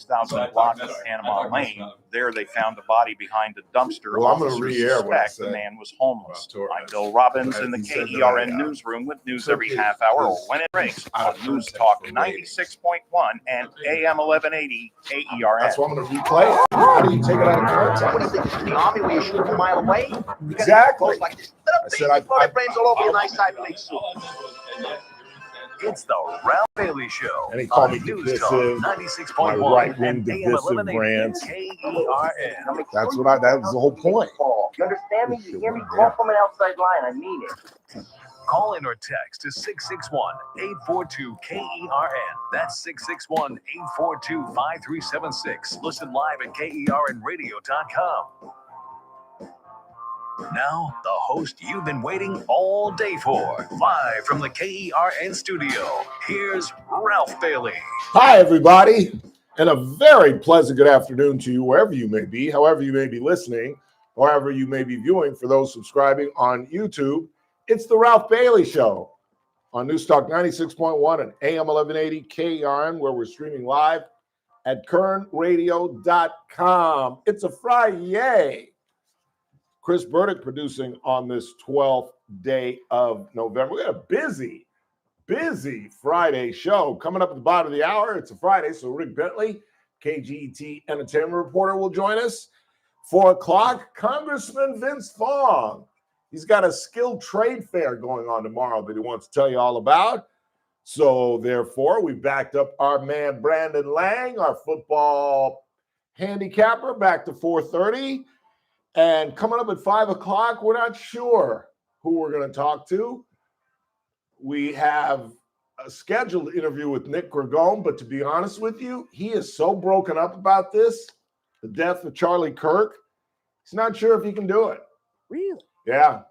6,000 block of Panama Lane. There they found a body behind a dumpster. Well, I'm going to Officers re-air what I suspect said. the man was homeless. I'm Bill Robbins in the KERN newsroom with news every half hour or when it breaks on News Talk 96.1 and AM 1180 KERN. That's why I'm going to replay it. How do you take it out of context? What do you think? This is the army where you shoot from a mile away? Exactly. Like this. I said I brains all over your nice Ivy League suit. It's the Ralph Bailey Show. And he called me News divisive, Talk 96.1 my right-wing and AM divisive 1180 rants. KERN. That's what that was the whole point. You understand me? You hear me? Call from an outside line. I mean it. Call in or text to 661-842-KERN. That's 661-842-5376. Listen live at KERNradio.com. Now, the host you've been waiting all day for. Live from the KERN studio, here's Ralph Bailey. Hi, everybody, and a very pleasant good afternoon to you, wherever you may be, however you may be listening, however you may be viewing. For those subscribing on YouTube, it's the Ralph Bailey Show on News Talk 96.1 and AM 1180 KERN, where we're streaming live at kernradio.com. It's a Friday. Chris Burdick producing on this 12th day of November. We got a busy Friday show coming up at the bottom of the hour. It's a Friday, so Rick Bentley, KGET entertainment reporter, will join us. 4 o'clock, Congressman Vince Fong. He's got a skilled trade fair going on tomorrow that he wants to tell you all about. So therefore, we backed up our man Brandon Lang, our football handicapper, back to 4:30. And coming up at 5 o'clock, we're not sure who we're going to talk to. We have a scheduled interview with Nick Gragone, but to be honest with you, he is so broken up about this, the death of Charlie Kirk. He's not sure if he can do it. Really? Yeah.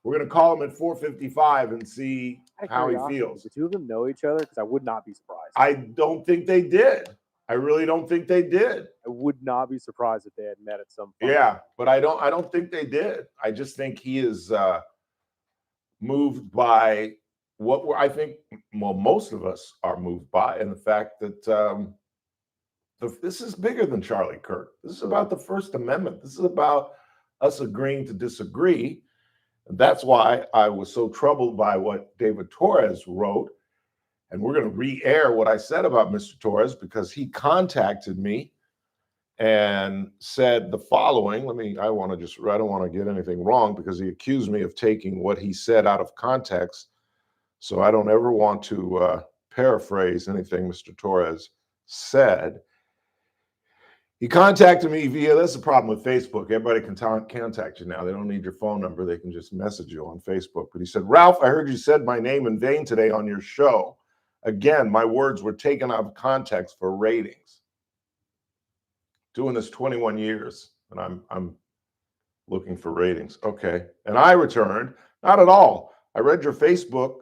We're going to call him at 4:55 and see how he feels. The two of them know each other? Because I would not be surprised. I don't think they did. I really don't think they did. I would not be surprised if they had met at some point. Yeah, but I don't think they did. I just think he is moved by I think most of us are moved by, and the fact that this is bigger than Charlie Kirk. This is about the First Amendment. This is about us agreeing to disagree. And that's why I was so troubled by what David Torres wrote. And we're going to re-air what I said about Mr. Torres because he contacted me and said the following. I don't want to get anything wrong because he accused me of taking what he said out of context. So I don't ever want to paraphrase anything Mr. Torres said. He contacted me that's the problem with Facebook. Everybody can contact you now. They don't need your phone number. They can just message you on Facebook. But he said, Ralph, I heard you said my name in vain today on your show. Again, my words were taken out of context for ratings. Doing this 21 years, and I'm looking for ratings. Okay. And I returned, not at all. I read your Facebook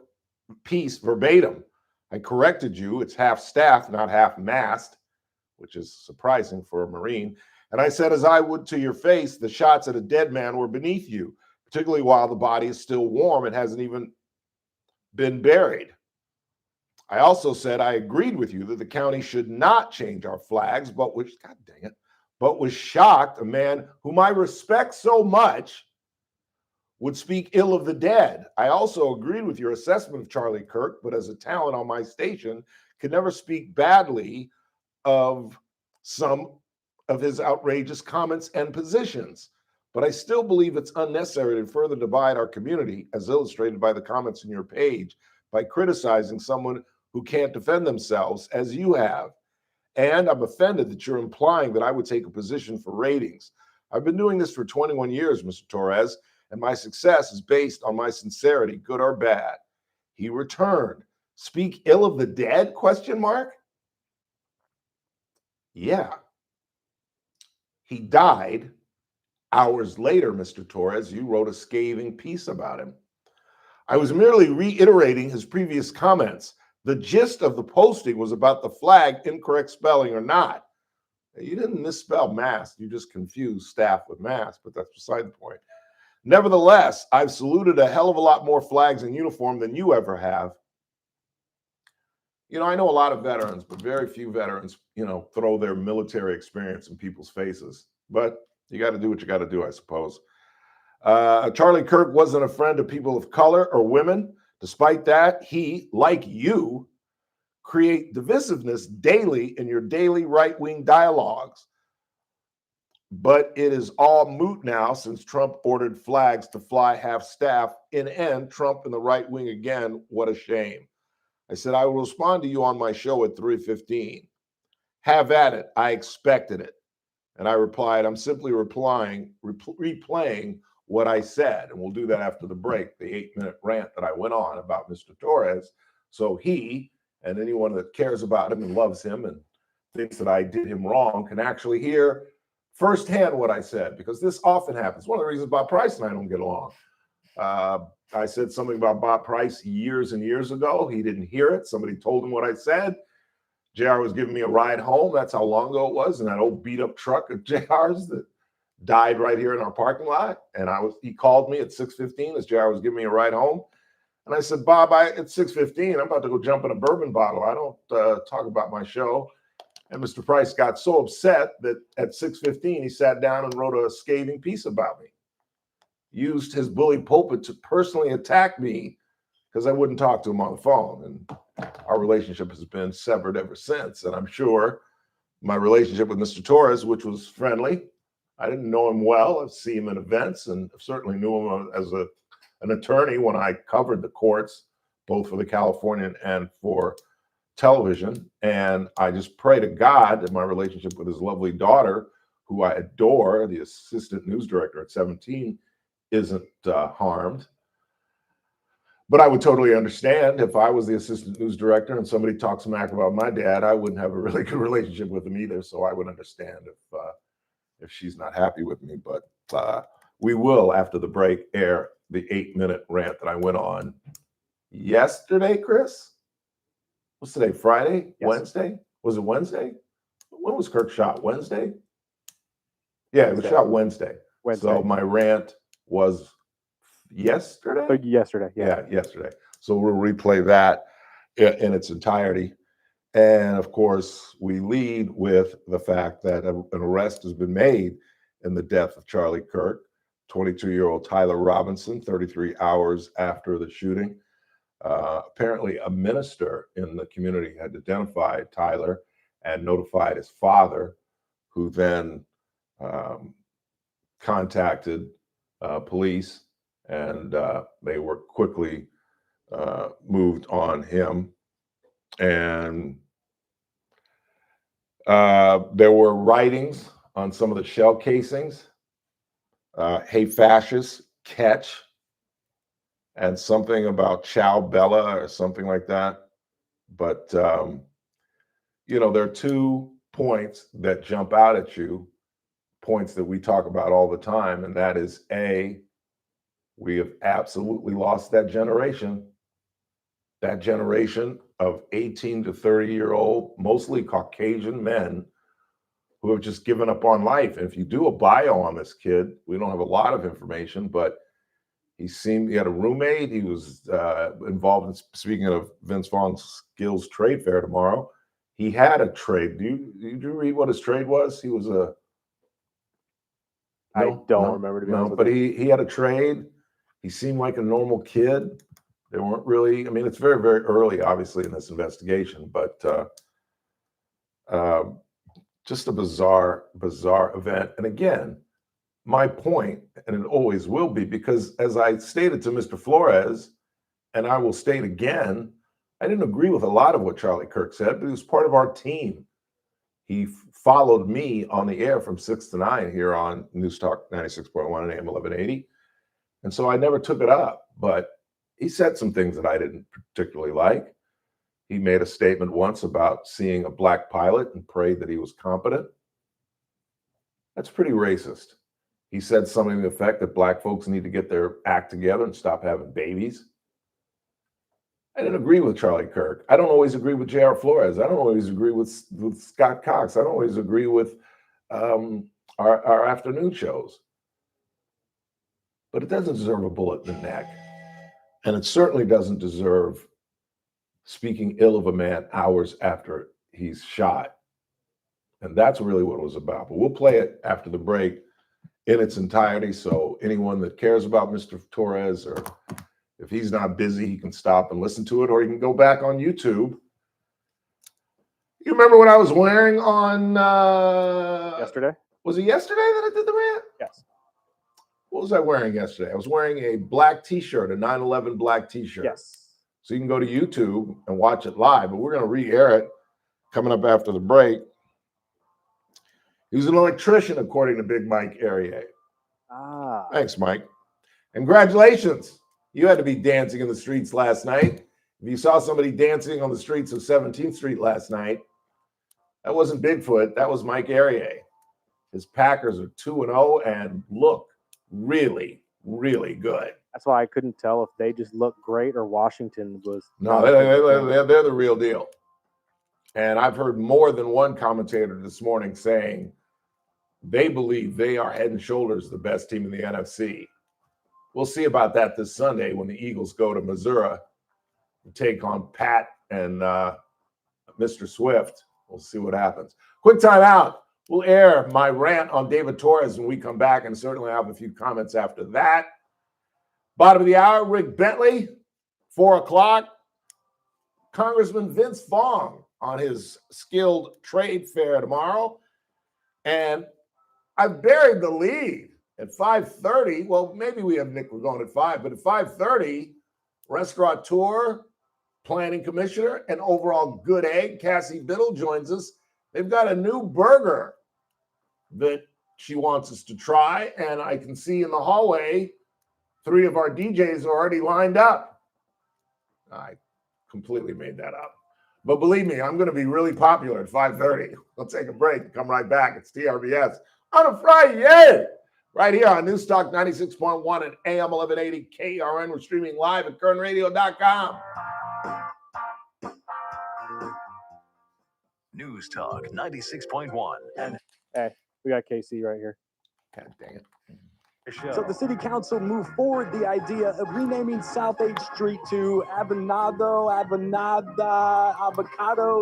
piece verbatim. I corrected you. It's half-staffed, not half-mast, which is surprising for a Marine. And I said, as I would to your face, the shots at a dead man were beneath you, particularly while the body is still warm. It hasn't even been buried. I also said I agreed with you that the county should not change our flags, but was shocked a man whom I respect so much would speak ill of the dead. I also agreed with your assessment of Charlie Kirk, but as a talent on my station, could never speak badly of some of his outrageous comments and positions. But I still believe it's unnecessary to further divide our community, as illustrated by the comments in your page, by criticizing someone who can't defend themselves as you have. And I'm offended that you're implying that I would take a position for ratings. I've been doing this for 21 years, Mr. Torres, and my success is based on my sincerity, good or bad. He returned. Speak ill of the dead, ? Yeah. He died hours later, Mr. Torres. You wrote a scathing piece about him. I was merely reiterating his previous comments. The gist of the posting was about the flag, incorrect spelling or not. You didn't misspell mast. You just confused staff with mast, but that's beside the point. Nevertheless, I've saluted a hell of a lot more flags in uniform than you ever have. You know, I know a lot of veterans, but very few veterans, throw their military experience in people's faces. But you got to do what you got to do, I suppose. Charlie Kirk wasn't a friend of people of color or women. Despite that, he, like you, create divisiveness daily in your daily right-wing dialogues. But it is all moot now since Trump ordered flags to fly half-staff. In end, Trump and the right wing again. What a shame. I said, I will respond to you on my show at 3:15. Have at it. I expected it. And I replied, I'm simply replaying what I said. And we'll do that after the break, the 8-minute rant that I went on about Mr. Torres. So he and anyone that cares about him and loves him and thinks that I did him wrong can actually hear firsthand what I said, because this often happens. One of the reasons Bob Price and I don't get along. I said something about Bob Price years and years ago. He didn't hear it. Somebody told him what I said. JR was giving me a ride home. That's how long ago it was. And that old beat up truck of JR's that died right here in our parking lot. And he called me at 6:15 as JR was giving me a ride home. And I said, Bob, at 6:15, I'm about to go jump in a bourbon bottle. I don't talk about my show. And Mr. Price got so upset that at 6:15, he sat down and wrote a scathing piece about me. Used his bully pulpit to personally attack me because I wouldn't talk to him on the phone. And our relationship has been severed ever since. And I'm sure my relationship with Mr. Torres, which was friendly, I didn't know him well. I've seen him in events and certainly knew him as an attorney when I covered the courts, both for the Californian and for television. And I just pray to God that my relationship with his lovely daughter, who I adore, the assistant news director at 17, isn't harmed. But I would totally understand if I was the assistant news director and somebody talks smack about my dad, I wouldn't have a really good relationship with him either. So I would understand if she's not happy with me. But we will, after the break, air the 8-minute rant that I went on yesterday, Chris. What's today? Friday? Yes. Wednesday? Was it Wednesday? When was Kirk shot? Wednesday? Yeah, it was Wednesday. shot Wednesday. Wednesday. So my rant was yesterday? Yesterday. Yeah, yesterday. So we'll replay that in its entirety. And of course, we lead with the fact that an arrest has been made in the death of Charlie Kirk, 22-year-old Tyler Robinson, 33 hours after the shooting. Apparently, a minister in the community had identified Tyler and notified his father, who then contacted police, and they were quickly moved on him. And there were writings on some of the shell casings. Hey, fascists, catch. And something about Ciao Bella or something like that. But, there are 2 points that jump out at you, points that we talk about all the time. And that is, A, we have absolutely lost that generation of 18 to 30-year-old, mostly Caucasian men who have just given up on life. And if you do a bio on this kid, we don't have a lot of information, but he had a roommate. He was involved in, speaking of Vince Vaughn's Skills Trade Fair tomorrow, he had a trade. Did you read what his trade was? He was I don't remember, to be honest with but you. he had a trade. He seemed like a normal kid. They weren't really, it's very, very early, obviously, in this investigation, but just a bizarre event. And again, my point, and it always will be, because as I stated to Mr. Flores, and I will state again, I didn't agree with a lot of what Charlie Kirk said, but he was part of our team. He followed me on the air from 6 to 9 here on News Talk 96.1 and AM 1180. And so I never took it up, but he said some things that I didn't particularly like. He made a statement once about seeing a black pilot and prayed that he was competent. That's pretty racist. He said something to the effect that black folks need to get their act together and stop having babies. I didn't agree with Charlie Kirk. I don't always agree with J.R. Flores. I don't always agree with Scott Cox. I don't always agree with our afternoon shows. But it doesn't deserve a bullet in the neck. And it certainly doesn't deserve speaking ill of a man hours after he's shot. And that's really what it was about. But we'll play it after the break in its entirety. So anyone that cares about Mr. Torres, or if he's not busy, he can stop and listen to it, or he can go back on YouTube. You remember what I was wearing on Yesterday? Was it yesterday that I did the rant? Yes. What was I wearing yesterday? I was wearing a black t-shirt, a 9/11 black t-shirt. Yes. So you can go to YouTube and watch it live, but we're going to re-air it coming up after the break. He was an electrician, according to Big Mike Arier. Ah. Thanks, Mike. Congratulations. You had to be dancing in the streets last night. If you saw somebody dancing on the streets of 17th Street last night, that wasn't Bigfoot. That was Mike Arier. His Packers are 2-0 and look really, really good. That's why I couldn't tell if they just looked great or Washington was. No, they're the real deal. And I've heard more than one commentator this morning saying they believe they are head and shoulders the best team in the NFC. We'll see about that this Sunday when the Eagles go to Missouri to take on Pat and Mr. Swift. We'll see what happens. Quick time out. We'll air my rant on David Torres when we come back, and certainly have a few comments after that. Bottom of the hour, Rick Bentley, 4 o'clock. Congressman Vince Vaughn on his skilled trade fair tomorrow. And I've buried the lead at 5:30. Well, maybe we have Nick Ragone at 5, but at 5:30, restaurateur, planning commissioner, and overall good egg, Cassie Biddle joins us. They've got a new burger that she wants us to try, and I can see in the hallway 3 of our DJs are already lined up. I completely made that up. But believe me, I'm going to be really popular at 5:30. We'll take a break and come right back. It's TRBS on a Friday, right here on News Talk 96.1 and AM 1180 KRN. We're streaming live at kernradio.com. News Talk 96.1. Hey, we got KC right here. God dang it. So the city council moved forward the idea of renaming South 8th Street to Avocado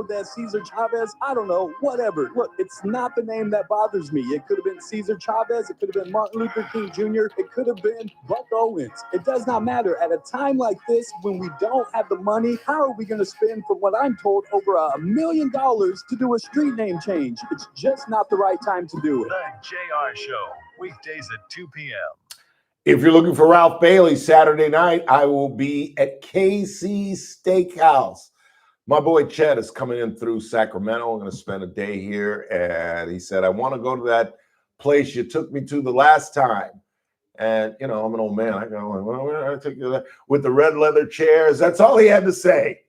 de Cesar Chavez. I don't know, whatever. Look, it's not the name that bothers me. It could have been Cesar Chavez. It could have been Martin Luther King Jr. It could have been Buck Owens. It does not matter. At a time like this, when we don't have the money, how are we going to spend, from what I'm told, over $1 million to do a street name change? It's just not the right time to do it. The JR Show, weekdays at 2 p.m. If you're looking for Ralph Bailey Saturday night, I will be at KC Steakhouse. My boy Chet is coming in through Sacramento. I'm going to spend a day here. And he said, I want to go to that place you took me to the last time. And, you know, I'm an old man. I go, well, where did I take you there? With the red leather chairs. That's all he had to say.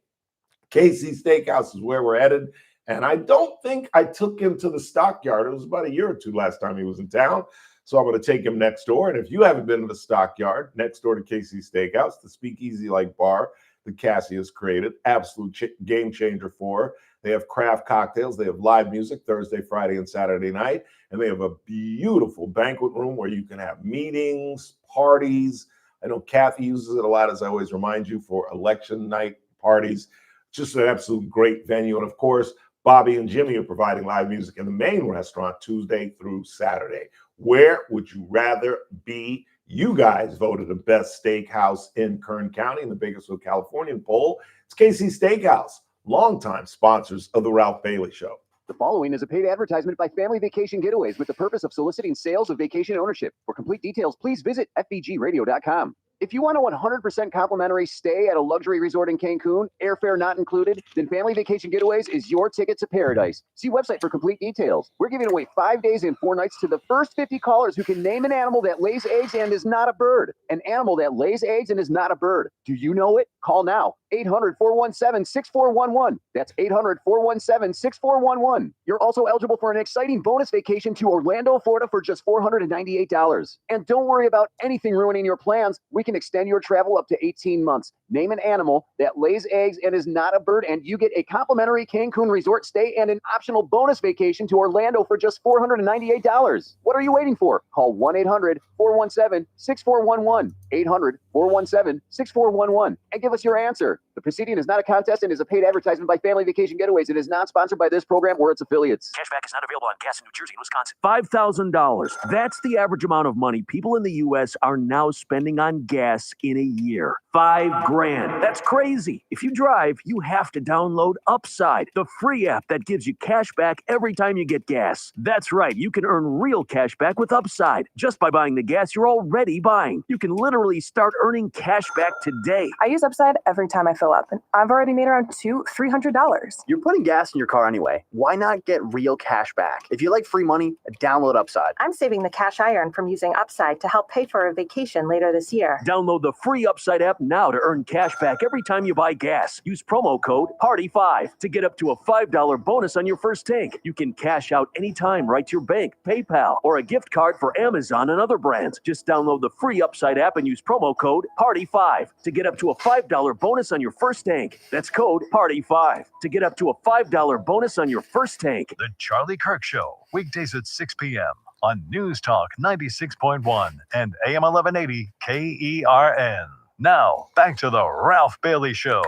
KC Steakhouse is where we're headed. And I don't think I took him to the Stockyard. It was about a year or two last time he was in town. So I'm going to take him next door. And if you haven't been to the Stockyard, next door to KC Steakhouse, the speakeasy-like bar that Cassie has created, absolute game changer for her. They have craft cocktails. They have live music Thursday, Friday, and Saturday night. And they have a beautiful banquet room where you can have meetings, parties. I know Kathy uses it a lot, as I always remind you, for election night parties. Just an absolute great venue. And, of course, Bobby and Jimmy are providing live music in the main restaurant Tuesday through Saturday. Where would you rather be? You guys voted the best steakhouse in Kern County in the Bakersfield, California poll. It's KC Steakhouse, longtime sponsors of the Ralph Bailey Show. The following is a paid advertisement by Family Vacation Getaways with the purpose of soliciting sales of vacation ownership. For complete details, please visit fbgradio.com. If you want a 100% complimentary stay at a luxury resort in Cancun, airfare not included, then Family Vacation Getaways is your ticket to paradise. See website for complete details. We're giving away 5 days and 4 nights to the first 50 callers who can name an animal that lays eggs and is not a bird. An animal that lays eggs and is not a bird. Do you know it? Call now. 800-417-6411. That's 800-417-6411. You're also eligible for an exciting bonus vacation to Orlando, Florida for just $498. And don't worry about anything ruining your plans. We can extend your travel up to 18 months. Name an animal that lays eggs and is not a bird, and you get a complimentary Cancun resort stay and an optional bonus vacation to Orlando for just $498. What are you waiting for? Call 1-800-417-6411. 800-417-6411 and give give us your answer. The proceeding is not a contest and is a paid advertisement by Family Vacation Getaways. It is not sponsored by this program or its affiliates. Cashback is not available on gas in New Jersey and Wisconsin. $5,000. That's the average amount of money people in the U.S. are now spending on gas in a year. $5,000. That's crazy. If you drive, you have to download Upside, the free app that gives you cash back every time you get gas. That's right. You can earn real cash back with Upside just by buying the gas you're already buying. You can literally start earning cash back today. I use Upside every time I fill up, and I've already made around $300. You're putting gas in your car anyway. Why not get real cash back? If you like free money, download Upside. I'm saving the cash I earn from using Upside to help pay for a vacation later this year. Download the free Upside app now to earn cash back every time you buy gas. Use promo code PARTY5 to get up to a $5 bonus on your first tank. You can cash out anytime right to your bank, PayPal, or a gift card for Amazon and other brands. Just download the free Upside app and use promo code PARTY5 to get up to a $5 bonus on your first tank. That's code PARTY5 to get up to a $5 bonus on your first tank. The Charlie Kirk Show, weekdays at 6 p.m. on News Talk 96.1 and AM 1180 KERN. Now, back to the Ralph Bailey Show.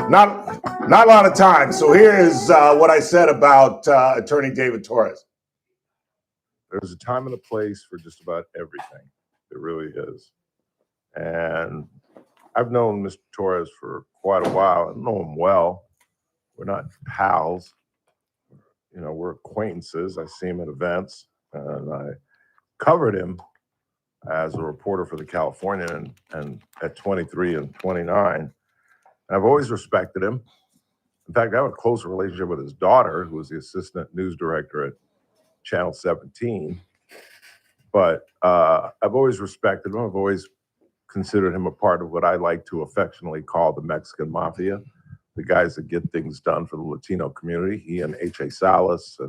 Not a lot of time. So here is what I said about Attorney David Torres. There's a time and a place for just about everything. There really is. And I've known Mr. Torres for quite a while. I know him well. We're not pals. You know, we're acquaintances. I see him at events, and I covered him as a reporter for the Californian and at 23 and 29. And I've always respected him. In fact, I have a close relationship with his daughter, who was the assistant news director at Channel 17. But I've always respected him. I've always considered him a part of what I like to affectionately call the Mexican Mafia, the guys that get things done for the Latino community. He and H.A. Salas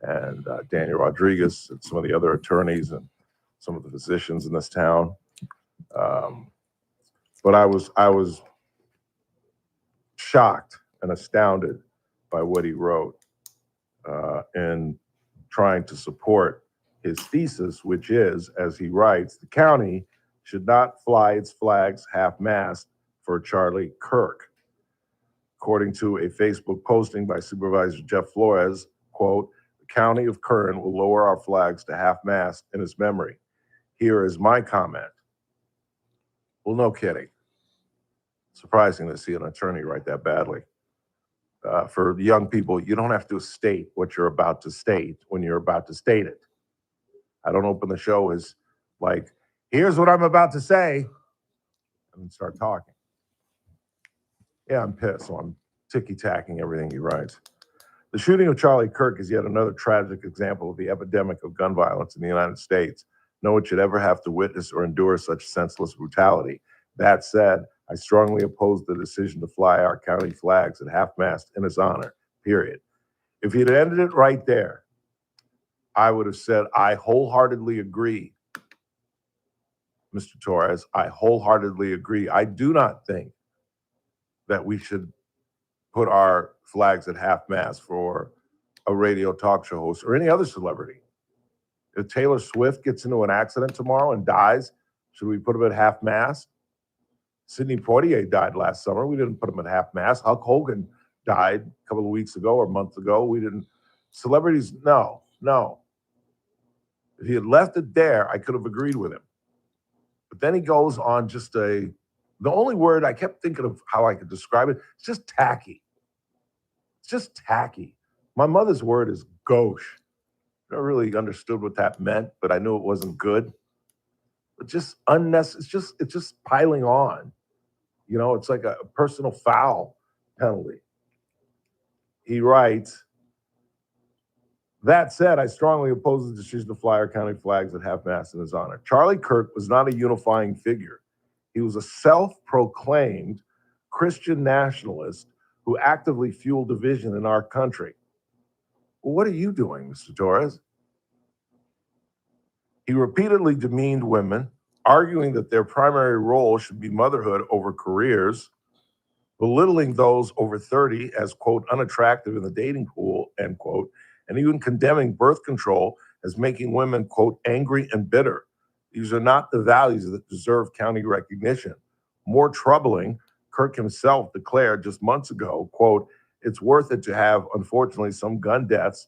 and Daniel Rodriguez and some of the other attorneys and some of the physicians in this town. But I was shocked and astounded by what he wrote in trying to support his thesis, which is, as he writes, the county should not fly its flags half-mast for Charlie Kirk. According to a Facebook posting by Supervisor Jeff Flores, quote, the county of Kern will lower our flags to half-mast in his memory. Here is my comment. Well, no kidding. Surprising to see an attorney write that badly. For young people, you don't have to state what you're about to state when you're about to state it. I don't open the show as like, here's what I'm about to say, and start talking. Yeah, I'm pissed, so I'm ticky-tacking everything he writes. The shooting of Charlie Kirk is yet another tragic example of the epidemic of gun violence in the United States. No one should ever have to witness or endure such senseless brutality. That said, I strongly oppose the decision to fly our county flags at half-mast in his honor, period. If he had ended it right there, I would have said, I wholeheartedly agree, Mr. Torres. I wholeheartedly agree. I do not think that we should put our flags at half-mast for a radio talk show host or any other celebrity. If Taylor Swift gets into an accident tomorrow and dies, should we put him at half-mast? Sidney Poitier died last summer. We didn't put him at half-mast. Hulk Hogan died a couple of weeks ago or a month ago. We didn't. Celebrities, no. If he had left it there, I could have agreed with him. But then he goes on the only word I kept thinking of how I could describe it, it's just tacky. It's just tacky. My mother's word is gauche. I never really understood what that meant, but I knew it wasn't good. But just unnecessary, it's just piling on. You know, it's like a personal foul penalty. He writes, that said, I strongly oppose the decision to fly our county flags at half-mast in his honor. Charlie Kirk was not a unifying figure. He was a self-proclaimed Christian nationalist who actively fueled division in our country. Well, what are you doing, Mr. Torres? He repeatedly demeaned women, arguing that their primary role should be motherhood over careers, belittling those over 30 as, quote, unattractive in the dating pool, end quote, and even condemning birth control as making women, quote, angry and bitter. These are not the values that deserve county recognition. More troubling, Kirk himself declared just months ago, quote, "It's worth it to have, unfortunately, some gun deaths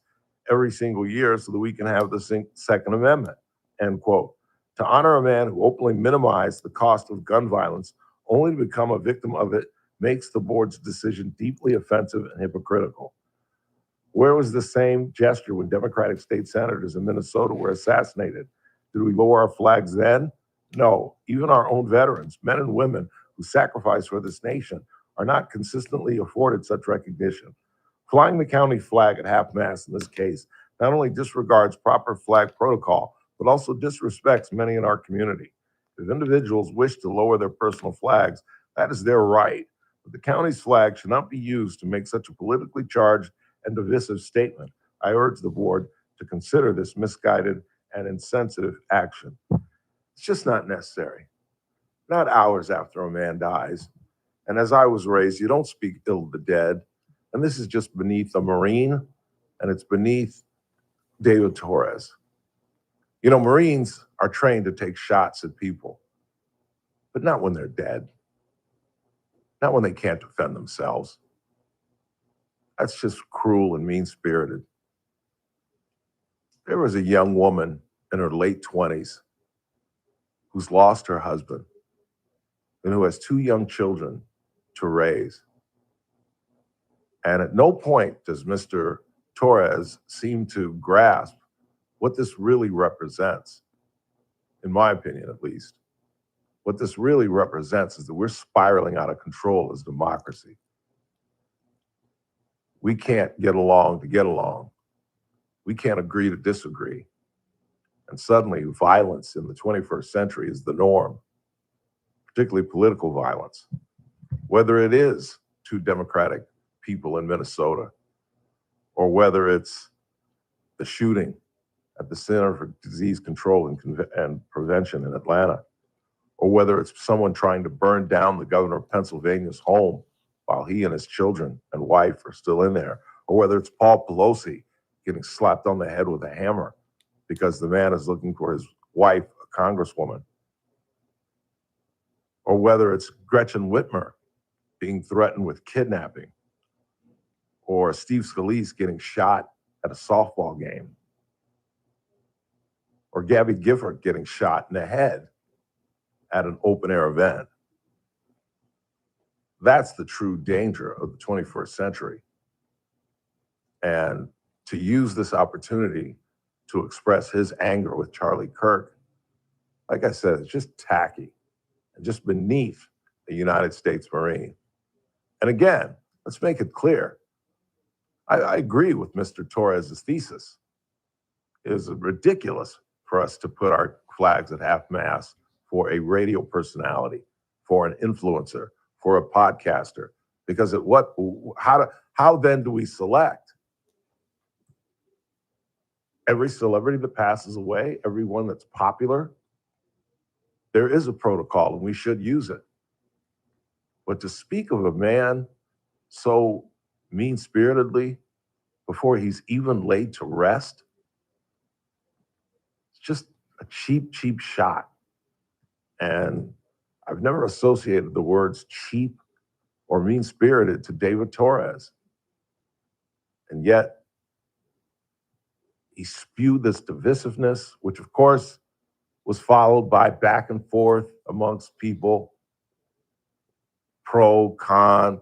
every single year so that we can have the Second Amendment," end quote. To honor a man who openly minimized the cost of gun violence only to become a victim of it makes the board's decision deeply offensive and hypocritical. Where was the same gesture when Democratic state senators in Minnesota were assassinated? Did we lower our flags then? No. Even our own veterans, men and women who sacrificed for this nation, are not consistently afforded such recognition. Flying the county flag at half-mast in this case not only disregards proper flag protocol, but also disrespects many in our community. If individuals wish to lower their personal flags, that is their right. But the county's flag should not be used to make such a politically charged and divisive statement. I urge the board to consider this misguided and insensitive action. It's just not necessary. Not hours after a man dies. And as I was raised, you don't speak ill of the dead. And this is just beneath a Marine, and it's beneath David Torres. You know, Marines are trained to take shots at people, but not when they're dead. Not when they can't defend themselves. That's just cruel and mean-spirited. There was a young woman in her late 20s who's lost her husband and who has 2 young children to raise. And at no point does Mr. Torres seem to grasp what this really represents, in my opinion at least. What this really represents is that we're spiraling out of control as democracy. We can't get along to get along. We can't agree to disagree. And suddenly violence in the 21st century is the norm, particularly political violence. Whether it is 2 Democratic people in Minnesota, or whether it's the shooting at the Center for Disease Control and Prevention in Atlanta, or whether it's someone trying to burn down the governor of Pennsylvania's home while he and his children and wife are still in there, or whether it's Paul Pelosi getting slapped on the head with a hammer because the man is looking for his wife, a congresswoman, or whether it's Gretchen Whitmer being threatened with kidnapping, or Steve Scalise getting shot at a softball game, or Gabby Gifford getting shot in the head at an open-air event. That's the true danger of the 21st century. And to use this opportunity to express his anger with Charlie Kirk, like I said, it's just tacky and just beneath a United States Marine. And again, let's make it clear. I agree with Mr. Torres' thesis. It is ridiculous for us to put our flags at half-mast for a radio personality, for an influencer, for a podcaster, because how then do we select? Every celebrity that passes away, everyone that's popular, there is a protocol and we should use it. But to speak of a man so mean-spiritedly before he's even laid to rest, it's just a cheap, cheap shot. And I've never associated the words cheap or mean-spirited to David Torres. And yet, he spewed this divisiveness, which of course was followed by back and forth amongst people, pro, con.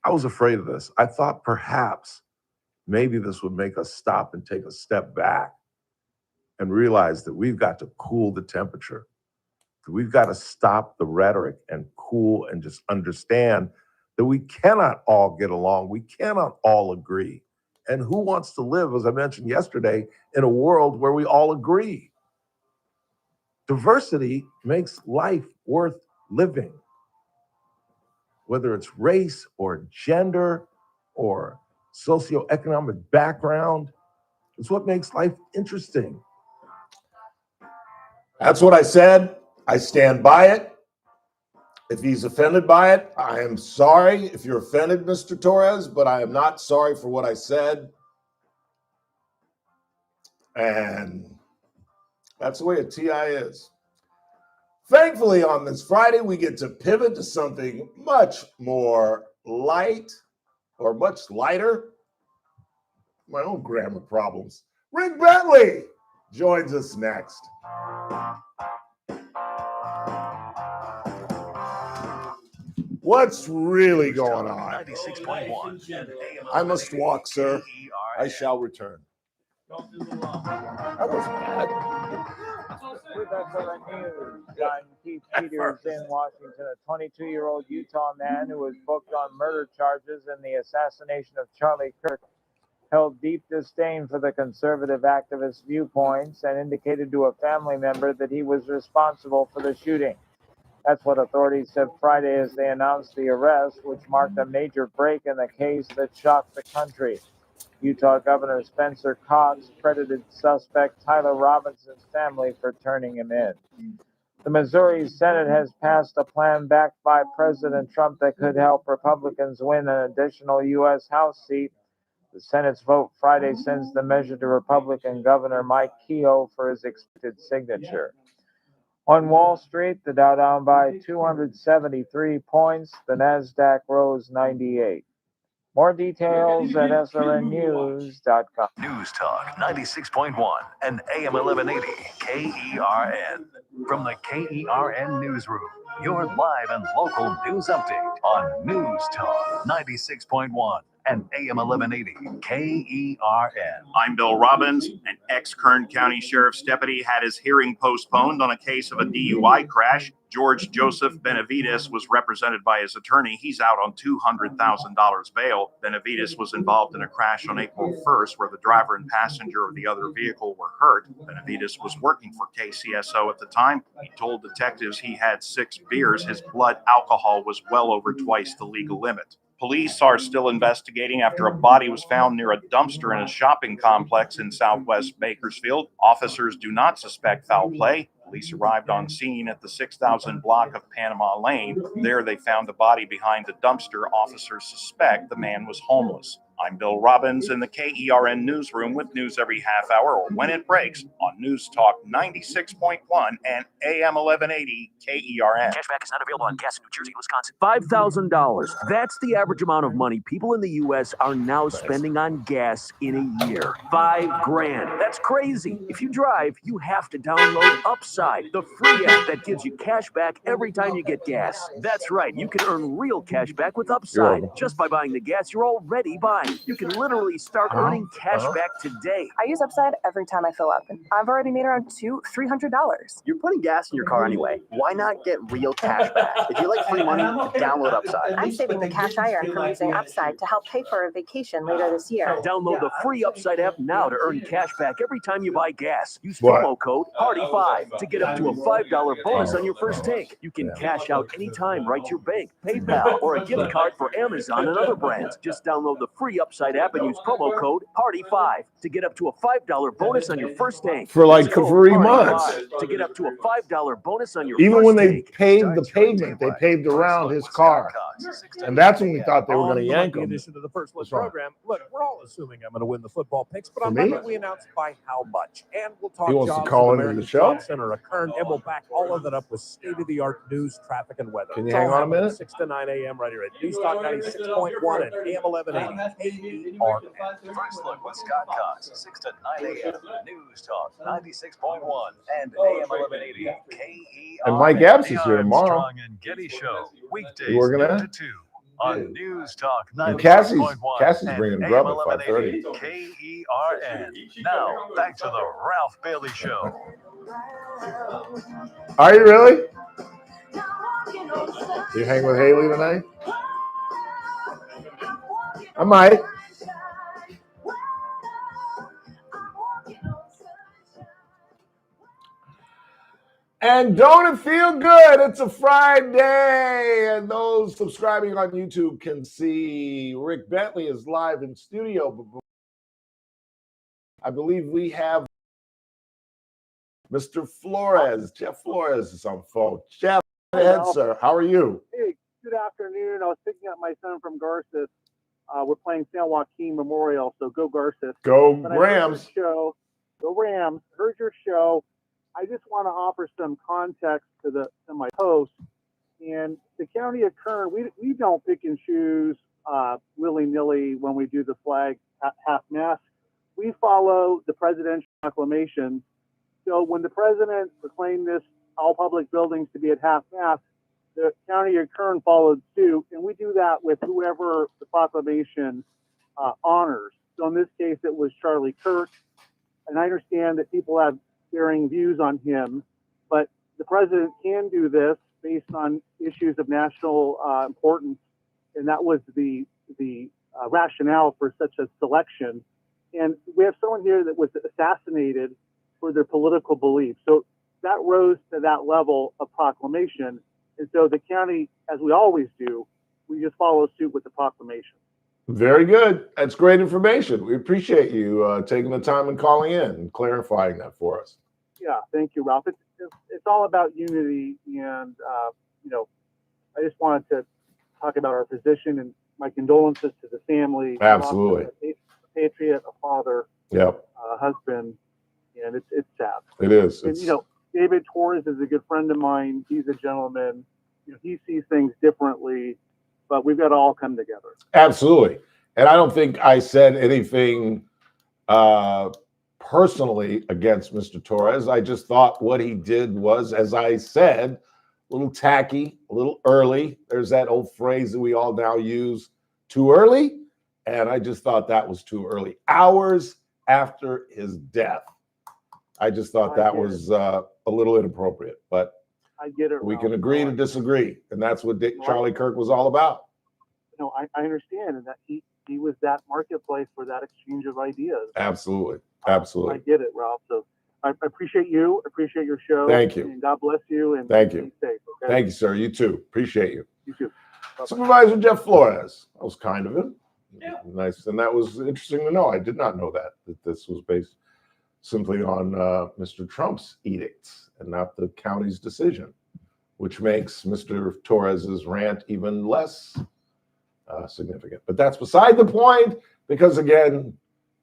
I was afraid of this. I thought perhaps maybe this would make us stop and take a step back and realize that we've got to cool the temperature. That we've got to stop the rhetoric and cool and just understand that we cannot all get along. We cannot all agree. And who wants to live, as I mentioned yesterday, in a world where we all agree? Diversity makes life worth living. Whether it's race or gender or socioeconomic background, it's what makes life interesting. That's what I said. I stand by it. If he's offended by it, I am sorry if you're offended, Mr. Torres, but I am not sorry for what I said. And that's the way a TI is. Thankfully, on this Friday, we get to pivot to something much more light or much lighter. My own grammar problems. Rick Bentley joins us next. What's really going on? 96.1. I must walk, sir. I shall return. That wasn't bad. With us on the news, John Keith Peters in Washington, a 22-year-old Utah man who was booked on murder charges in the assassination of Charlie Kirk, held deep disdain for the conservative activist viewpoints and indicated to a family member that he was responsible for the shooting. That's what authorities said Friday as they announced the arrest, which marked a major break in the case that shocked the country. Utah Governor Spencer Cox credited suspect Tyler Robinson's family for turning him in. The Missouri Senate has passed a plan backed by President Trump that could help Republicans win an additional U.S. House seat. The Senate's vote Friday sends the measure to Republican Governor Mike Keogh for his expected signature. On Wall Street, the Dow down by 273 points, the Nasdaq rose 98. More details at SRNnews.com. News Talk 96.1 and AM 1180 KERN. From the KERN Newsroom, your live and local news update on News Talk 96.1 and AM 1180 KERN. I'm Bill Robbins. An ex-Kern County Sheriff's deputy had his hearing postponed on a case of a DUI crash. George Joseph Benavides was represented by his attorney. He's out on $200,000 bail. Benavides was involved in a crash on April 1st where the driver and passenger of the other vehicle were hurt. Benavides was working for KCSO at the time. He told detectives he had 6 beers. His blood alcohol was well over twice the legal limit. Police are still investigating after a body was found near a dumpster in a shopping complex in southwest Bakersfield. Officers do not suspect foul play. Police arrived on scene at the 6000 block of Panama Lane. There they found the body behind the dumpster. Officers suspect the man was homeless. I'm Bill Robbins in the KERN newsroom with news every half hour or when it breaks on News Talk 96.1 and AM 1180 KERN. Cashback is not available on gas in New Jersey and Wisconsin. $5,000. That's the average amount of money people in the U.S. are now spending on gas in a year. $5,000. That's crazy. If you drive, you have to download Upside, the free app that gives you cash back every time you get gas. That's right. You can earn real cash back with Upside just by buying the gas you're already buying. You can literally start earning cash back today. I use Upside every time I fill up, and I've already made around $300. You're putting gas in your car anyway. Why not get real cash back? If you like free money, download Upside. I'm saving the cash I earn from using Upside to help pay for a vacation later this year. Download the free Upside app now to earn cash back every time you buy gas. Use promo code PARTY5 to get up to a $5 bonus on your first tank. You can cash out anytime right to your bank, PayPal, or a gift card for Amazon and other brands. Just download the free Upside app and use promo code PARTY5 to get up to a $5 bonus on your first tank. For like That's code 3 PARTY5 months. to get up to a $5 bonus on your Even first when they tank. paved the pavement, they paved around his car. And that's when we thought they were going to yank him. Addition to the First Look program. Look, we're all assuming I'm going to win the football picks, but For I'm me? not going to announce by how much. And we'll talk He wants to jobs call at into the American show? Job Center, a Kern, and we'll back all of that up with state-of-the-art news, traffic, and weather. Can you It's hang all on a happening minute? 6 to 9 a.m. right here at News Talk 96.1 and AM 1180 KERN. First Look with Scott Cox, 6 to 9 a.m. News Talk 96.1 and AM 1180 KERN. And Mike Epps is here The tomorrow. Armstrong and Getty Show, weekdays You working noon at? to 2 on News Talk And 96.1 Cassie's and bringing AM grub at 1180 5:30. KERN. Now, back to the Ralph Bailey Show. Are you really? You hang with Haley tonight? I might. And don't it feel good? It's a Friday. And those subscribing on YouTube can see Rick Bentley is live in studio. I believe we have Mr. Flores. Jeff Flores is on phone. Jeff, go ahead, sir. How are you? Hey, good afternoon. I was picking up my son from Garces. We're playing San Joaquin Memorial, so go Garces. Go But I heard your Rams. show. Go Rams. Heard your show. I just want to offer some context to my host. And the county of Kern, we don't pick and choose willy-nilly when we do the flag half-mast. We follow the presidential proclamation. So when the president proclaimed this all public buildings to be at half-mast, the county of Kern followed suit, and we do that with whoever the proclamation honors. So in this case, it was Charlie Kirk, and I understand that people have varying views on him, but the president can do this based on issues of national importance, and that was the rationale for such a selection. And we have someone here that was assassinated for their political beliefs. So that rose to that level of proclamation. And so the county, as we always do, we just follow suit with the proclamation. Very good. That's great information. We appreciate you taking the time and calling in and clarifying that for us. Yeah, thank you, Ralph. It's all about unity, and I just wanted to talk about our position and my condolences to the family. Absolutely. A patriot, a father, Yep. a husband, and it's sad. It is. And David Torres is a good friend of mine. He's a gentleman. He sees things differently, but we've got to all come together. Absolutely. And I don't think I said anything personally against Mr. Torres. I just thought what he did was, as I said, a little tacky, a little early. There's that old phrase that we all now use, too early. And I just thought that was too early. Hours after his death. I just thought that was a little inappropriate. But I get it. we can agree to disagree. And that's what Charlie Kirk was all about. I understand, and that he was that marketplace for that exchange of ideas. Absolutely. Absolutely. I get it, Ralph. So I appreciate you. Appreciate your show. Thank you. And God bless you. And Thank you. Be safe, okay? Thank you, sir. You too. Appreciate you. You too. Bye-bye. Supervisor Jeff Flores. That was kind of him. Yeah. Nice. And that was interesting to know. I did not know that this was based simply on Mr. Trump's edicts and not the county's decision, which makes Mr. Torres's rant even less significant. But that's beside the point, because again,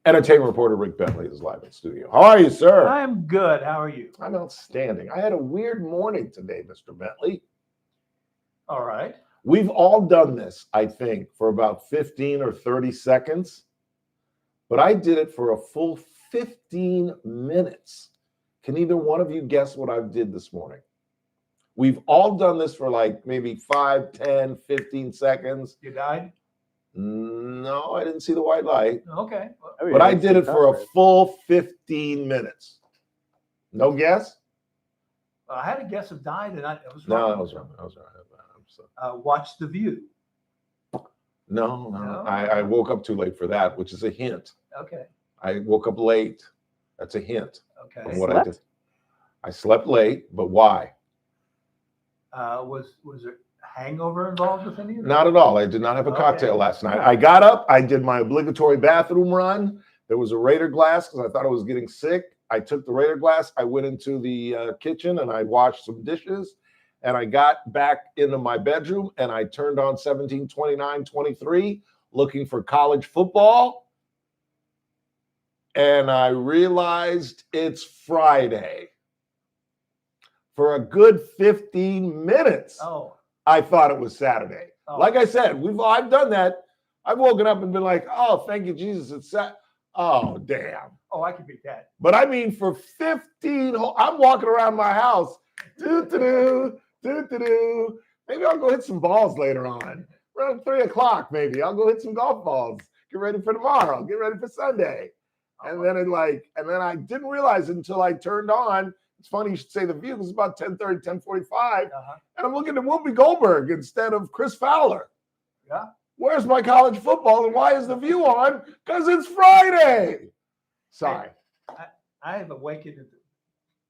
entertainment reporter Rick Bentley is live in studio. How are you, sir? I'm good. How are you? I'm outstanding. I had a weird morning today, Mr. Bentley. All right. We've all done this, I think, for about 15 or 30 seconds, but I did it for a full 15 minutes. Can either one of you guess what I did this morning? We've all done this for like maybe 5, 10, 15 seconds. You died? No, I didn't see the white light. Okay. But I did it for a full 15 minutes. No guess? I had a guess of died, and I was No, wrong. that was wrong. That was wrong. Watch The View. No. I woke up too late for that, which is a hint. Okay. I woke up late. That's a hint. Okay. On what I did. I slept late, but why? Was there hangover involved with any of that? Not at all. I did not have a cocktail last night. I got up. I did my obligatory bathroom run. There was a Raider glass because I thought I was getting sick. I took the Raider glass. I went into the kitchen and I washed some dishes. And I got back into my bedroom and I turned on 1729-23 looking for college football. And I realized it's Friday. For a good 15 minutes, I thought it was Saturday. Like I said, I've done that. I've woken up and been like, oh, thank you, Jesus, it's Saturday. Oh, damn. Oh, I can beat that. But I mean, for 15, I'm walking around my house. Doo-doo-doo. Maybe I'll go hit some balls later on. Around 3 o'clock, maybe. I'll go hit some golf balls. Get ready for tomorrow. Get ready for Sunday. And then I didn't realize it until I turned on. It's funny you should say The View. It was about 10:30, 10:45. And I'm looking at Whoopi Goldberg instead of Chris Fowler. Yeah. Where's my college football and why is The View on? Because it's Friday. Sorry. I have awakened and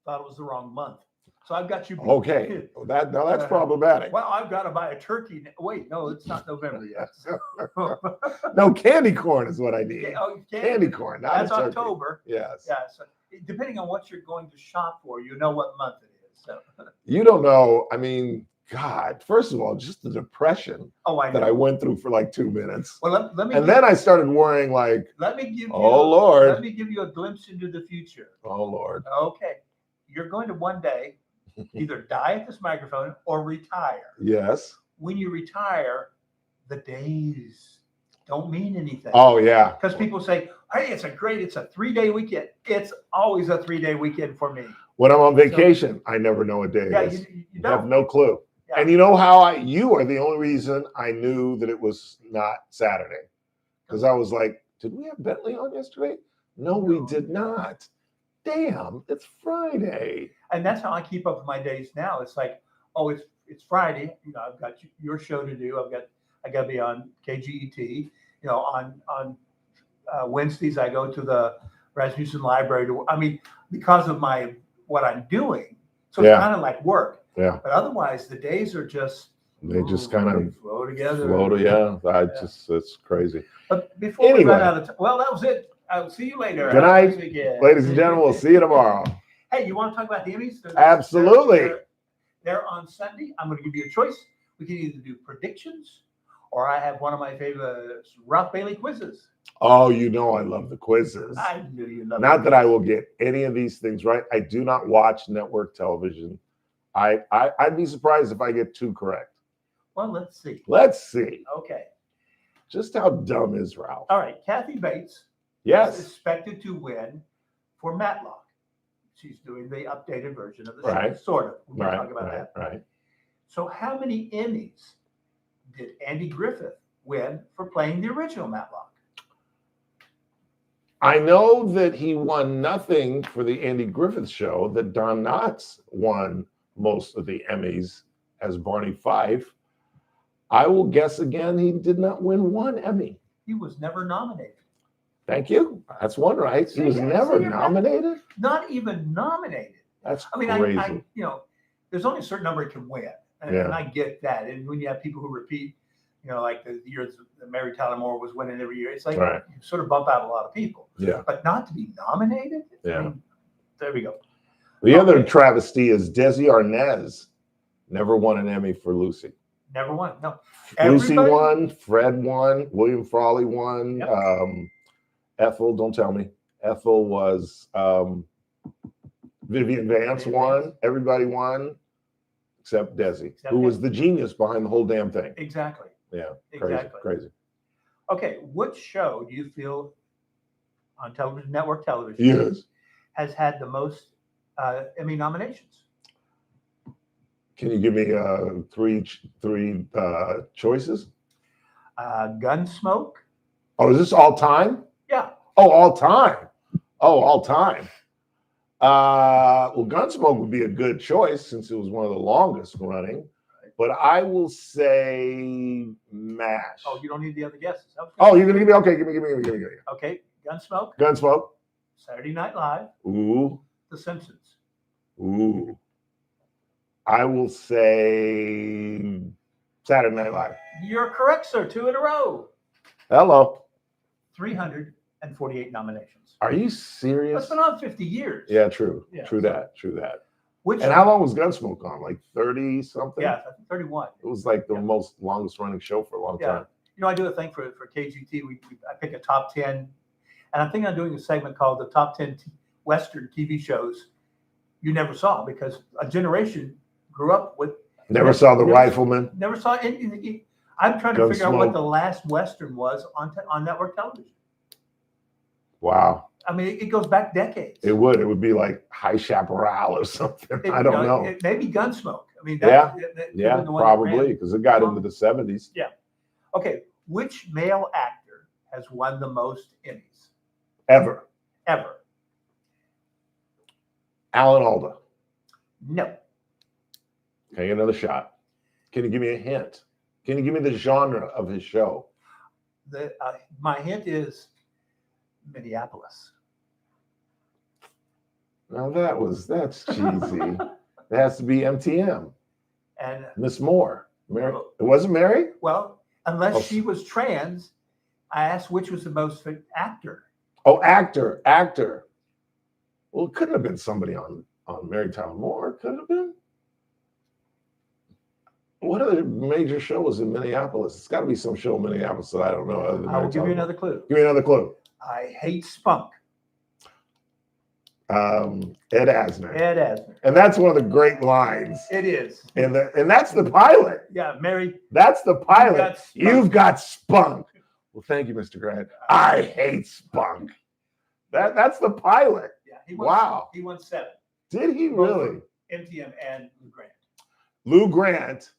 thought it was the wrong month. So I've got you. Okay. That's problematic. Well, I've got to buy a turkey. Wait, no, it's not November yet. No, candy corn is what I need. Candy. Candy corn. Not That's a turkey. October. Yes. Yeah. So depending on what you're going to shop for, you know what month it is. So. You don't know. I mean, God, first of all, just the depression that I went through for like 2 minutes. Well, let me. And then I started worrying like, let me give you. oh, Lord. Let me give you a glimpse into the future. Oh, Lord. Okay. you're going to one day either die at this microphone or retire. Yes. When you retire, the days don't mean anything. Oh yeah. Because people say, hey, it's a 3-day weekend. It's always a 3-day weekend for me. When I'm on vacation, I never know what day Yeah, it is. you I have don't. no clue. Yeah. And you know how you are the only reason I knew that it was not Saturday. Because I was like, did we have Bentley on yesterday? No, we did not. Damn, it's Friday. And that's how I keep up with my days now. It's like, oh, it's Friday. You know, I've got your show to do. I got to be on KGET. You know, on Wednesdays I go to the Rasmussen Library. Because of what I'm doing. So it's kind of like work. Yeah. But otherwise, the days are just They just kind of flow together. It's crazy. But before we Anyway. run out of time, well, that was it. I'll see you later. Good night, Have a nice weekend. ladies and gentlemen. We'll see you tomorrow. Hey, you want to talk about the Emmys? Absolutely. They're on Sunday. I'm going to give you a choice. We can either do predictions, or I have one of my favorite Ralph Bailey quizzes. Oh, you know I love the quizzes. I knew you loved Not it. that I will get any of these things right. I do not watch network television. I'd be surprised if I get 2 correct. Well, let's see. Let's see. Okay. Just how dumb is Ralph? All right. Kathy Bates Yes. is expected to win for Matlock. She's doing the updated version of the show. Right. Sort of. We're going to Right, talk about that. right. So how many Emmys did Andy Griffith win for playing the original Matlock? I know that he won nothing for the Andy Griffith show, that Don Knotts won most of the Emmys as Barney Fife. I will guess again, he did not win 1 Emmy. He was never nominated. Thank you. That's one right. He was never nominated. Not even nominated. That's I mean, crazy. I there's only a certain number he can win. And, Yeah. and I get that. And when you have people who repeat, like the years that Mary Tyler Moore was winning every year, it's like Right. you sort of bump out a lot of people. Yeah. But not to be nominated? Yeah. I mean, there we go. The other travesty is Desi Arnaz never won an Emmy for Lucy. Never won. No. Lucy Everybody- won, Fred won, William Frawley won, Ethel, don't tell me. Ethel was Vivian Vance won, everybody won, except Desi, Except who was the genius behind the whole damn thing. Exactly. Yeah, crazy, Exactly. crazy. Okay, which show do you feel on television, network television, Yes. has had the most Emmy nominations? Can you give me three choices? Gunsmoke. Oh, is this all time? Yeah. Oh, all time. Oh, all time. Well, Gunsmoke would be a good choice since it was one of the longest running. But I will say MASH. Oh, you don't need the other guesses. Okay. Oh, you're gonna give me give me. Okay, Gunsmoke. Gunsmoke. Saturday Night Live. Ooh. The Simpsons. Ooh. I will say Saturday Night Live. You're correct, sir. 2 in a row. Hello. 348 nominations. Are you serious? That's been on 50 years. Yeah, true. Yeah, True so- that. True that. Which And how long was Gunsmoke on? Like 30 something? Yeah, I think 31. It was like the most longest running show for a long Yeah. time. I do a thing for KGT. I pick a top 10, and I'm thinking of doing a segment called the top 10 Western TV shows you never saw, because a generation grew up with. Never saw The Rifleman. Never saw anything. I'm trying to figure out what Gunsmoke. the last Western was on network television. Wow. I mean, it goes back decades. It would be like High Chaparral or something. I don't know. Maybe Gunsmoke. I mean, Yeah. that Yeah, the one that ran. probably because it got into the 70s. Yeah. Okay. Which male actor has won the most Emmys Ever. ever? Alan Alda. No. Okay, another shot. Can you give me a hint? Can you give me the genre of his show? My hint is Minneapolis. Now that's cheesy. It has to be MTM. And Miss Moore. Mary. It wasn't Mary? well, unless Oh. she was trans, I asked which was the most fit actor. Oh, actor. Well, it couldn't have been somebody on Mary Tyler Moore. Could it have been? What other major show was in Minneapolis? It's got to be some show in Minneapolis that I don't know. Other than I will Mary give you Tyler another clue. Moore. Give me another clue. I hate spunk. Ed Asner. Ed Asner. And that's one of the great lines. It is. And that's the pilot. Yeah, Mary. That's the pilot. got spunk. You've got spunk. Well, thank you, Mr. Grant. I hate spunk. That's the pilot. Yeah, he won, Wow. He won 7. Did he Both really? from MTM and Lou Grant. Lou Grant,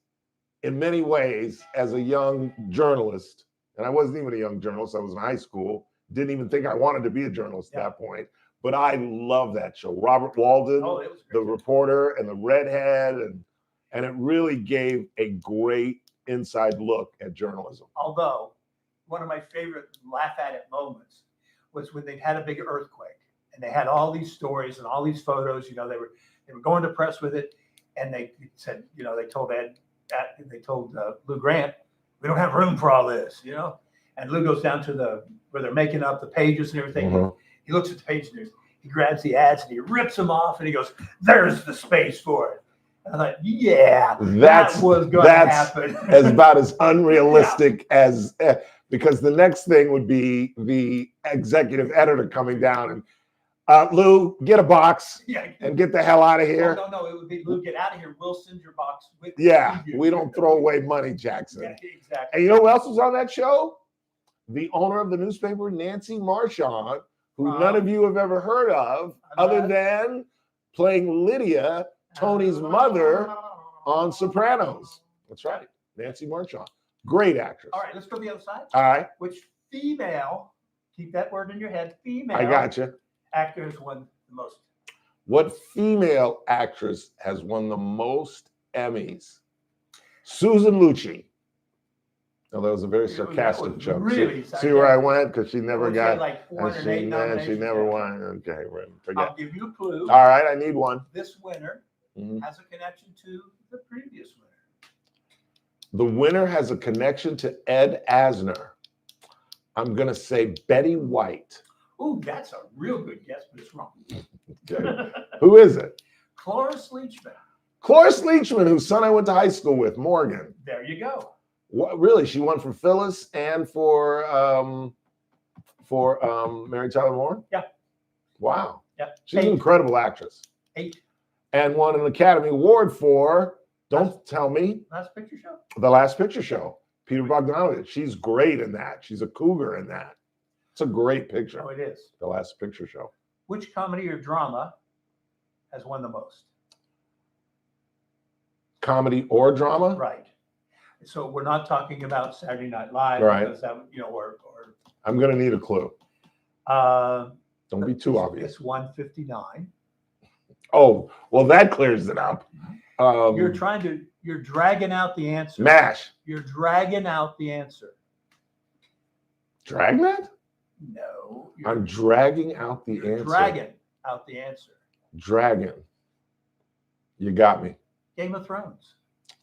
in many ways, as a young journalist, and I wasn't even a young journalist, I was in high school, didn't even think I wanted to be a journalist at that point, but I love that show. Robert Walden, Oh, it was the great. reporter, and the redhead, and it really gave a great inside look at journalism. Although, one of my favorite laugh at it moments was when they had a big earthquake and they had all these stories and all these photos. You know, they were going to press with it, and they said, you know, they told Lou Grant, we don't have room for all this, you know. And Lou goes down to where they're making up the pages and everything. Mhm. He looks at the pages and he grabs the ads and he rips them off and he goes, "There's the space for it." And I thought, yeah, that was going to happen. As about as unrealistic as because the next thing would be the executive editor coming down and Lou, get a box Yeah. and get the hell out of here. No, it would be Lou, get out of here. We'll send your box with Yeah, you. we don't throw away money, Jackson. Yeah, exactly. And you know who else was on that show? The owner of the newspaper, Nancy Marchand, who none of you have ever heard of, other than playing Lydia, Tony's mother, on Sopranos. That's right, Nancy Marchand. Great actress. All right, let's go to the other side. All right, Which female, keep that word in your head, female I got you. actor has won the most? What female actress has won the most Emmys? Susan Lucci. Now, that was a very sarcastic was joke. really See where I went? Because she never Well, she had got. like and 408 she nominations. never won. Okay, right, forget. I'll give you a clue. All right, I need one. This winner Mhm. has a connection to the previous winner. The winner has a connection to Ed Asner. I'm going to say Betty White. Ooh, that's a real good guess, but it's wrong. Okay. Who is it? Cloris Leachman. Cloris Leachman, whose son I went to high school with, Morgan. There you go. What, really? She won for Phyllis and for Mary Tyler Moore? Yeah. Wow. Yeah. She's an incredible actress. 8. And won an Academy Award for, don't tell me, Last Picture Show. The Last Picture Show. Peter Bogdanovich. She's great in that. She's a cougar in that. It's a great picture. Oh, it is. The Last Picture Show. Which comedy or drama has won the most? Comedy or drama? Right. So we're not talking about Saturday Night Live, Right. because that, you know, or I'm going to need a clue. uh, Don't be too obvious. it's 159. Oh, well, that clears it up. You're dragging out the answer. MASH. You're dragging out the answer. Dragnet? No. I'm dragging out the answer. Dragging out the answer. Dragon. You got me. Game of Thrones.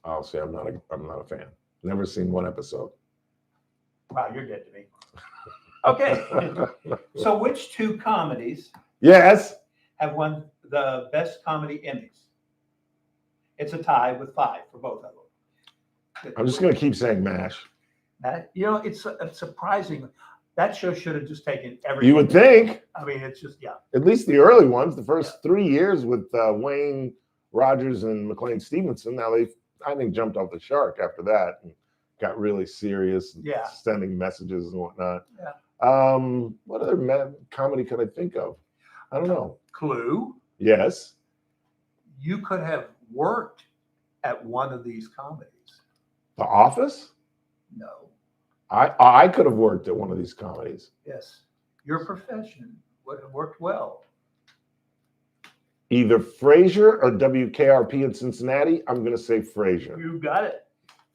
Oh, see, I'm not a fan. Never seen one episode. Wow, you're dead to me. Okay. So which two comedies Yes. have won the best comedy Emmys? It's a tie with 5 for both of them. I'm just going to keep saying MASH. You know, it's surprising. That show should have just taken everything. You would think. I mean, it's just, yeah. At least the early ones, the first 3 years with Wayne Rogers and McLean Stevenson. Now I think, jumped off the shark after that and got really serious, and Yeah. sending messages and whatnot. Yeah. What other comedy could I think of? I don't know. Clue. Yes. You could have worked at one of these comedies. The Office? No. I could have worked at one of these comedies. Yes. Your profession would have worked well. Either Frasier or WKRP in Cincinnati. I'm going to say Frasier. You got it.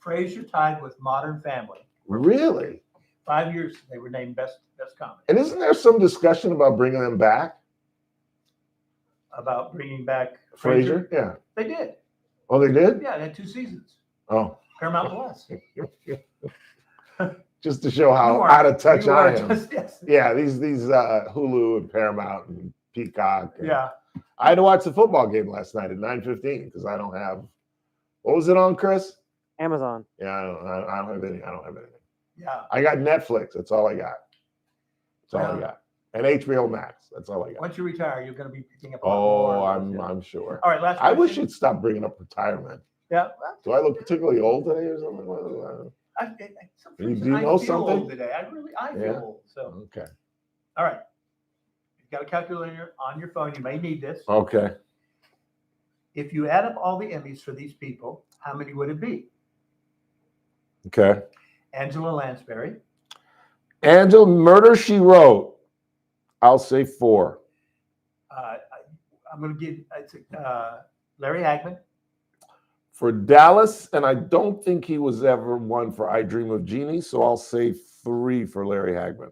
Frasier tied with Modern Family. Really? 5 years they were named best comedy. And isn't there some discussion about bringing them back? About bringing back Frasier? Yeah. They did. Oh, they did? Yeah, they had 2 seasons. Oh. Paramount Plus. Just to show You how are- out of touch you I are am. just- yes. Yeah, these Hulu and Paramount and Peacock. and- Yeah. I had to watch the football game last night at 9:15 because I don't have. What was it on, Chris? Amazon. Yeah, I don't have any. I don't have anything. Yeah. I got Netflix. That's all I got. That's all I Wow. got. And HBO Max. That's all I got. Once you retire, you're going to be picking up a lot more. I'm sure. All right, last I wish question. you'd stop bringing up retirement. Yeah. Do I look particularly old today or something? Do you know I feel something? old today. I feel Yeah. old. So, Okay. all right. You've got a calculator on your phone. You may need this. Okay. If you add up all the Emmys for these people, how many would it be? Okay. Angela Lansbury, Angela, Murder, She Wrote. I'll say 4. I'm going to give Larry Hagman, For Dallas, and I don't think he was ever one for I Dream of Jeannie, so I'll say 3 for Larry Hagman.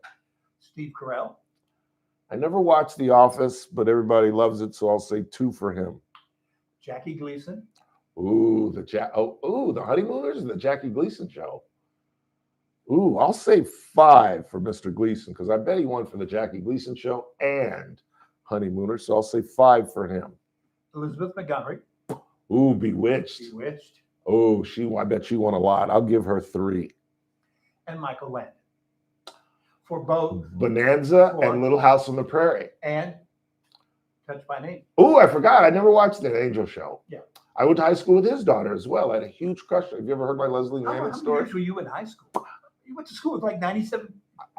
Steve Carell, I never watched The Office, but everybody loves it, so I'll say 2 for him. Jackie Gleason, Ooh, the Honeymooners and the Jackie Gleason show. Ooh, I'll say 5 for Mr. Gleason because I bet he won for the Jackie Gleason show and Honeymooners, so I'll say 5 for him. Elizabeth Montgomery, Ooh, Bewitched. Bewitched, Oh, I bet she won a lot. I'll give her 3. and Michael Landon. For both Bonanza and Little House on the Prairie. and Touched by Name. Oh, I forgot. I never watched that Angel show. Yeah. I went to high school with his daughter as well. I had a huge crush. Have you ever heard my Leslie How Landon many story? years were you in high school? You went to school with like 97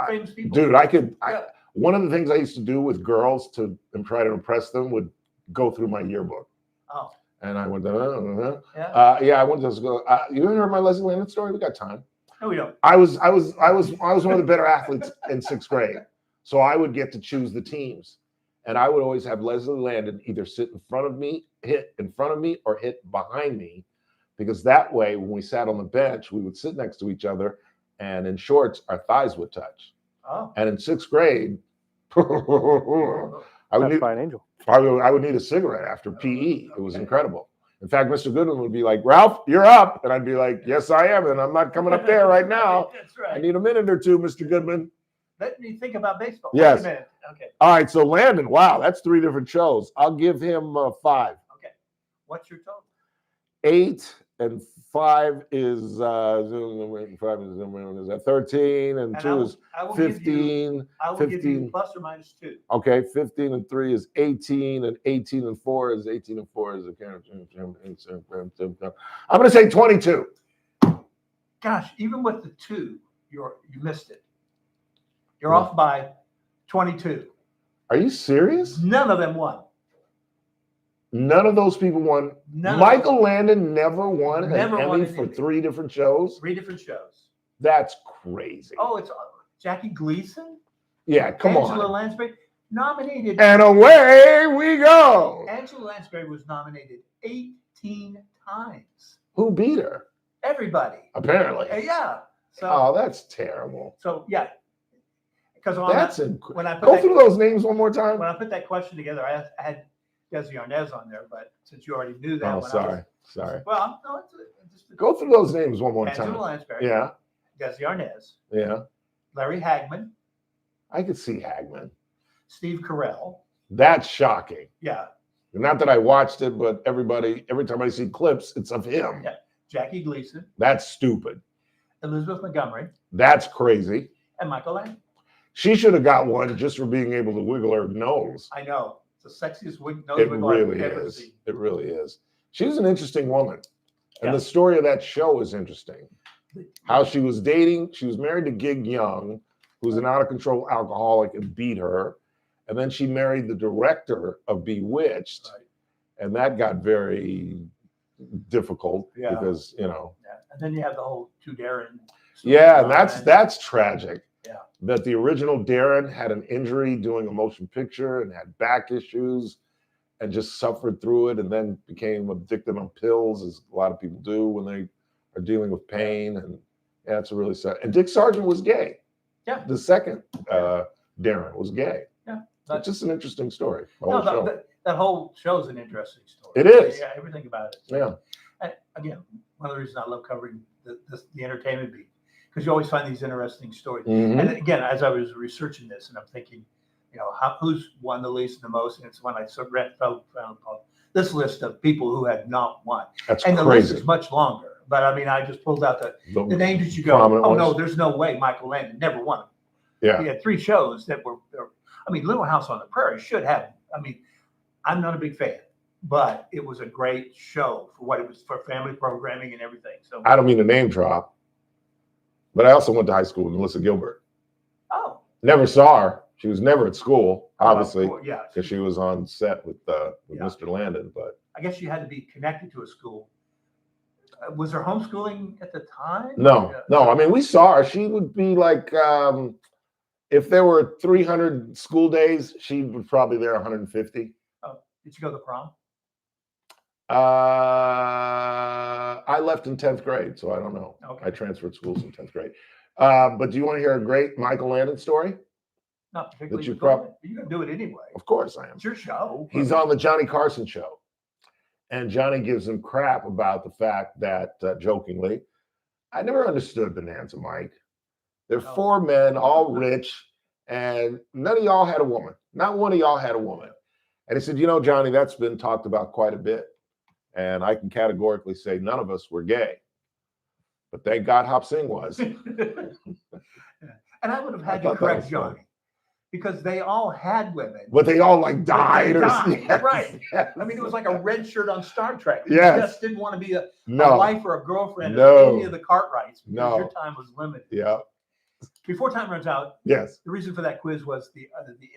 famous people. Dude, Yeah. one of the things I used to do with girls to try to impress them would go through my yearbook. Oh. And I went, Yeah. I went to school. You ever heard my Leslie Landon story? We got time. No, we don't. I was one of the better athletes in 6th grade. So I would get to choose the teams. And I would always have Leslie Landon either sit in front of me, hit in front of me, or hit behind me. Because that way, when we sat on the bench, we would sit next to each other. And in shorts, our thighs would touch. Oh. And in 6th grade, I would need a cigarette after PE. It was incredible. In fact, Mr. Goodman would be like, "Ralph, you're up." And I'd be like, "Yes, I am. And I'm not coming up there right now. That's right. I need a minute or 2, Mr. Goodman." Let me think about baseball. Yes. Wait a minute. Okay. All right. So Landon, wow, that's 3 different shows. I'll give him 5. Okay. What's your total? 8 and 5 is 13 and 2 is I will give 15. I will give 15. you plus or minus 2. Okay, 15 and 3 is 18, and 18 and 4 is I'm going to say 22. Gosh, even with the 2, you missed it. You're off by 22. Are you serious? None of them won. None of those people won. Michael Landon never won an Emmy for 3 different shows. 3 different shows. That's crazy. Oh, it's Jackie Gleason. Yeah, come on. Angela Lansbury nominated. And away we go. Angela Lansbury was nominated 18 times. Who beat her? Everybody. Apparently. Yeah. So. Oh, that's terrible. So yeah. Because when I put go through those names one more time. When I put that question together, I had Desi Arnaz on there, but since you already knew that, Oh, sorry. Well, no, it's Go through those names one more Angela time. Lansbury. Yeah. Desi Arnaz. Yeah. Larry Hagman. I could see Hagman. Steve Carell. That's shocking. Yeah. Not that I watched it, but every time I see clips, it's of him. Yeah. Jackie Gleason. That's stupid. Elizabeth Montgomery. That's crazy. And Michael Landon. She should have got one just for being able to wiggle her nose. I know. It's the sexiest nose It wiggle I've really ever is. seen. It really is. She's an interesting woman. And Yeah. the story of that show is interesting. How she was married to Gig Young, who's an out-of-control alcoholic and beat her. And then she married the director of Bewitched. Right. And that got very difficult because, Yeah. And then you have the whole To Darren. Yeah, and that's tragic. Yeah. That the original Darren had an injury doing a motion picture and had back issues and just suffered through it and then became addicted on pills, as a lot of people do when they are dealing with pain. And yeah, it's really sad. And Dick Sargent was gay. Yeah. The second Darren was gay. Yeah. It's just an interesting story. the No, whole show. that whole show is an interesting story. It is. Yeah, everything about it. Yeah. And again, one of the reasons I love covering the entertainment beat, because you always find these interesting stories. Mhm. And again, as I was researching this, and I'm thinking, who's won the least and the most, and it's when I found this list of people who had not won. That's and the crazy. list is much longer. But I mean, I just pulled out the names that you go, prominent oh no, ones. there's no way Michael Landon never won. Yeah. He had 3 shows that were I mean, Little House on the Prairie should have. I mean, I'm not a big fan, but it was a great show for what it was for family programming and everything. So I don't mean to name drop, but I also went to high school with Melissa Gilbert. Oh. Never saw her. She was never at school, obviously, yeah, because she was on set with Yeah. Mr. Landon. But I guess you had to be connected to a school. Was there homeschooling at the time? no. I mean, we saw her. She would be like, if there were 300 school days, she was probably there 150. Oh, did you go to the prom? I left in 10th grade, so I don't know. Okay. I transferred schools in 10th grade. But do you want to hear a great Michael Landon story? Not particularly. you but prob- go ahead. You're gonna do it anyway. Of course I am. It's your show. He's on the Johnny Carson show. And Johnny gives him crap about the fact that, jokingly, I never understood Bonanza, Mike. They're No. 4 men, all rich, and none of y'all had a woman. Not one of y'all had a woman. And he said, you know, Johnny, that's been talked about quite a bit. And I can categorically say none of us were gay. But thank God Hop Sing was. And I would have I had to thought that correct was Johnny because they all had women. But they all like died or Died, right. Yes. I mean, it was like a red shirt on Star Trek. You Yes. just didn't want to be a No. wife or a girlfriend No. of any of the Cartwrights because No. your time was limited. Yeah. Before time runs out, Yes. the reason for that quiz was the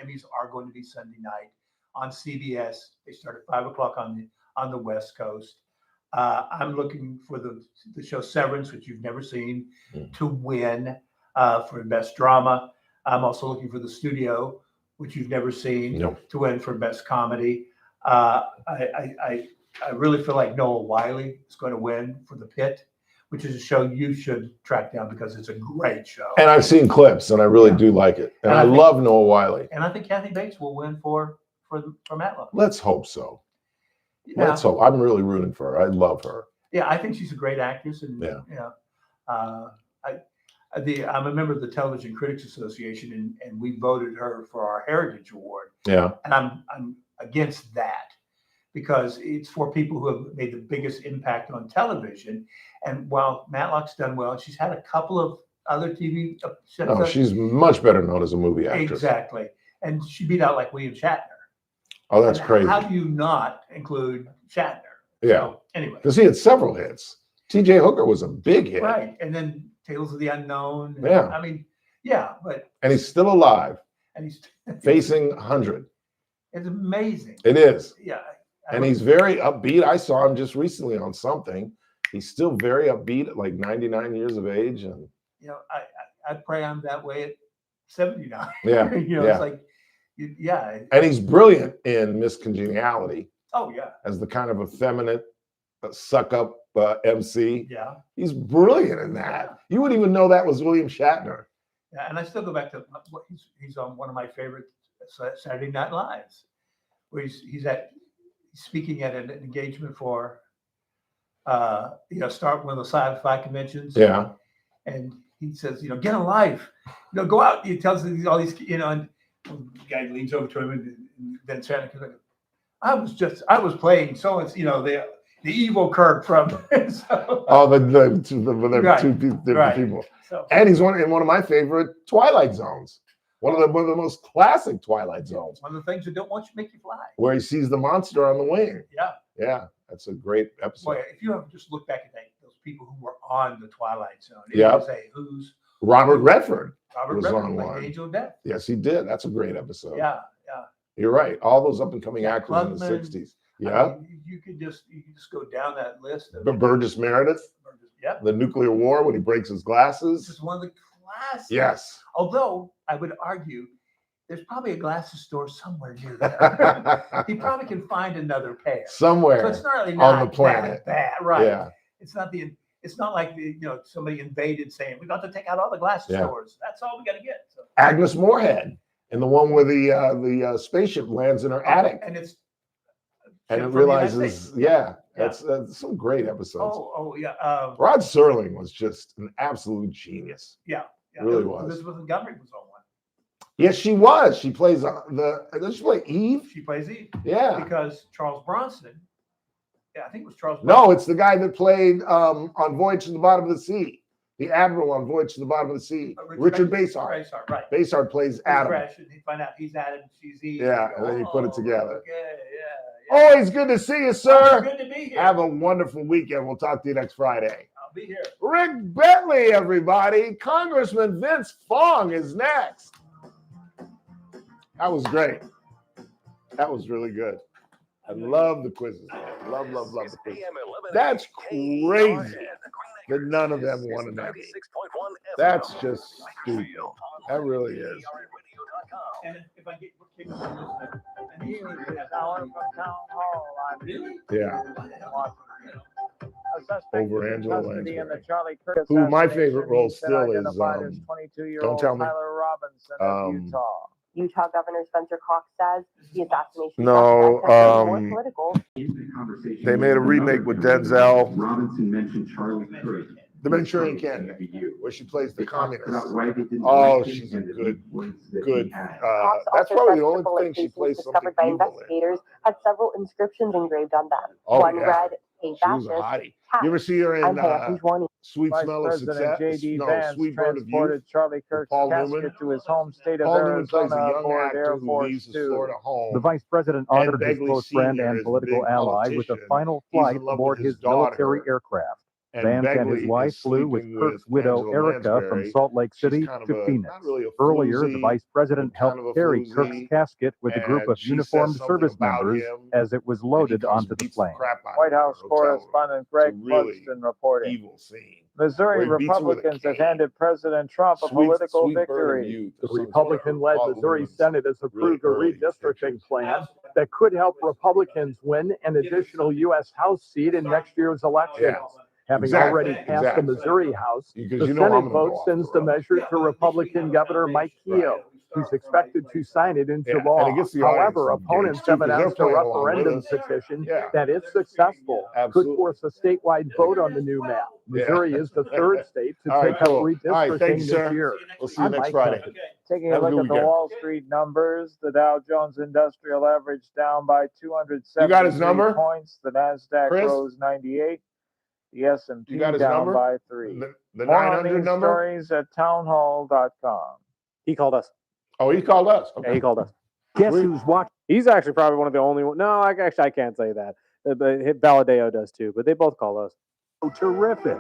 Emmys are going to be Sunday night on CBS. They start at 5 o'clock on the West Coast. I'm looking for the show Severance, which you've never seen, to win for best drama. I'm also looking for The Studio, which you've never seen, No. to win for best comedy. I really feel like Noah Wiley is going to win for The Pit, which is a show you should track down because it's a great show. And I've seen clips, and I really do like it. And I love Noah Wiley. And I think Kathy Bates will win for Matlock. Let's hope so. Yeah. Let's hope. I'm really rooting for her. I love her. Yeah, I think she's a great actress, and Yeah. you know, I'm a member of the Television Critics Association, and we voted her for our Heritage Award, Yeah. and I'm against that because it's for people who have made the biggest impact on television. And while Matlock's done well, she's had a couple of other TV. No, she's much better known as a movie actress. Exactly, and she beat out like William Shatner. Oh, that's And crazy. How do you not include Shatner? Yeah. So, anyway. Because he had several hits. T.J. Hooker was a big hit. Right, and then Tales of the Unknown. and- Yeah. I mean, yeah, but And he's still alive, and he's facing 100. it's amazing. It is. Yeah, And he's very upbeat. I saw him just recently on something. He's still very upbeat at like 99 years of age. And you know, I pray I'm that way at 79. Yeah, you know, yeah. it's like, yeah. and he's brilliant in Miss Congeniality Oh yeah, as the kind of effeminate suck up MC. yeah, He's brilliant in that. You wouldn't even know that was William Shatner. yeah. And I still go back to what he's on one of my favorite Saturday Night Lives, where he's speaking at an engagement for start one of the sci-fi conventions. Yeah. And he says, get a life, go out. He tells all these, and the guy leans over to him, and then Shatner goes, I was playing so it's the evil Kirk from so, Oh, the Right, two different right. people. So- And he's in one of my favorite Twilight Zones. One of the most classic Twilight Zones, one of the things that don't want you to make you fly. where he sees the monster on the wing. Yeah. Yeah, that's a great episode. Boy, if you have just look back at those people who were on the Twilight Zone, Yeah. would say who's Robert Redford Robert was Redford on played one. Angel of Death. Yes, he did. That's a great episode. Yeah. You're right. All those up and coming actors in the Klugman. 60s. I Yeah. mean, you could just go down that list. Of, Burgess Meredith, yeah. the nuclear war when he breaks his glasses. This is one of the classics. Yes. Although I would argue there's probably a glasses store somewhere near there. He probably can find another pair. Somewhere So it's not really on not the planet. that bad, right? Yeah. It's not like somebody invaded saying we got to take out all the glasses Yeah. stores. That's all we got to get. So, Agnes Moorehead in the one where the spaceship lands in her attic. and it's And it from the United realizes, States. yeah, Yeah. that's some great episodes. Oh yeah. Rod Serling was just an absolute genius. Yeah. Really was. Elizabeth Montgomery was on one. Yes, she was. She plays does she play Eve? She plays Eve. Yeah. Because Charles Bronson. Yeah, I think it was Charles. No, it's the guy that played on Voyage to the Bottom of the Sea. The Admiral on Voyage to the Bottom of the Sea. Richard Basehart. Basehart, right. Basehart plays He Adam. crashes, he find out he's Adam, she's Eve. Yeah, and then you put it together. Okay, yeah. Always good to see you, sir. Good to be here. Have a wonderful weekend. We'll talk to you next Friday. I'll be here. Rick Bentley, everybody. Congressman Vince Fong is next. That was great. That was really good. I love the quizzes. Love the quizzes. That's crazy that none of them won tonight. That's just stupid. That really is. And if I get kicked from this, and he was An hour from town hall. I'm Yeah. A suspect Over is in Angela custody in the Lansbury. Charlie Kirk Who my assassination. favorite role He's been still is, identified as 22-year-old don't tell me. Tyler Robinson of Utah. Utah Governor Spencer Cox says the assassination No, suspect has been more political. They made a remake with Denzel. Robinson mentioned Charlie Kirk. The Manchurian Candidate, where she plays the communist. Oh, she's a good. Cox That's also probably says the only bullet thing she casings plays something discovered by evil in. investigators had several inscriptions engraved on them. Oh, One yeah. read, "Hey, She was a fascist." hottie. You ever see her in I'm Happy 20. Sweet Vice Smell of President Success? J.D. No, Vance Sweet Bird of Youth. transported Charlie Kirk's Paul casket Newman. to his home state of Paul Newman plays a Arizona young aboard actor Air who Force leaves his Two. Florida home. The vice president And honored his Begley close friend Sr. and is a political big ally with a politician. final He's in flight love with aboard his his military daughter. aircraft. And Vance and his Begley wife is flew with sleeping Kirk's with widow Angela Erica from Lansbury. Salt Lake She's City kind of to a- Phoenix. not really a Earlier, the floozy, vice president but kind helped of a carry floozy, Kirk's casket with a group and of she says uniformed something service about members him, as it was and he loaded comes onto and the beats the plane. crap out of White her in House her hotel room. correspondent Greg It's a really Clugston reporting. evil scene. Missouri where he beats her with a Republicans have cane. handed President Trump a political Sweet Bird of victory. Youth The or something. Republican-led Paul Missouri Newman's Senate has approved really a redistricting pictures. plan that could help Republicans win an additional U.S. House seat in next year's election. Yeah. Having Exactly, already passed exactly. the Missouri House, Because the you know I'm Senate gonna go vote off sends the the road. measure to Republican Governor Mike Keogh, who's expected to sign it into Yeah, law. and it gets the audience However, engaged, opponents too, have 'cause they're announced a playing along with referendum us. petition Yeah. that, if successful, Absolutely. could force a statewide vote on the new map. Missouri is the third state to All right, take up cool. All right, redistricting thanks, this sir. year. We'll see you I'm next Mike Friday. Huckabee. Taking Have a a look good at the weekend. Wall Street numbers, the Dow Jones Industrial Average down by 273 You got his number? points. The Nasdaq Chris? rose 98. The S&P You got his down number? by 3. The More on 900 these number? stories at townhall.com. He called us. Oh, he called us. Yeah, Okay. he called us. Guess Sweet. who's watching? He's actually probably one of the only one. No, I can't say that. But Valadeo does too. But they both call us. Terrific.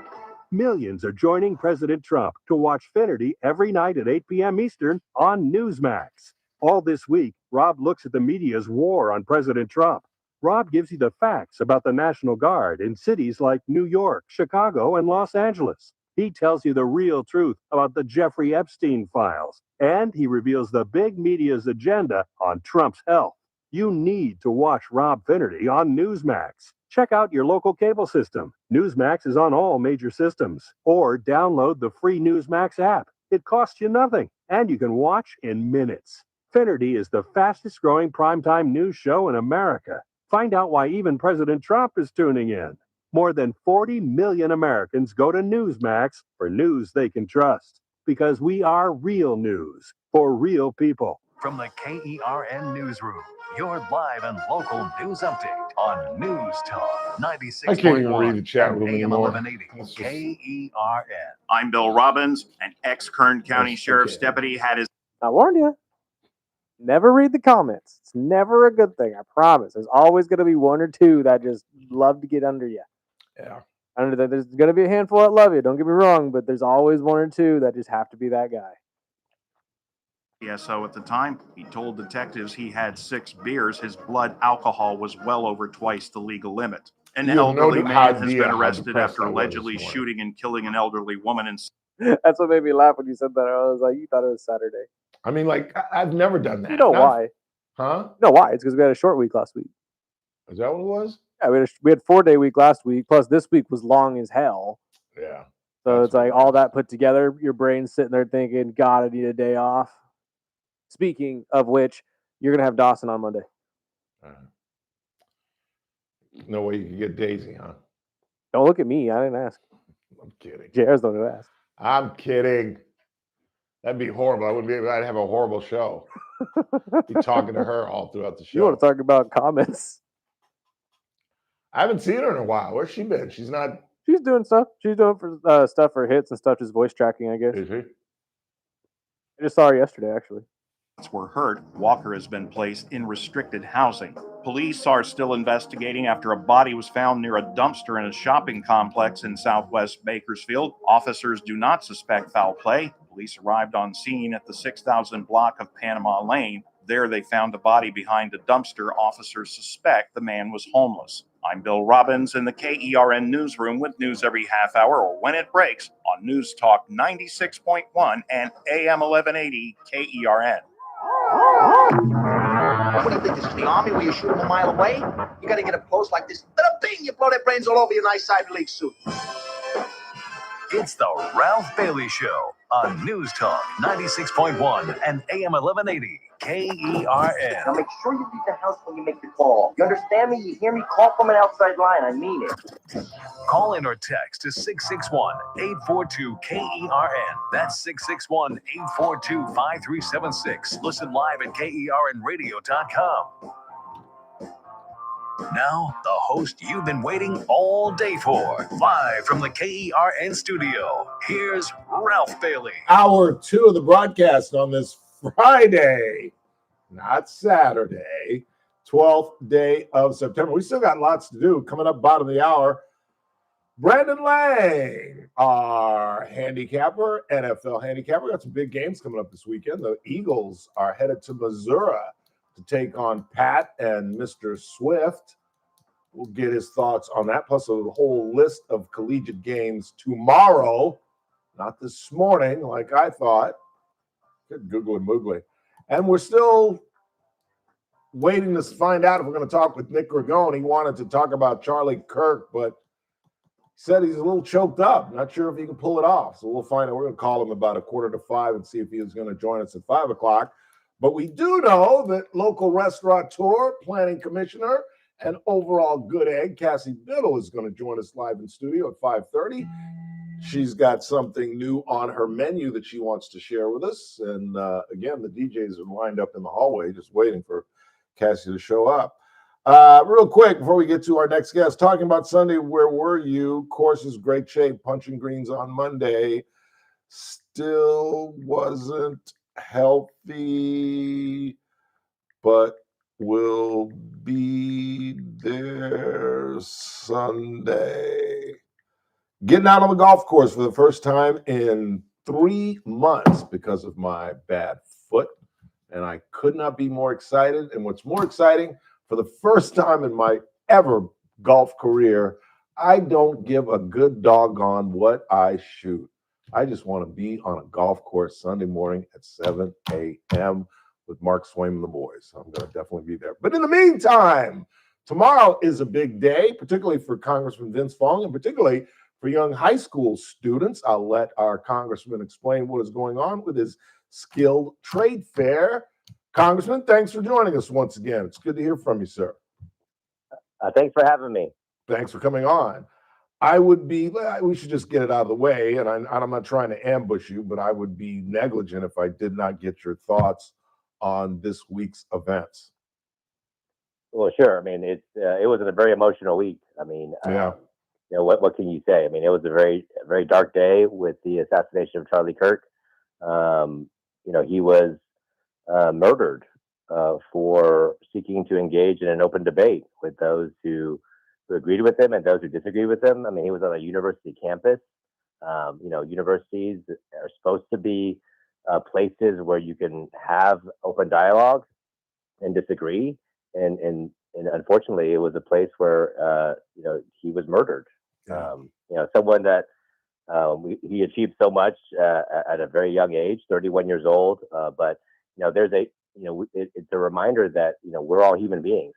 Millions are joining President Trump to watch Finnerty every night at 8 p.m. Eastern on Newsmax. All this week, Rob looks at the media's war on President Trump. Rob gives you the facts about the National Guard in cities like New York, Chicago, and Los Angeles. He tells you the real truth about the Jeffrey Epstein files, and he reveals the big media's agenda on Trump's health. You need to watch Rob Finnerty on Newsmax. Check out your local cable system. Newsmax is on all major systems. Or download the free Newsmax app. It costs you nothing, and you can watch in minutes. Finnerty is the fastest growing primetime news show in America. Find out why even President Trump is tuning in. More than 40 million Americans go to Newsmax for news they can trust. Because we are real news for real people. From the KERN Newsroom, your live and local news update on News Talk 96.1 I can't even read the chat room and AM anymore. 1180 It's just- KERN. I'm Bill Robbins. An ex-Kern County Yes, Sheriff's okay. deputy had his I warned you. Never read the comments. It's never a good thing. I promise. There's always going to be one or two that just love to get under you. Yeah. There's going to be a handful that love you. Don't get me wrong, but there's always one or two that just have to be that guy. PSO at the time. He told detectives he had 6 beers. His blood alcohol was well over twice the legal limit. An You have no elderly man has idea been how arrested depressed after I was allegedly this morning. shooting and killing an elderly woman in That's what made me laugh when you said that. I was like, you thought it was Saturday. I mean, like, I've never done that. You know Not- why? Huh? You know why? It's because we had a short week last week. Is that what it was? Yeah, we had 4-day week last week. Plus, this week was long as hell. Yeah. So it's like all that put together, your brain's sitting there thinking, God, I need a day off. Speaking of which, you're going to have Dawson on Monday. No way you can get Daisy, huh? Don't look at me. I didn't ask. I'm kidding. JR's the one who asked. I'm kidding. That'd be horrible. I wouldn't be able. I'd have a horrible show. Be talking to her all throughout the You want show. to talk about comments? I haven't seen her in a while. Where's she been? She's not. She's doing stuff. She's doing for stuff for hits and stuff, just voice tracking, I guess. Is he? I just saw her yesterday, actually. Were hurt. Walker has been placed in restricted housing. Police are still investigating after a body was found near a dumpster in a shopping complex in southwest Bakersfield. Officers do not suspect foul play. Police arrived on scene at the 6000 block of Panama Lane. There they found a body behind a dumpster. Officers suspect the man was homeless. I'm Bill Robbins in the KERN newsroom with news every half hour or when it breaks on News Talk 96.1 and AM 1180 KERN. What do you think? This is the Army where you shoot them a mile away? You got to get up close like this. Bing! You blow their brains all over your nice Ivy League suit. It's the Ralph Bailey Show on News Talk 96.1 and AM 1180 KERN. Now make sure you leave the house when you make the call. You understand me? You hear me? Call from an outside line. I mean it. Call in or text to 661-842-KERN. That's 661-842-5376. Listen live at KERNradio.com. Now, the host you've been waiting all day for. Live from the KERN studio, here's Ralph Bailey. Hour 2 of the broadcast on this Friday, not Saturday, 12th day of September. We still got lots to do. Coming up bottom of the hour, Brandon Lang, our handicapper, NFL handicapper. We got some big games coming up this weekend. The Eagles are headed to Missouri to take on Pat and Mr. Swift. We'll get his thoughts on that, plus a whole list of collegiate games tomorrow, not this morning like I thought. Good Google and Moogly. And we're still waiting to find out if we're going to talk with Nick Ragone. He wanted to talk about Charlie Kirk, but said he's a little choked up. Not sure if he can pull it off. So we'll find out. We're going to call him about 4:45 and see if he is going to join us at 5 o'clock. But we do know that local restaurateur, planning commissioner, and overall good egg, Cassie Biddle, is going to join us live in studio at 5:30. She's got something new on her menu that she wants to share with us. And again, the DJs are lined up in the hallway just waiting for Cassie to show up. Real quick, before we get to our next guest, talking about Sunday, where were you? Course is great shape. Punching Greens on Monday. Still wasn't healthy, but will be there Sunday. Getting out on the golf course for the first time in 3 months because of my bad foot. And I could not be more excited. And what's more exciting, for the first time in my ever golf career, I don't give a good doggone what I shoot. I just want to be on a golf course Sunday morning at 7 a.m. with Mark Swaim and the boys. I'm going to definitely be there. But in the meantime, tomorrow is a big day, particularly for Congressman Vince Fong, and particularly for young high school students. I'll let our congressman explain what is going on with his skilled trade fair. Congressman, thanks for joining us once again. It's good to hear from you, sir. Thanks for having me. Thanks for coming on. We should just get it out of the way, and I'm not trying to ambush you, but I would be negligent if I did not get your thoughts on this week's events. Well, sure. I mean, it was a very emotional week. I mean, yeah. What can you say? I mean, it was a very dark day with the assassination of Charlie Kirk. He was murdered for seeking to engage in an open debate with those who agreed with him and those who disagreed with him. I mean, he was on a university campus. Universities are supposed to be places where you can have open dialogue and disagree. And unfortunately, it was a place where, he was murdered. Someone that he achieved so much at a very young age, 31 years old. But it's a reminder that, we're all human beings.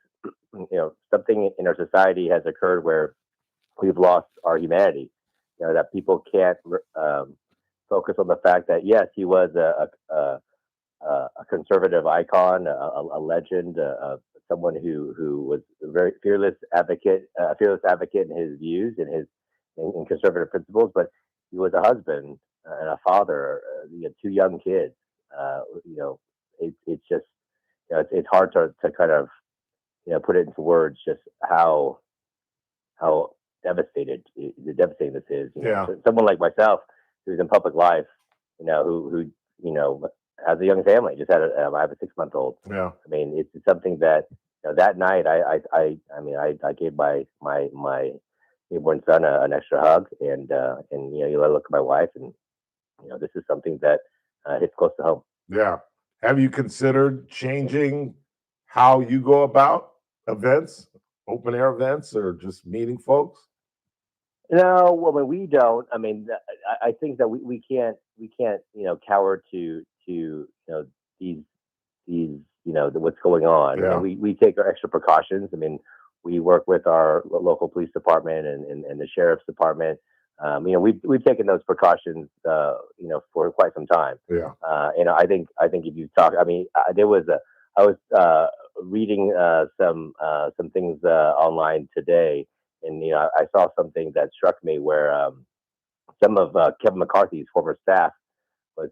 Something in our society has occurred where we've lost our humanity. That people can't focus on the fact that, yes, he was a conservative icon, a legend, someone who was a very fearless advocate in his views and in conservative principles. But he was a husband and a father. He had 2 young kids. It's just it's hard to kind of put it into words just how devastating this is. You know, Yeah. so someone like myself who's in public life, you know, who you know has a young family, just had I have a 6-month-old. Yeah. I mean, it's something that you know, that night I gave my newborn son an extra hug, and you know, I look at my wife, and you know, this is something that hits close to home. Yeah. Have you considered changing how you go about events, open air events, or just meeting folks? No, well, when we don't, I mean, I think that we can't you know cower to you know these you know what's going on. Yeah. And we take our extra precautions. I mean, we work with our local police department and the sheriff's department. You know, we've taken those precautions, you know, for quite some time. Yeah. And I think if you talk, I mean, I was reading some things online today, and you know, I saw something that struck me where some of Kevin McCarthy's former staff was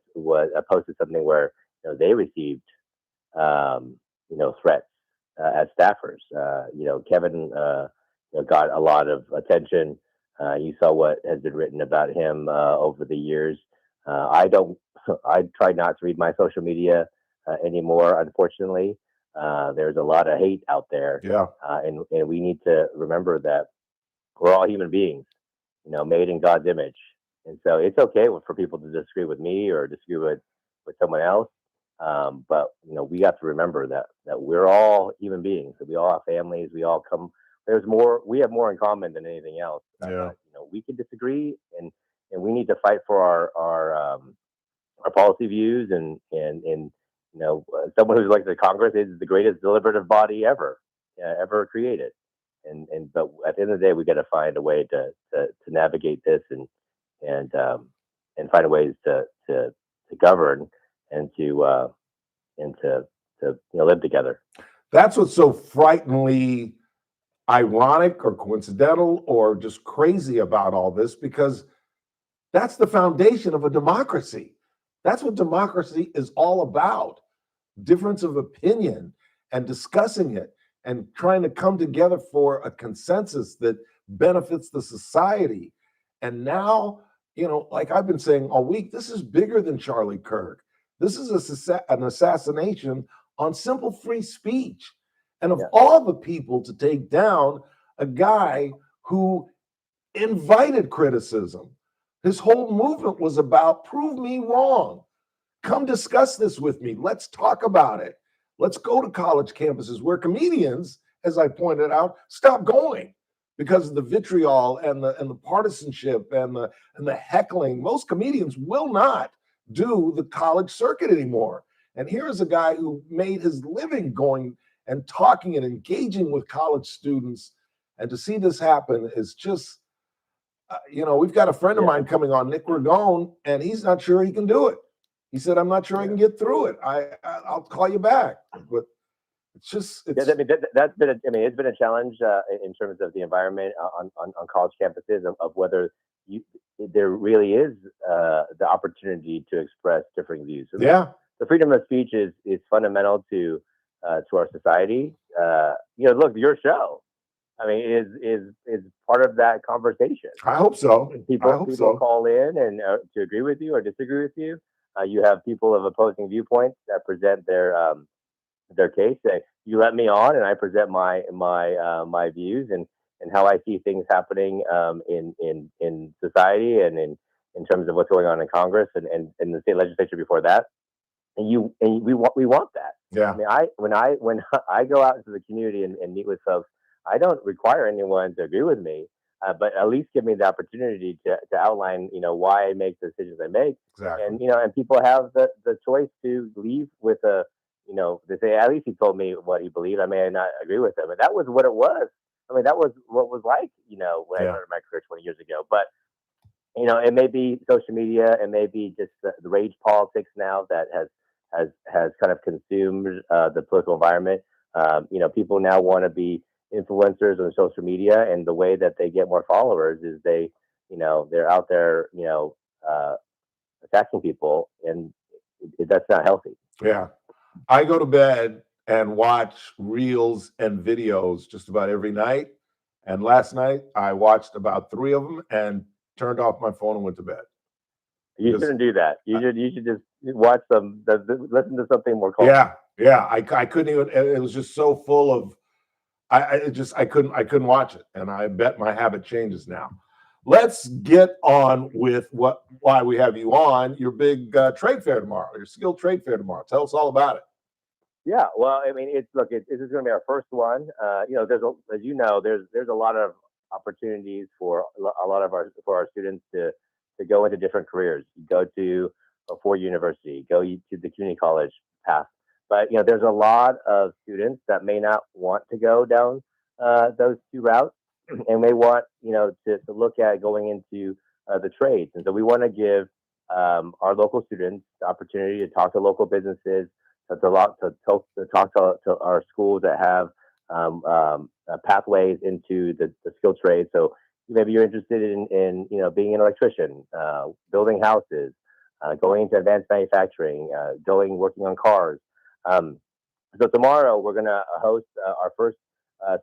posted something where you know they received you know threats as staffers. You know, Kevin you know, got a lot of attention. You saw what has been written about him over the years. I try not to read my social media anymore, unfortunately. There's a lot of hate out there. Yeah. And we need to remember that we're all human beings, you know, made in God's image. And so it's okay for people to disagree with me or disagree with someone else. But, you know, we have to remember that we're all human beings, that we all have families, we all come. We have more in common than anything else. Yeah. You know, we can disagree, and we need to fight for our policy views, and you know, someone who's elected to Congress is the greatest deliberative body ever created. But at the end of the day, we got to find a way to navigate this and find ways to govern and to you know, live together. That's what's so frighteningly ironic or coincidental or just crazy about all this, because that's the foundation of a democracy. That's what democracy is all about. Difference of opinion and discussing it and trying to come together for a consensus that benefits the society. And now, you know, like I've been saying all week, this is bigger than Charlie Kirk. This is an assassination on simple free speech. And of all the people to take down a guy who invited criticism, his whole movement was about prove me wrong. Come discuss this with me. Let's talk about it. Let's go to college campuses where comedians, as I pointed out, stop going because of the vitriol and the partisanship and the heckling. Most comedians will not do the college circuit anymore. And here is a guy who made his living going and talking and engaging with college students. And to see this happen is just, you know, we've got a friend of mine coming on, Nick Ragone, and he's not sure he can do it. He said, I'm not sure I can get through it. I'll call you back. But it's just, I mean, it's been a challenge in terms of the environment on college campuses of whether there really is the opportunity to express differing views. So the freedom of speech is fundamental to our society. You know, look, your show, I mean, is part of that conversation. I hope so. People call in and to agree with you or disagree with you. You have people of opposing viewpoints that present their case. You let me on, and I present my views and how I see things happening in society and in terms of what's going on in Congress and the state legislature before that. And we want that. Yeah. I mean, when I go out into the community and meet with folks, I don't require anyone to agree with me, but at least give me the opportunity to outline, you know, why I make the decisions I make. Exactly. And, you know, and people have the choice to leave with a, you know, they say, at least he told me what he believed. I may not agree with him. And that was what it was. I mean, that was what it was like, you know, when I started my career 20 years ago. But, you know, it may be social media, it may be just the rage politics now that has kind of consumed the political environment. You know, people now want to be influencers on social media, and the way that they get more followers is they're out there, you know, attacking people, and that's not healthy. Yeah. I go to bed and watch reels and videos just about every night. And last night I watched about 3 of them and turned off my phone and went to bed. You Because- shouldn't do that. You should just watch some, listen to something more calm. Yeah. I couldn't even. It was just so full of. I couldn't watch it, and I bet my habit changes now. Let's get on with why we have you on your big trade fair tomorrow, your skilled trade fair tomorrow. Tell us all about it. Yeah, well, I mean, this is going to be our first one. There's there's a lot of opportunities for our students to go into different careers. You go to a 4 university, go to the community college path. But there's a lot of students that may not want to go down those 2 routes, and may want to look at going into the trades. And so we want to give our local students the opportunity to talk to local businesses, to talk to our schools that have pathways into the skilled trade. So maybe you're interested in being an electrician, building houses, going into advanced manufacturing, working on cars. So tomorrow we're going to host our first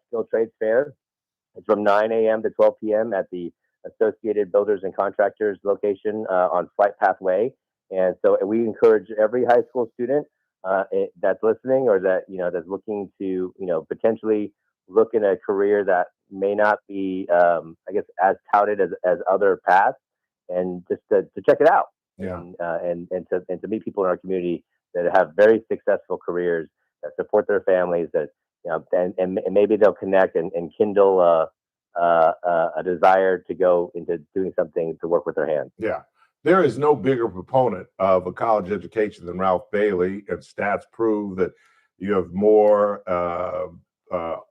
skilled trades fair. It's from 9 a.m. to 12 p.m. at the Associated Builders and Contractors location on Flight Pathway. And so we encourage every high school student that's listening, or that that's looking to potentially look in a career that may not be as touted as other paths, and just to check it out. Yeah. And to meet people in our community that have very successful careers, that support their families, that and maybe they'll connect and kindle a desire to go into doing something to work with their hands. Yeah. There is no bigger proponent of a college education than Ralph Bailey, and stats prove that you have more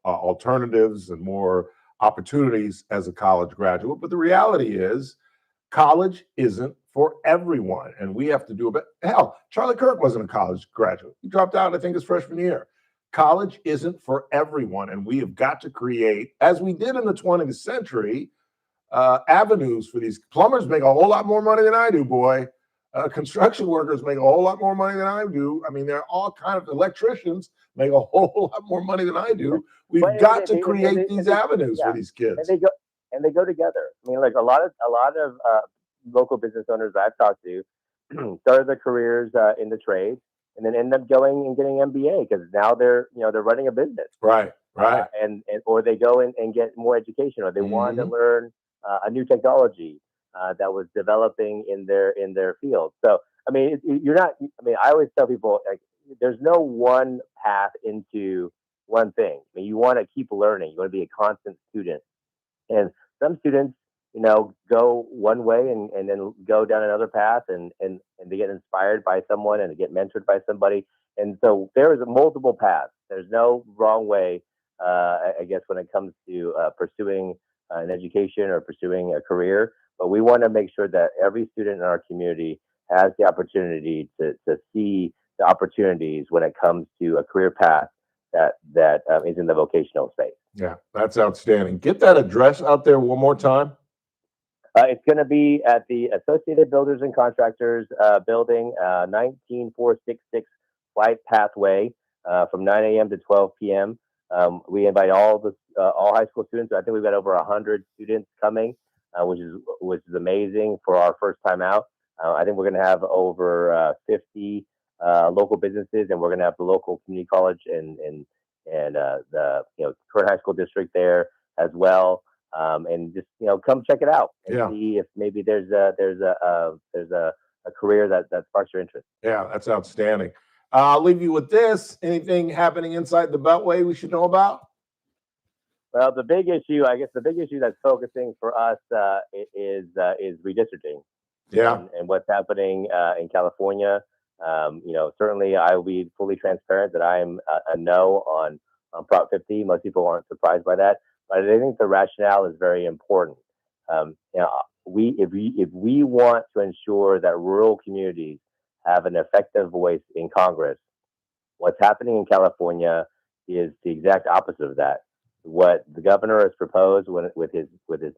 alternatives and more opportunities as a college graduate. But the reality is, college isn't for everyone, and we have to do a bit. Hell, Charlie Kirk wasn't a college graduate. He dropped out, I think, his freshman year. College isn't for everyone, and we have got to create, as we did in the 20th century, avenues for these. Plumbers make a whole lot more money than I do, boy. Construction workers make a whole lot more money than I do. I mean, they're all kind of electricians make a whole lot more money than I do. We've got to create these avenues for these kids. And they go together. I mean, like a lot of local business owners I've talked to started their careers in the trades, and then end up going and getting an MBA because now they're running a business. Right. And or they go and get more education, or they want to learn a new technology that was developing in their field. So I mean, you're not. I mean, I always tell people, like, there's no one path into one thing. I mean, you want to keep learning. You want to be a constant student. And some students, go one way and then go down another path, and they get inspired by someone and they get mentored by somebody. And so there is multiple paths. There's no wrong way, I guess, when it comes to pursuing an education or pursuing a career. But we want to make sure that every student in our community has the opportunity to see the opportunities when it comes to a career path that is in the vocational space. Yeah, that's outstanding. Get that address out there one more time. It's going to be at the Associated Builders and Contractors building, 19466 Flight Pathway, from 9 a.m. to 12 p.m. We invite all high school students. I think we've got over 100 students coming, which is amazing for our first time out. I think we're going to have over 50 local businesses, and we're going to have the local community college and the current high school district there as well. And just come check it out and see if maybe there's a career that sparks your interest. Yeah, that's outstanding. I'll leave you with this. Anything happening inside the Beltway we should know about? Well, the big issue that's focusing for us is redistricting. Yeah, and what's happening in California. Certainly I will be fully transparent that I am a no on Prop 50. Most people aren't surprised by that, but I think the rationale is very important. If we want to ensure that rural communities have an effective voice in Congress, what's happening in California is the exact opposite of that. What the governor has proposed with his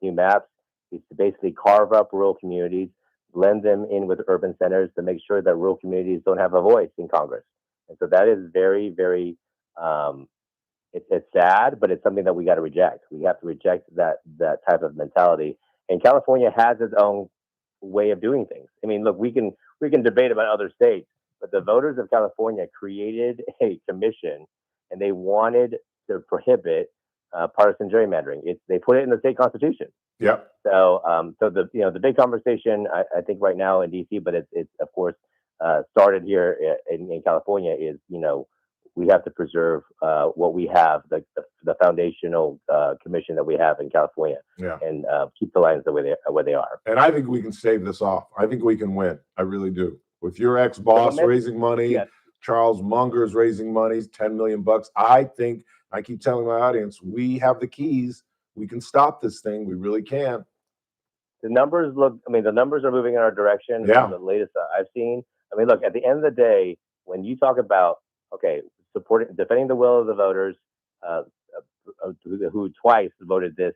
new maps is to basically carve up rural communities, blend them in with urban centers to make sure that rural communities don't have a voice in Congress. And so that is very, very it's sad, but it's something that we got to reject. We have to reject that type of mentality. And California has its own way of doing things. I mean, look, we can debate about other states, but the voters of California created a commission, and they wanted to prohibit partisan gerrymandering. They put it in the state constitution. Yep. So, the big conversation, I think right now in DC, but it's of course started here in California, is we have to preserve what we have, the foundational commission that we have in California, and keep the lines the way they are. And I think we can stave this off. I think we can win. I really do. With your ex-boss raising money, Charles Munger's raising money, $10 million. I keep telling my audience, we have the keys. We can stop this thing. We really can. The numbers are moving in our direction. Yeah. The latest I've seen. I mean, look, at the end of the day, when you talk about, defending the will of the voters, who twice voted this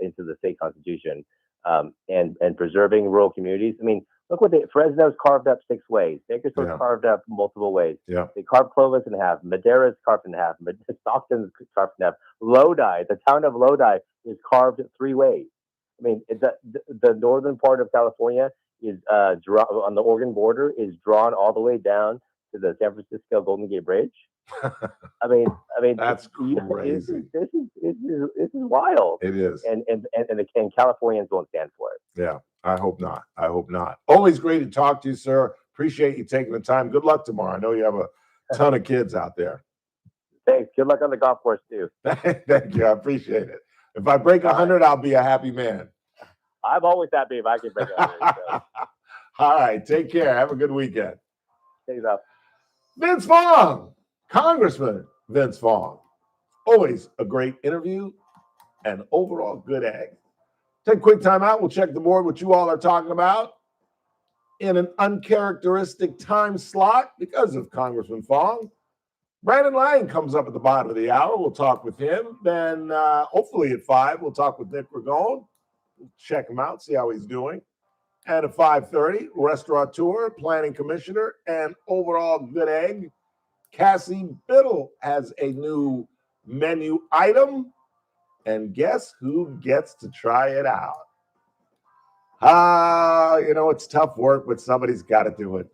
into the state constitution, and preserving rural communities. I mean, look what Fresno's carved up 6 ways. Bakersfield's carved up multiple ways. Yeah. They carved Clovis in half. Madera's carved in half. Stockton's carved in half. Lodi, the town of Lodi, is carved 3 ways. I mean, the northern part of California is on the Oregon border, is drawn all the way down to the San Francisco Golden Gate Bridge. I mean, that's crazy. This is wild. It is, and Californians won't stand for it. Yeah, I hope not. I hope not. Always great to talk to you, sir. Appreciate you taking the time. Good luck tomorrow. I know you have a ton of kids out there. Thanks. Good luck on the golf course too. Thank you. I appreciate it. If I break 100, I'll be a happy man. I'm always happy if I can break 100. So. All right. Take care. Have a good weekend. Thanks up. Vince Vaughn, Congressman Vince Vaughn. Always a great interview and overall good egg. Take a quick time out. We'll check the board, what you all are talking about in an uncharacteristic time slot because of Congressman Vaughn. Brandon Lang comes up at the bottom of the hour. We'll talk with him. Then hopefully at 5, we'll talk with Nick Ragone. We'll check him out, see how he's doing. And at 5:30, restaurateur, planning commissioner, and overall good egg, Cassie Biddle has a new menu item. And guess who gets to try it out? It's tough work, but somebody's got to do it.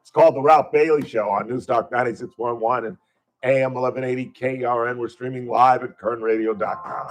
It's called The Ralph Bailey Show on News Talk 96.1 and AM 1180 KRN. We're streaming live at kernradio.com.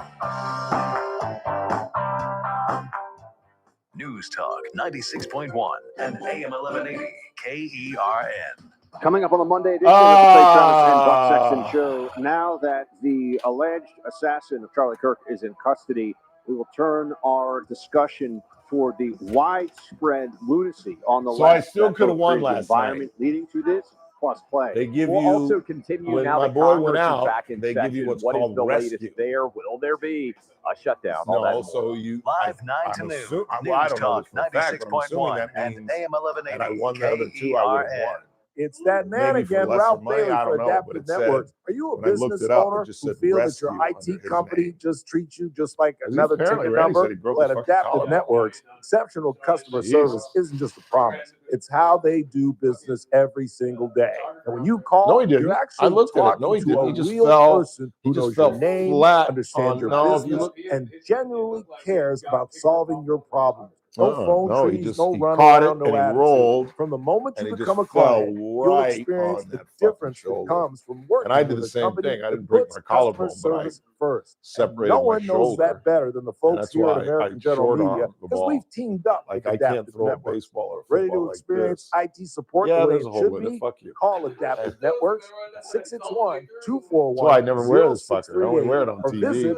News Talk 96.1 and AM 1180 KERN. Coming up on the Monday edition of the Clay Travis and Buck Sexton Show, now that the alleged assassin of Charlie Kirk is in custody, we will turn our discussion toward the widespread lunacy on the So I left. still that could have won portrays last environment night. leading to this, plus play. They give we'll you, also continue when now my that boy Congress went is out, back in they session. give you what's What is called the rescue. latest there? Will there be a shutdown? All No, that and so more. you Live 9 to noon. I don't know News this for a fact, but I'm assuming 96.1 that and means AM 1180 that I won the other 2, I would have won. It's that man Maybe for again, less Ralph money, Bailey I for don't know, but Adaptive it said, Networks. Are you a when I looked business it up, it owner just who said feel that rescue your under IT his company just treats you just like He's another apparently ticket ready. He number? said he broke Well, his at fucking Adaptive collarbone. Networks, exceptional customer service isn't just a promise. It's how they do business every single day. And when you call, No, he didn't. you're I actually looked at it. talking No, he to didn't. a He just real fell. person He who just knows fell your name, flat understands on. your No, if you business, look, and genuinely cares about solving your problems. No phone no, he trees, just no he run caught it around, no and he attitude. rolled. From the moment and you he become a just fell client, you'll right experience on the that fucking difference that shoulder. comes from working And I did with the a same company thing. I that didn't break puts my customer collarbone, but I service first. And separated no my one knows shoulder. that better than the And folks that's here at why American I General short-armed Media, the because ball. we've teamed up Like with I can't Adaptive throw a Networks. baseball or Ready football to like experience this. IT support Yeah, the way there's it a whole should bit of be? fuck you. Call Adaptive Networks at 661-241-0638 That's why I never wear this fucker. I only wear it on or TV. visit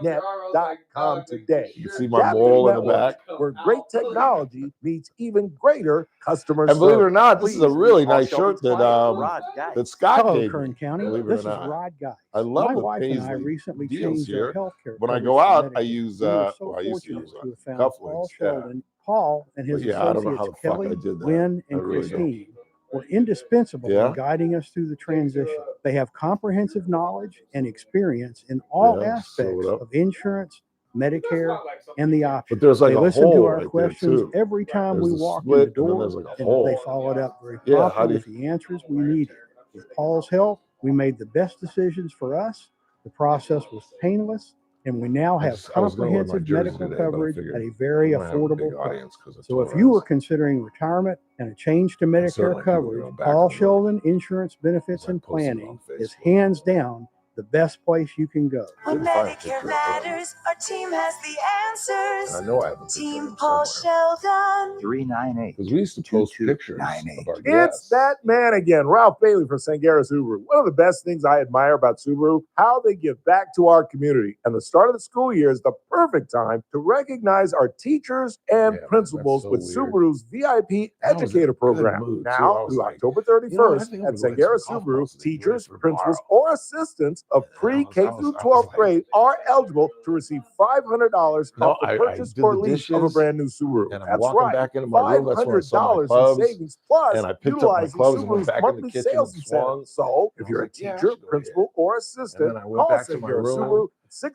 adaptive-net.com today. You see my Adaptive mole in the Networks, back. where great technology meets even greater customer And believe it or service. not, this is a Please really call nice Shelby's shirt that client, Rod Guy. that Scott Hello, gave Kern me. County. Believe it This or is not, Rod Guy. I love My the wife and I Paisley recently deals changed here. our health care When I coverage go to out, I Medicaid. use We were so I used to fortunate use to have found Paul cufflinks. Yeah. Sheldon. Paul and his But yeah, I don't know how associates the fuck I Kelly, did that. Gwen, I and really don't. Christine were indispensable Yeah? in guiding us through the transition. They have comprehensive knowledge and experience in all Yeah, sew aspects it up. of insurance, Medicare, and the options. But there's like they a listen hole to our right there, questions too. every time There's we a walk in the split, and then door, there's like a and hole. they follow it up very Yeah, how promptly do with the answers we needed. With Paul's help, We made the best decisions for us. The process was painless, and we now have I was gonna wear my comprehensive jersey medical today, but I coverage figured at a very I'm gonna have a big affordable price. audience 'cause of So if you Torres. are considering retirement and a change to certainly Medicare people coverage, going back Paul and look. Sheldon Insurance Benefits and posted Planning on is hands down the best place you can go. When Medicare matters, our team has the answers. And I know I have a picture Team of him Paul Sheldon. 398. Because we used to post pictures of our It's guests. that man again, Ralph Bailey from Sangera Subaru. One of the best things I admire about Subaru, how they give back to our community. And the start of the school year is the perfect time to recognize our teachers and principals so with weird. Subaru's VIP I was in a educator good program. mood, too. I Now, was through like, October you know what, I 31st think I'm at gonna go Sangera hit some golf Subaru, balls today, teachers, for principals, tomorrow. or assistants of pre-K through 12th grade are eligible to receive $500 No, off the I purchase did or the lease of a dishes, brand new Subaru. and I'm That's walking right. back into my room. That's when I saw my $500 in clubs, savings plus and I picked up my utilizing clubs and went Subaru's back in the monthly kitchen sales and swung. incentive. So if I you're a was like, yeah, I teacher, should go principal, or And assistant, then I went call back to my Sangera room, Subaru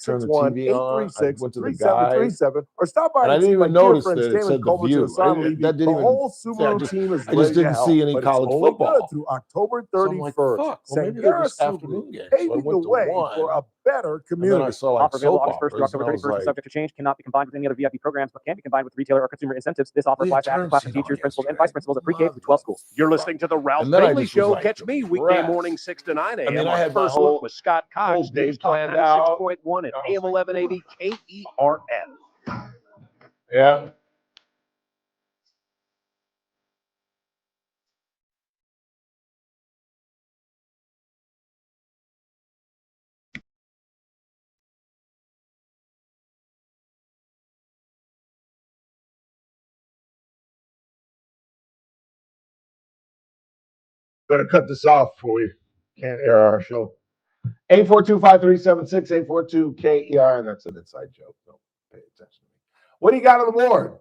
turned the TV on, I went to the guy, 661-836-3737 or stop by and I and didn't see my even dear notice friends that it Damon said The Colbert and View. Hassan Levy. That The didn't even. whole I Subaru just, team is I just ready to didn't see help, any but college it's only football. good through October So I'm like, 31st. fuck. Well, maybe they're Sangera just Subaru, afternoon games. So I paving went the to way one, for a better and then community. I saw like Offer available soap August 1st through operas, and October I was 31st and like, subject to change. Cannot be combined with any other VIP programs, but can be combined with retailer or consumer incentives. This offer we applies had to active turn classes, seat on teachers, principals, and yesterday. vice principals of pre-K through 12 schools. You're listening to the Ralph And then I Bailey just was Show. like Catch me weekday depressed. morning 6 to 9 a.m. I mean, I on had my First whole Look with Scott whole Cox, day News Talk planned out. 96.1 and AM 1180 KERN. Yeah. Better cut this off before we can't air our show. 842-5376, 842-KER, and that's an inside joke. Don't pay attention to me. What do you got on the board?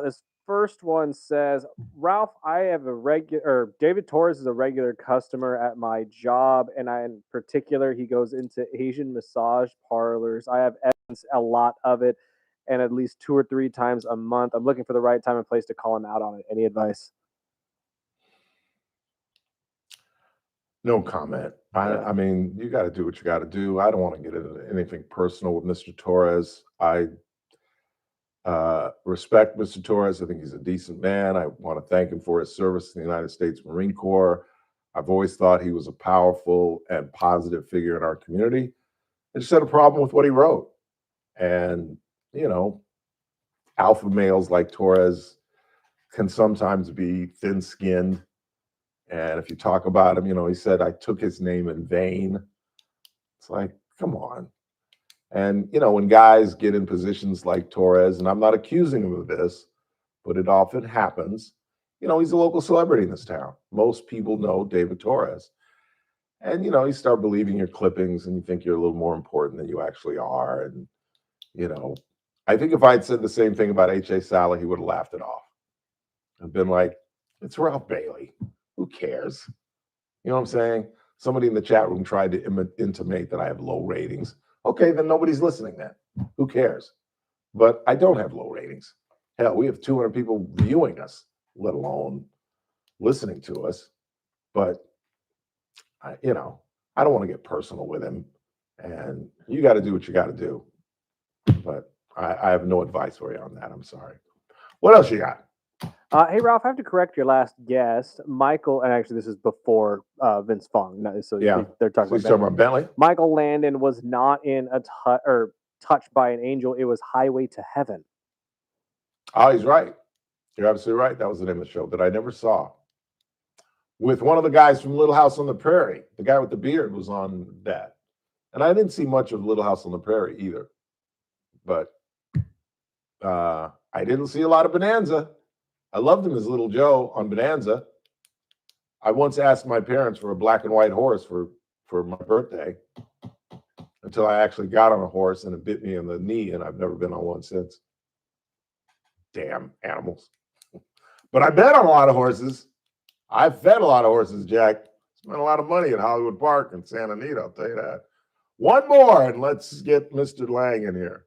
This first one says, Ralph, I have a regular, David Torres is a regular customer at my job, and in particular, he goes into Asian massage parlors. I have evidence, a lot of it, and at least 2 or 3 times a month. I'm looking for the right time and place to call him out on it. Any advice? No comment. I mean, you got to do what you got to do. I don't want to get into anything personal with Mr. Torres. I respect Mr. Torres. I think he's a decent man. I want to thank him for his service in the United States Marine Corps. I've always thought he was a powerful and positive figure in our community. I just had a problem with what he wrote. And, you know, alpha males like Torres can sometimes be thin-skinned. And if you talk about him, you know, he said, I took his name in vain. It's like, come on. And, you know, when guys get in positions like Torres, and I'm not accusing him of this, but it often happens, you know, he's a local celebrity in this town. Most people know David Torres. And, you know, you start believing your clippings and you think you're a little more important than you actually are. And, you know, I think if I had said the same thing about H.A. Sala, he would have laughed it off and been like, it's Ralph Bailey. Who cares? You know what I'm saying? Somebody in the chat room tried to intimate that I have low ratings. Okay, then nobody's listening then. Who cares? But I don't have low ratings. Hell, we have 200 people viewing us, let alone listening to us. But, you know, I don't want to get personal with him. And you got to do what you got to do. But I have no advice for you on that. I'm sorry. What else you got? Hey, Ralph, I have to correct your last guest. Michael, and actually this is before Vince Vaughn. So Yeah. they're talking So he's about talking about Bentley? Michael Landon was not in Touched by an Angel. It was Highway to Heaven. Oh, he's right. You're absolutely right. That was the name of the show that I never saw. With one of the guys from Little House on the Prairie. The guy with the beard was on that. And I didn't see much of Little House on the Prairie either. But I didn't see a lot of Bonanza. I loved him as Little Joe on Bonanza. I once asked my parents for a black and white horse for my birthday until I actually got on a horse and it bit me in the knee, and I've never been on one since. Damn animals. But I bet on a lot of horses. I've fed a lot of horses, Jack. Spent a lot of money at Hollywood Park in Santa Anita, I'll tell you that. One more, and let's get Mr. Lang in here.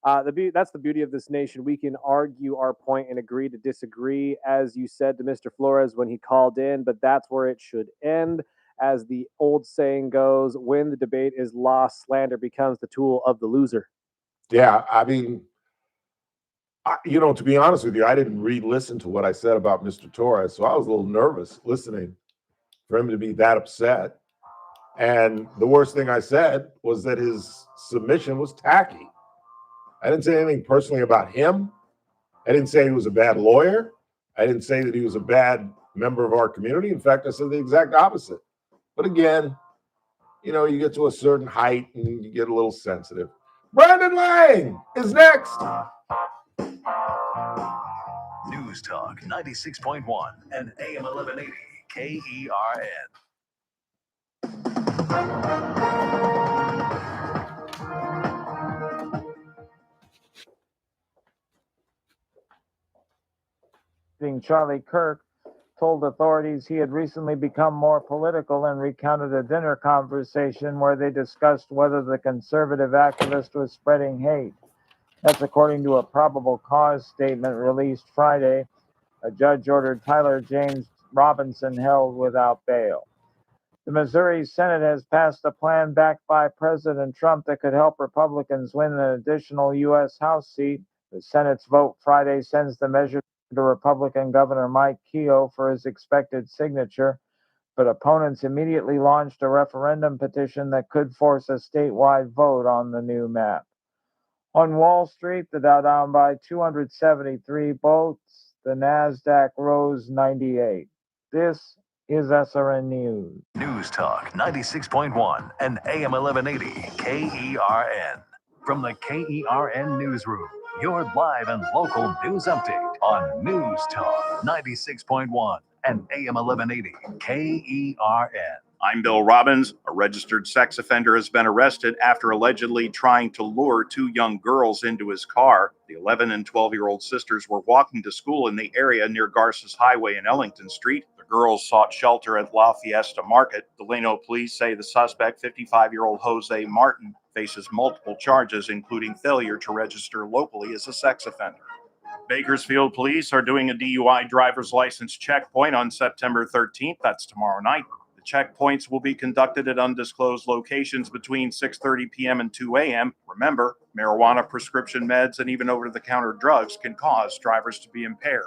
That's the beauty of this nation. We can argue our point and agree to disagree, as you said to Mr. Flores when he called in, but that's where it should end. as the old saying goes, when the debate is lost, slander becomes the tool of the loser. Yeah, I mean, to be honest with you, I didn't re-listen to what I said about Mr. Torres, so I was a little nervous listening for him to be that upset. And the worst thing I said was that his submission was tacky. I didn't say anything personally about him. I didn't say he was a bad lawyer. I didn't say that he was a bad member of our community. In fact, I said the exact opposite. But again, you get to a certain height and you get a little sensitive. Brandon Lang is next. News Talk 96.1 and AM 1180 KERN. Charlie Kirk told authorities he had recently become more political and recounted a dinner conversation where they discussed whether the conservative activist was spreading hate. That's according to a probable cause statement released Friday. A judge ordered Tyler James Robinson held without bail. The Missouri Senate has passed a plan backed by President Trump that could help Republicans win an additional U.S. House seat. The Senate's vote Friday sends the measure to Republican Governor Mike Keogh for his expected signature, but opponents immediately launched a referendum petition that could force a statewide vote on the new map. On Wall Street, the Dow down by 273 votes. The NASDAQ rose 98. This is SRN News. News Talk 96.1 and AM 1180 KERN. From the KERN Newsroom, your live and local news update on News Talk 96.1 and AM 1180 KERN. I'm Bill Robbins. A registered sex offender has been arrested after allegedly trying to lure two young girls into his car. The 11 and 12-year-old sisters were walking to school in the area near Garces Highway and Ellington Street. The girls sought shelter at La Fiesta Market. Delano police say the suspect, 55-year-old Jose Martin, faces multiple charges, including failure to register locally as a sex offender. Bakersfield police are doing a DUI driver's license checkpoint on September 13th. That's tomorrow night. The checkpoints will be conducted at undisclosed locations between 6:30 p.m. and 2 a.m. Remember, marijuana, prescription meds, and even over-the-counter drugs can cause drivers to be impaired.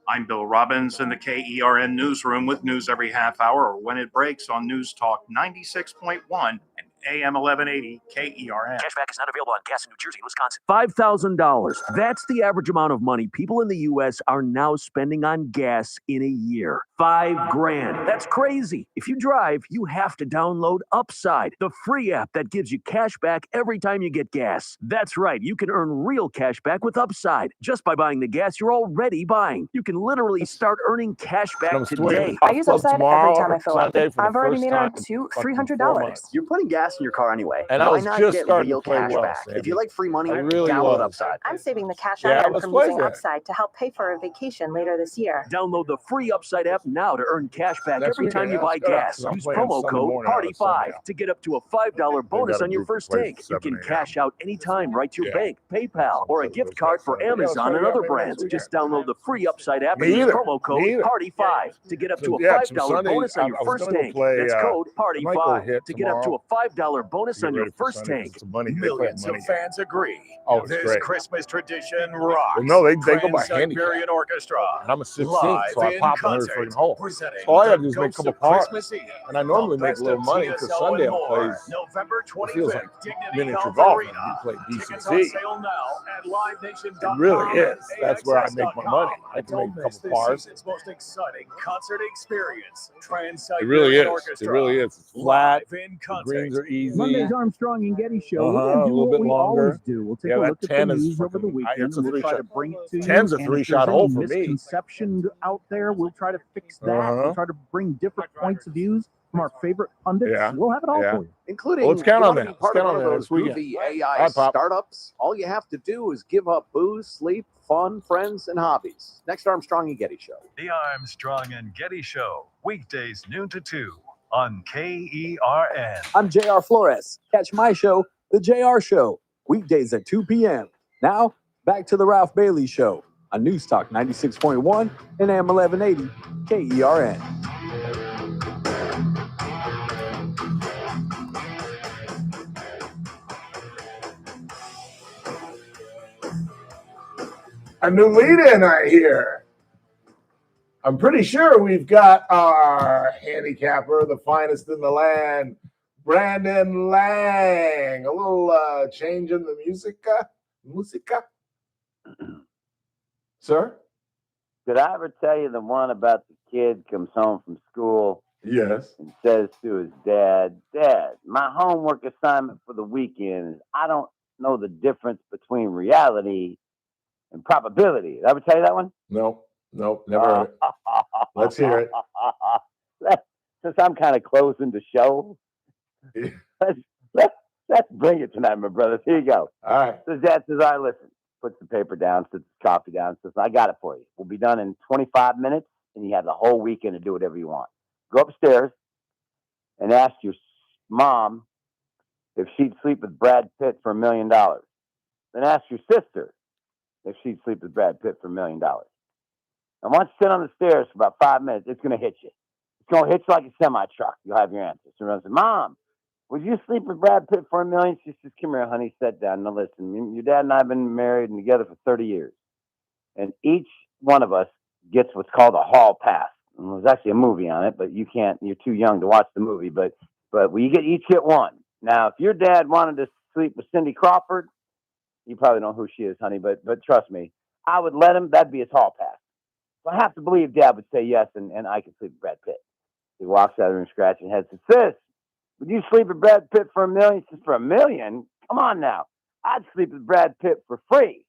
I'm Bill Robbins in the KERN newsroom with news every half hour or when it breaks on News Talk 96.1 and AM 1180 KERN. Cashback is not available on gas in New Jersey and Wisconsin. $5,000. That's the average amount of money people in the U.S. are now spending on gas in a year. $5,000. That's crazy. If you drive, you have to download Upside, the free app that gives you cash back every time you get gas. That's right. You can earn real cash back with Upside just by buying the gas you're already buying. You can literally start earning cash back today. I use Upside every time I fill up. I've already made around $300. You're putting gas in your car anyway. And I Why was not just get starting real to play cash well, back? Sandy. If you like free money, I really download was. Upside. I'm saving the cash Yeah, I earn let's from play using that. Upside to help pay for a vacation later this year. Download the free Upside app now to earn cash back Next every time weekend, you yeah, buy let's go. gas. I'm Use playing promo Sunday code morning out of PARTY5 Sunday. to get up to a $5 bonus on your first tank. You can cash out anytime right to your bank, PayPal, or a gift card for Amazon and other brands. Just download the free Upside app and use promo code PARTY5 to get up to a $5 bonus on your first tank. That's code PARTY5 to get up to a $5 bonus on your first tank. Millions of fans agree. Oh, it's this great. Christmas tradition rocks. Well, no, they go by Trans-Siberian Orchestra. And I'm a 16th, live so I in pop under concert, freaking hole. presenting So all I the gotta do is make a Ghost couple of parts. Christmas Eve, And I normally the make a best little of money because TSO and Sunday more. plays. November It 25th, feels like Dignity miniature Health golf. Arena. You play Tickets on DCC. sale now at livenation.com. It really is. and That's where I make my AXS.com. money. I can Don't make a miss couple this parts. season's most exciting concert experience. It Trans-Siberian really is. Orchestra. It really is. It's flat. Live in The concert. greens are easy. Monday's Armstrong and Getty Show. We're Uh-huh, going a to do little what bit we longer. always do. We'll take Yeah, a that look at the 10 is news over the freaking- weekend, it's a and we'll try to three-shot. bring it to you. 10's a And if three-shot there's hole any for me. misconception out there, we'll try to fix that. Uh-huh. We'll try to bring different points of views from our favorite pundits. Yeah. We'll have it all Yeah. for you. Including, Well, let's count you on wanna that. be part Let's of count one on of that those this weekend. goofy All AI right, Pop. startups. All you have to do is give up booze, sleep, fun, friends, and hobbies. Next Armstrong and Getty Show. The Armstrong and Getty Show, weekdays noon to 2 on KERN. I'm JR Flores. Catch my show, The JR Show, weekdays at 2 p.m. Now, back to the Ralph Bailey Show on News Talk 96.1 and AM 1180 KERN. A new lead-in, I hear. I'm pretty sure we've got our handicapper, the finest in the land, Brandon Lang. A little change in the musica. Sir? Did I ever tell you the one about the kid comes home from school Yes. and says to his dad, "Dad, my homework assignment for the weekend is I don't know the difference between reality and probability." Did I ever tell you that one? Nope, never heard it. Let's hear it. Since I'm kind of closing the show, let's bring it tonight, my brothers. Here you go. All right. So dad says, "All right, listen." Puts the paper down, puts the coffee down, says, "I got it for you. We'll be done in 25 minutes, and you have the whole weekend to do whatever you want. Go upstairs and ask your mom if she'd sleep with Brad Pitt for $1 million. Then ask your sister if she'd sleep with Brad Pitt for $1 million. And once you sit on the stairs for about 5 minutes, it's going to hit you. It's going to hit you like a semi-truck. You'll have your answer." So I said, "Mom, would you sleep with Brad Pitt for $1 million?" She says, "Come here, honey, sit down. Now listen, your dad and I have been married and together for 30 years. And each one of us gets what's called a hall pass." And there's actually a movie on it, but you're too young to watch the movie, but we each get one. Now, if your dad wanted to sleep with Cindy Crawford, you probably know who she is, honey, but trust me, I would let him. That'd be his hall pass. So I have to believe dad would say yes, and I could sleep with Brad Pitt." He walks out of the room scratching his head and says, "Sis, would you sleep with Brad Pitt for $1 million?" He says, "For $1 million? Come on now. I'd sleep with Brad Pitt for free.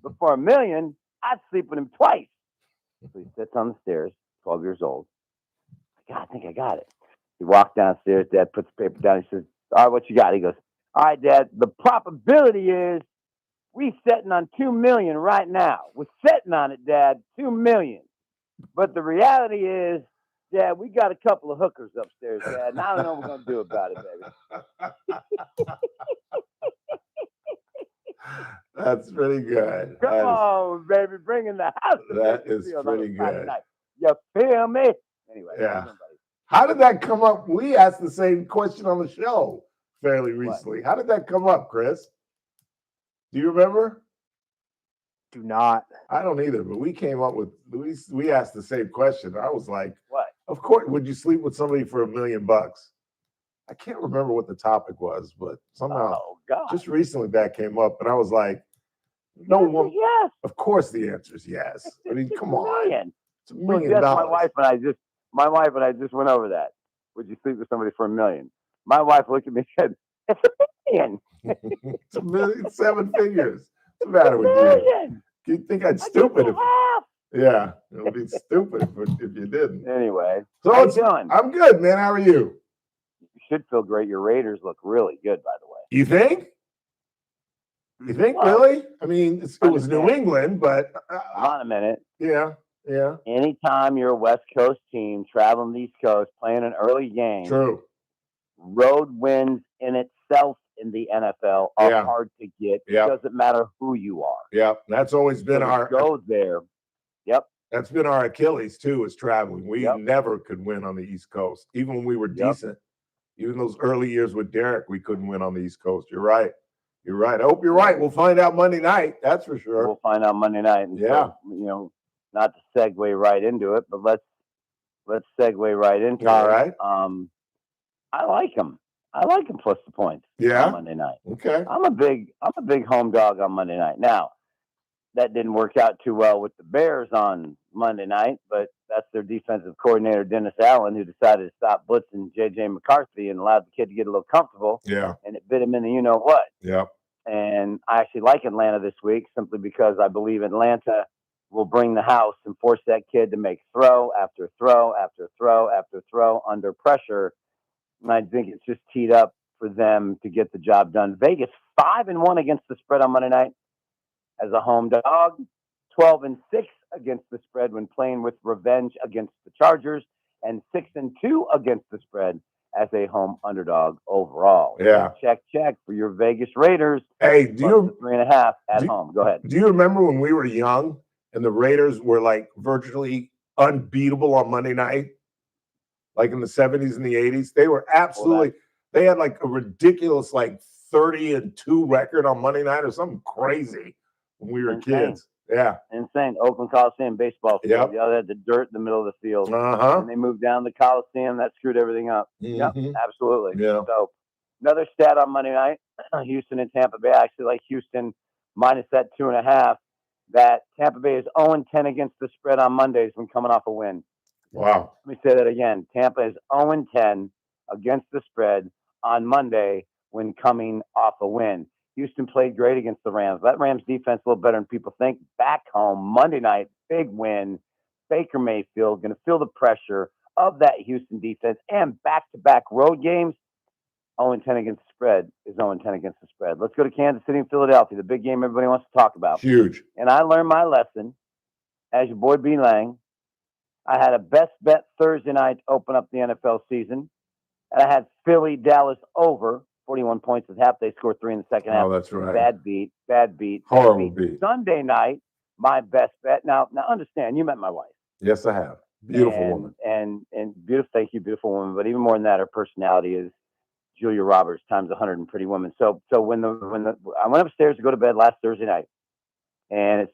But for $1 million, I'd sleep with him twice." So he sits on the stairs, 12 years old. "God, I think I got it." He walks downstairs. Dad puts the paper down. He says, "All right, what you got?" He goes, "All right, Dad, the probability is we sitting on $2 million right now. We're sitting on it, Dad, $2 million. But the reality is, Dad, we got a couple of hookers upstairs, Dad, and I don't know what we're going to do about it, baby." That's pretty good. Come on, baby, bring in the house. That is pretty good. You feel me? Anyway. Yeah. How did that come up? We asked the same question on the show fairly recently. How did that come up, Chris? Do you remember? Do not. I don't either, but we came up with, we asked the same question. I was like, what? Of course, would you sleep with somebody for $1 million? I can't remember what the topic was, but somehow just recently that came up, and I was like, no one. Yes. Of course the answer is yes. I mean, come on. It's $1 million. Yes, my wife and I just went over that. Would you sleep with somebody for $1 million? My wife looked at me and said, "It's $1 million." It's $1 million, 7 figures. What's the matter with you? You think I'd stupid if? Yeah, it would be stupid if you didn't. Anyway, so how you doing? I'm good, man. How are you? You should feel great. Your Raiders look really good, by the way. You think? You think really? I mean, it was New England, but hold on a minute. Yeah. Anytime you're a West Coast team traveling the East Coast, playing an early game, true. Road wins in itself in the NFL are hard to get. Yeah. It doesn't matter who you are. Yeah, that's always been So our go there. Yep. That's been our Achilles too, is traveling. We never could win on the East Coast, even when we were decent. Even those early years with Derek, we couldn't win on the East Coast. You're right. You're right. I hope you're right. We'll find out Monday night. That's for sure. We'll find out Monday night. And so, not to segue right into it, but let's segue right into it. All right. I like him. I like him plus the points. Yeah. On Monday night. Okay. I'm a big home dog on Monday night. Now, that didn't work out too well with the Bears on Monday night, but that's their defensive coordinator, Dennis Allen, who decided to stop blitzing J.J. McCarthy and allowed the kid to get a little comfortable. Yeah. And it bit him in the you-know-what. Yeah. And I actually like Atlanta this week simply because I believe Atlanta will bring the house and force that kid to make throw after throw after throw after throw under pressure. And I think it's just teed up for them to get the job done. Vegas 5-1 against the spread on Monday night as a home dog, 12-6 against the spread when playing with revenge against the Chargers, and 6-2 against the spread as a home underdog overall. Yeah. So check for your Vegas Raiders. Hey, do you 3.5 at home? Go ahead. Do you remember when we were young and the Raiders were like virtually unbeatable on Monday night? Like in the 70s and the 80s, they were absolutely. They had like a ridiculous 30-2 record on Monday night or something crazy when we were kids. Yeah. Insane. Oakland Coliseum baseball field. Yep. The other had the dirt in the middle of the field. Uh-huh. And they moved down the Coliseum. That screwed everything up. Yep, Mhm. absolutely. Yeah. So another stat on Monday night, Houston and Tampa Bay. I actually like Houston minus that 2.5. That Tampa Bay is 0-10 against the spread on Mondays when coming off a win. Wow. Let me say that again. Tampa is 0-10 against the spread on Monday when coming off a win. Houston played great against the Rams. That Rams defense a little better than people think. Back home, Monday night, big win. Baker Mayfield going to feel the pressure of that Houston defense and back-to-back road games. 0-10 against the spread is 0-10 against the spread. Let's go to Kansas City and Philadelphia, the big game everybody wants to talk about. Huge. And I learned my lesson as your boy B. Lang. I had a best bet Thursday night to open up the NFL season. And I had Philly, Dallas over 41 points at half. They scored 3 in the second half. Oh, that's right. Bad beat. Horrible beat. Sunday night, my best bet. Now understand, you met my wife. Yes, I have. Beautiful and, woman. And beautiful, thank you, beautiful woman. But even more than that, her personality is Julia Roberts times 100 and Pretty Woman. So when I went upstairs to go to bed last Thursday night, and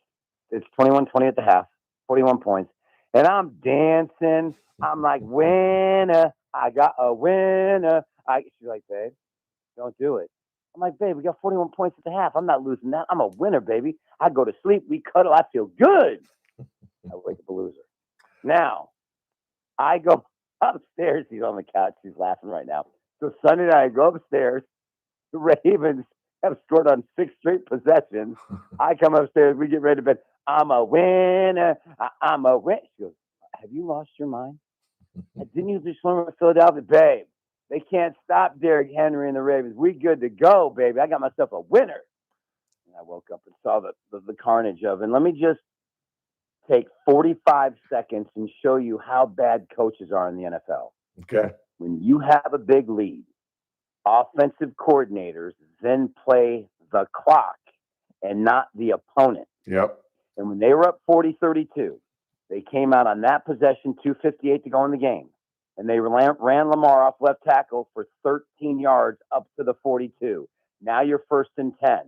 it's 21-20 at the half, 41 points, and I'm dancing. I'm like, winner, I got a winner. She's like, babe, don't do it. I'm like, babe, we got 41 points at the half. I'm not losing that. I'm a winner, baby. I go to sleep. We cuddle. I feel good. I wake up a loser. Now, I go upstairs. She's on the couch. She's laughing right now. So Sunday night, I go upstairs. The Ravens have scored on 6 straight possessions. I come upstairs. We get ready to bed. I'm a winner. I'm a winner. She goes, have you lost your mind? Didn't you just learn with Philadelphia? Babe, they can't stop Derrick Henry and the Ravens. We good to go, baby. I got myself a winner. And I woke up and saw the carnage of it. And let me just take 45 seconds and show you how bad coaches are in the NFL. Okay. When you have a big lead, offensive coordinators then play the clock and not the opponent. Yep. And when they were up 40-32, they came out on that possession, 2:58 to go in the game. And they ran Lamar off left tackle for 13 yards up to the 42. Now you're 1st and 10.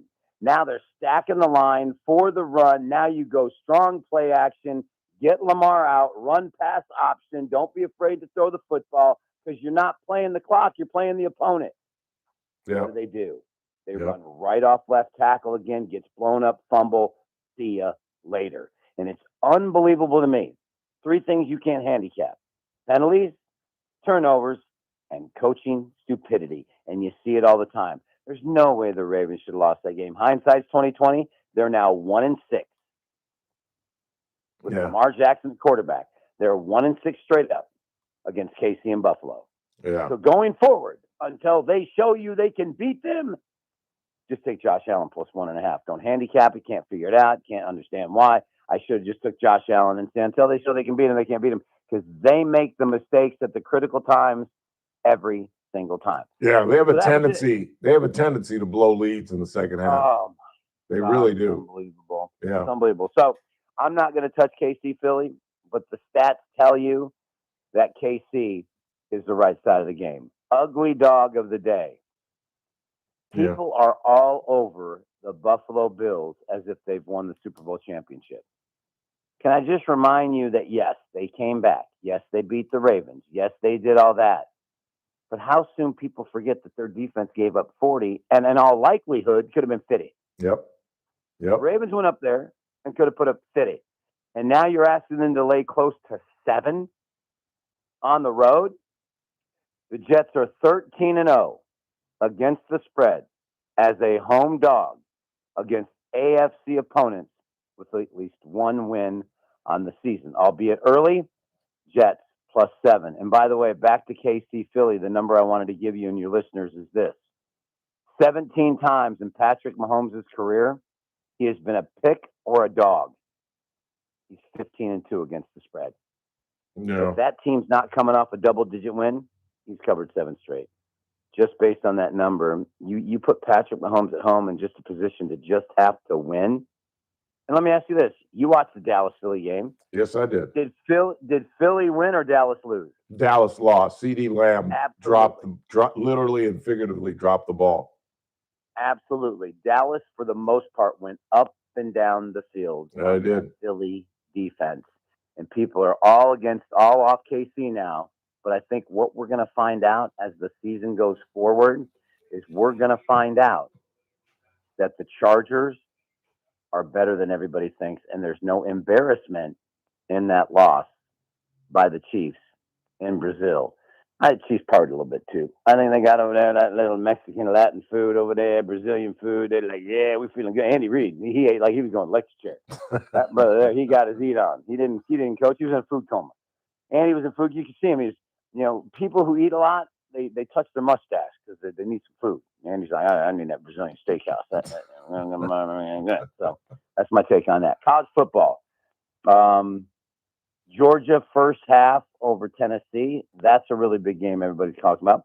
Now they're stacking the line for the run. Now you go strong play action, get Lamar out, run pass option. Don't be afraid to throw the football because you're not playing the clock. You're playing the opponent. Yeah. What do? They run right off left tackle again, gets blown up, fumble. See ya later. And it's unbelievable to me. 3 things you can't handicap: penalties, turnovers, and coaching stupidity. And you see it all the time. There's no way the Ravens should have lost that game. Hindsight's 2020. They're now 1-6 with Lamar Jackson, quarterback. They're 1-6 straight up against KC and Buffalo. Yeah. So going forward, until they show you they can beat them, just take Josh Allen plus 1.5. Don't handicap it. Can't figure it out. Can't understand why. I should have just took Josh Allen and said until they show they can beat him, they can't beat him because they make the mistakes at the critical times every single time. Yeah, they have So a that was tendency. They have a tendency to blow leads in the second half. Oh, They God, really it's do. Unbelievable. Yeah. It's unbelievable. So I'm not going to touch KC Philly, but the stats tell you that KC is the right side of the game. Ugly dog of the day. People are all over the Buffalo Bills as if they've won the Super Bowl championship. Can I just remind you that, yes, they came back. Yes, they beat the Ravens. Yes, they did all that. But how soon people forget that their defense gave up 40 and in all likelihood could have been 50. Yep. The Ravens went up there and could have put up 50. And now you're asking them to lay close to 7 on the road. The Jets are 13-0 against the spread as a home dog against AFC opponents with at least 1 win on the season, albeit early. Jets plus 7. And by the way, back to KC Philly, the number I wanted to give you and your listeners is this. 17 times in Patrick Mahomes' career, he has been a pick or a dog. He's 15-2 against the spread. Yeah. If that team's not coming off a double-digit win, he's covered 7 straight. Just based on that number, you put Patrick Mahomes at home in just a position to just have to win. And let me ask you this. You watched the Dallas-Philly game. Yes, I did. Did Philly win or Dallas lose? Dallas lost. CeeDee Lamb Absolutely. dropped literally and figuratively dropped the ball. Absolutely. Dallas, for the most part, went up and down the field. I did. Philly defense. And people are all off KC now. But I think what we're going to find out as the season goes forward is we're going to find out that the Chargers are better than everybody thinks. And there's no embarrassment in that loss by the Chiefs in Brazil. Chiefs partied a little bit too. I think they got over there that little Mexican Latin food over there, Brazilian food. They're like, yeah, we're feeling good. Andy Reid, he ate like he was going to lecture chair. That brother there, he got his eat on. He didn't coach. He was in a food coma. And he was in food. You can see him. He's, people who eat a lot, they touch their mustache because they need some food. And he's like, I need that Brazilian steakhouse. So that's my take on that. College football. Georgia first half over Tennessee. That's a really big game everybody's talking about.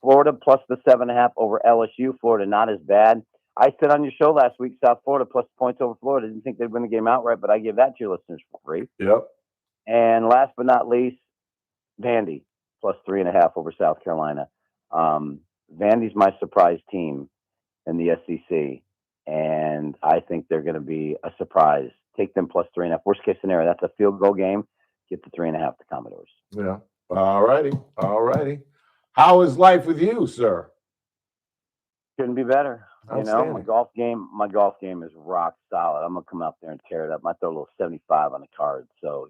Florida plus the 7.5 over LSU. Florida not as bad. I said on your show last week, South Florida plus points over Florida. Didn't think they'd win the game outright, but I give that to your listeners for free. Yep. And last but not least, Vandy plus 3.5 over South Carolina. Vandy's my surprise team in the SEC, and I think they're going to be a surprise. Take them plus 3.5. Worst case scenario, that's a field goal game. Get the 3.5 to Commodores. Yeah. All righty. How is life with you, sir? Couldn't be better. Outstanding. My golf game is rock solid. I'm gonna come out there and tear it up. I throw a little 75 on the card. So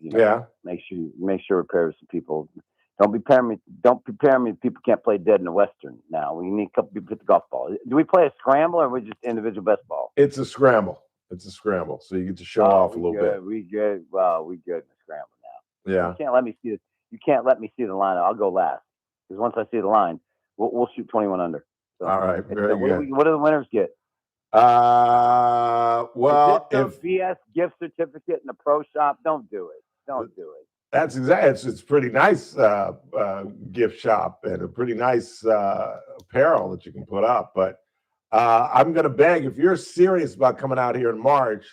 make sure we pair with some people. Don't prepare me. People can't play dead in the Western now. We need a couple people to hit the golf ball. Do we play a scramble or we just individual best ball? It's a scramble. So you get to show off a little bit. We good. Well, we good in the scramble now. Yeah. You can't let me see the line. I'll go last because once I see the line, we'll shoot 21 under. So, all right. Very good. What do the winners get? Well, if BS gift certificate in the pro shop, don't do it. That's exactly. It's pretty nice gift shop and a pretty nice apparel that you can put up. But I'm going to beg, if you're serious about coming out here in March,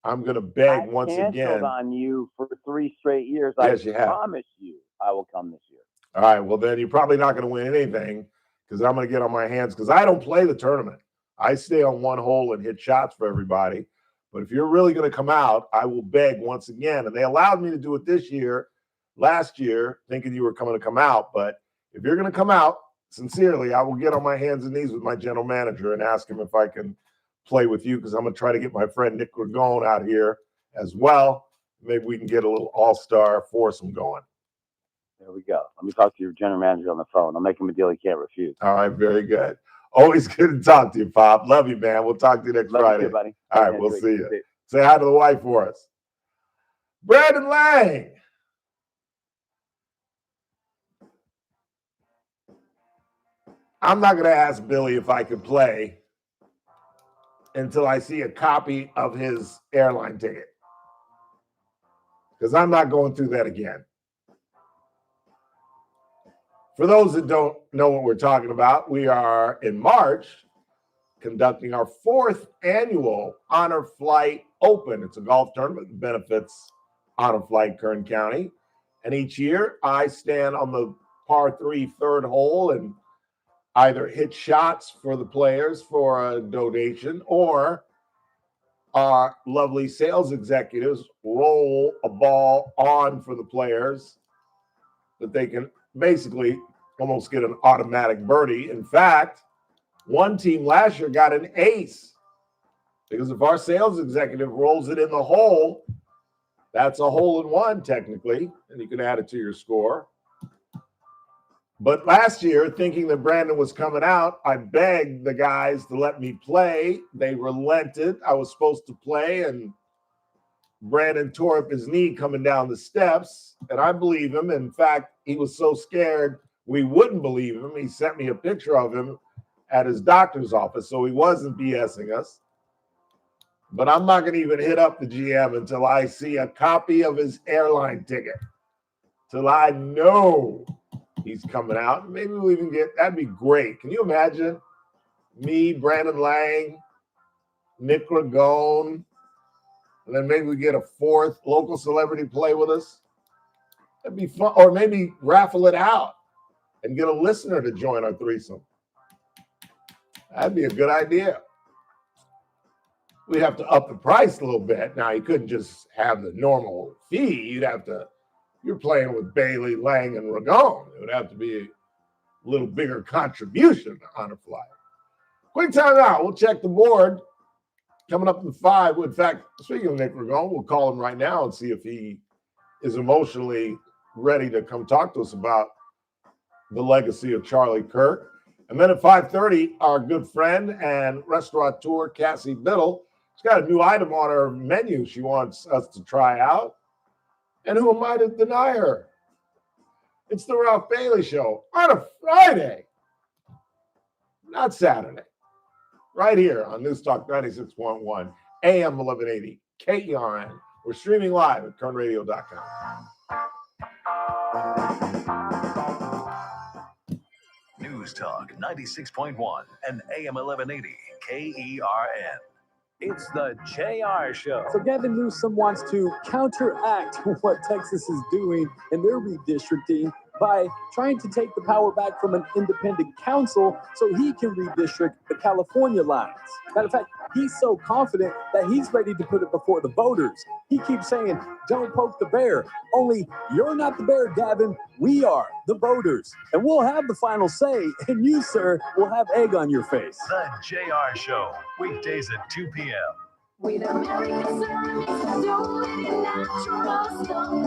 I'm going to beg once again. I canceled on you for 3 straight years. Yes, I promise you I will come this year. All right. Well, then you're probably not going to win anything because I'm going to get on my hands because I don't play the tournament. I stay on one hole and hit shots for everybody. But if you're really going to come out, I will beg once again. And they allowed me to do it last year, thinking you were coming to come out. But if you're going to come out, sincerely, I will get on my hands and knees with my general manager and ask him if I can play with you because I'm going to try to get my friend Nick Ragone out here as well. Maybe we can get a little all-star foursome going. There we go. Let me talk to your general manager on the phone. I'll make him a deal he can't refuse. All right, very good. Always good to talk to you, Pop. Love you, man. We'll talk to you next Friday. You too, buddy. All right, we'll see you. Say hi to the wife for us. Brandon Lang. I'm not going to ask Billy if I could play until I see a copy of his airline ticket because I'm not going through that again. For those that don't know what we're talking about, we are in March conducting our 4th annual Honor Flight Open. It's a golf tournament that benefits Honor Flight Kern County. And each year I stand on the par 3 third hole and either hit shots for the players for a donation or our lovely sales executives roll a ball on for the players that they can basically almost get an automatic birdie. In fact, one team last year got an ace because if our sales executive rolls it in the hole, that's a hole in one technically, and you can add it to your score. But last year, thinking that Brandon was coming out, I begged the guys to let me play. They relented. I was supposed to play, and Brandon tore up his knee coming down the steps, and I believe him. In fact, he was so scared we wouldn't believe him. He sent me a picture of him at his doctor's office, so he wasn't BSing us. But I'm not going to even hit up the GM until I see a copy of his airline ticket, till I know he's coming out. Maybe we'll even that'd be great. Can you imagine me, Brandon Lang, Nick Ragone, and then maybe we get a 4th local celebrity play with us? That'd be fun. Or maybe raffle it out and get a listener to join our threesome. That'd be a good idea. we'd have to up the price a little bit. Now, you couldn't just have the normal fee. You're playing with Bailey, Lang, and Ragon. It would have to be a little bigger contribution on a flyer. Quick time out. We'll check the board. Coming up in 5. In fact, speaking of Nick Ragon, we'll call him right now and see if he is emotionally ready to come talk to us about the legacy of Charlie Kirk. And then at 5:30, our good friend and restaurateur Cassie Biddle, she's got a new item on her menu she wants us to try out. And who am I to deny her? It's the Ralph Bailey Show on a Friday, not Saturday. Right here on News Talk 96.1, AM 1180, KERN. We're streaming live at kernradio.com. News Talk 96.1 and AM 1180 KERN. It's the JR Show. So Gavin Newsom wants to counteract what Texas is doing in their redistricting by trying to take the power back from an independent council so he can redistrict the California lines. Matter of fact, he's so confident that he's ready to put it before the voters. He keeps saying, don't poke the bear. Only you're not the bear, Gavin. We are the voters. And we'll have the final say. And you, sir, will have egg on your face. The JR Show. Weekdays at 2 p.m. With American Ceramics, do it in natural stone.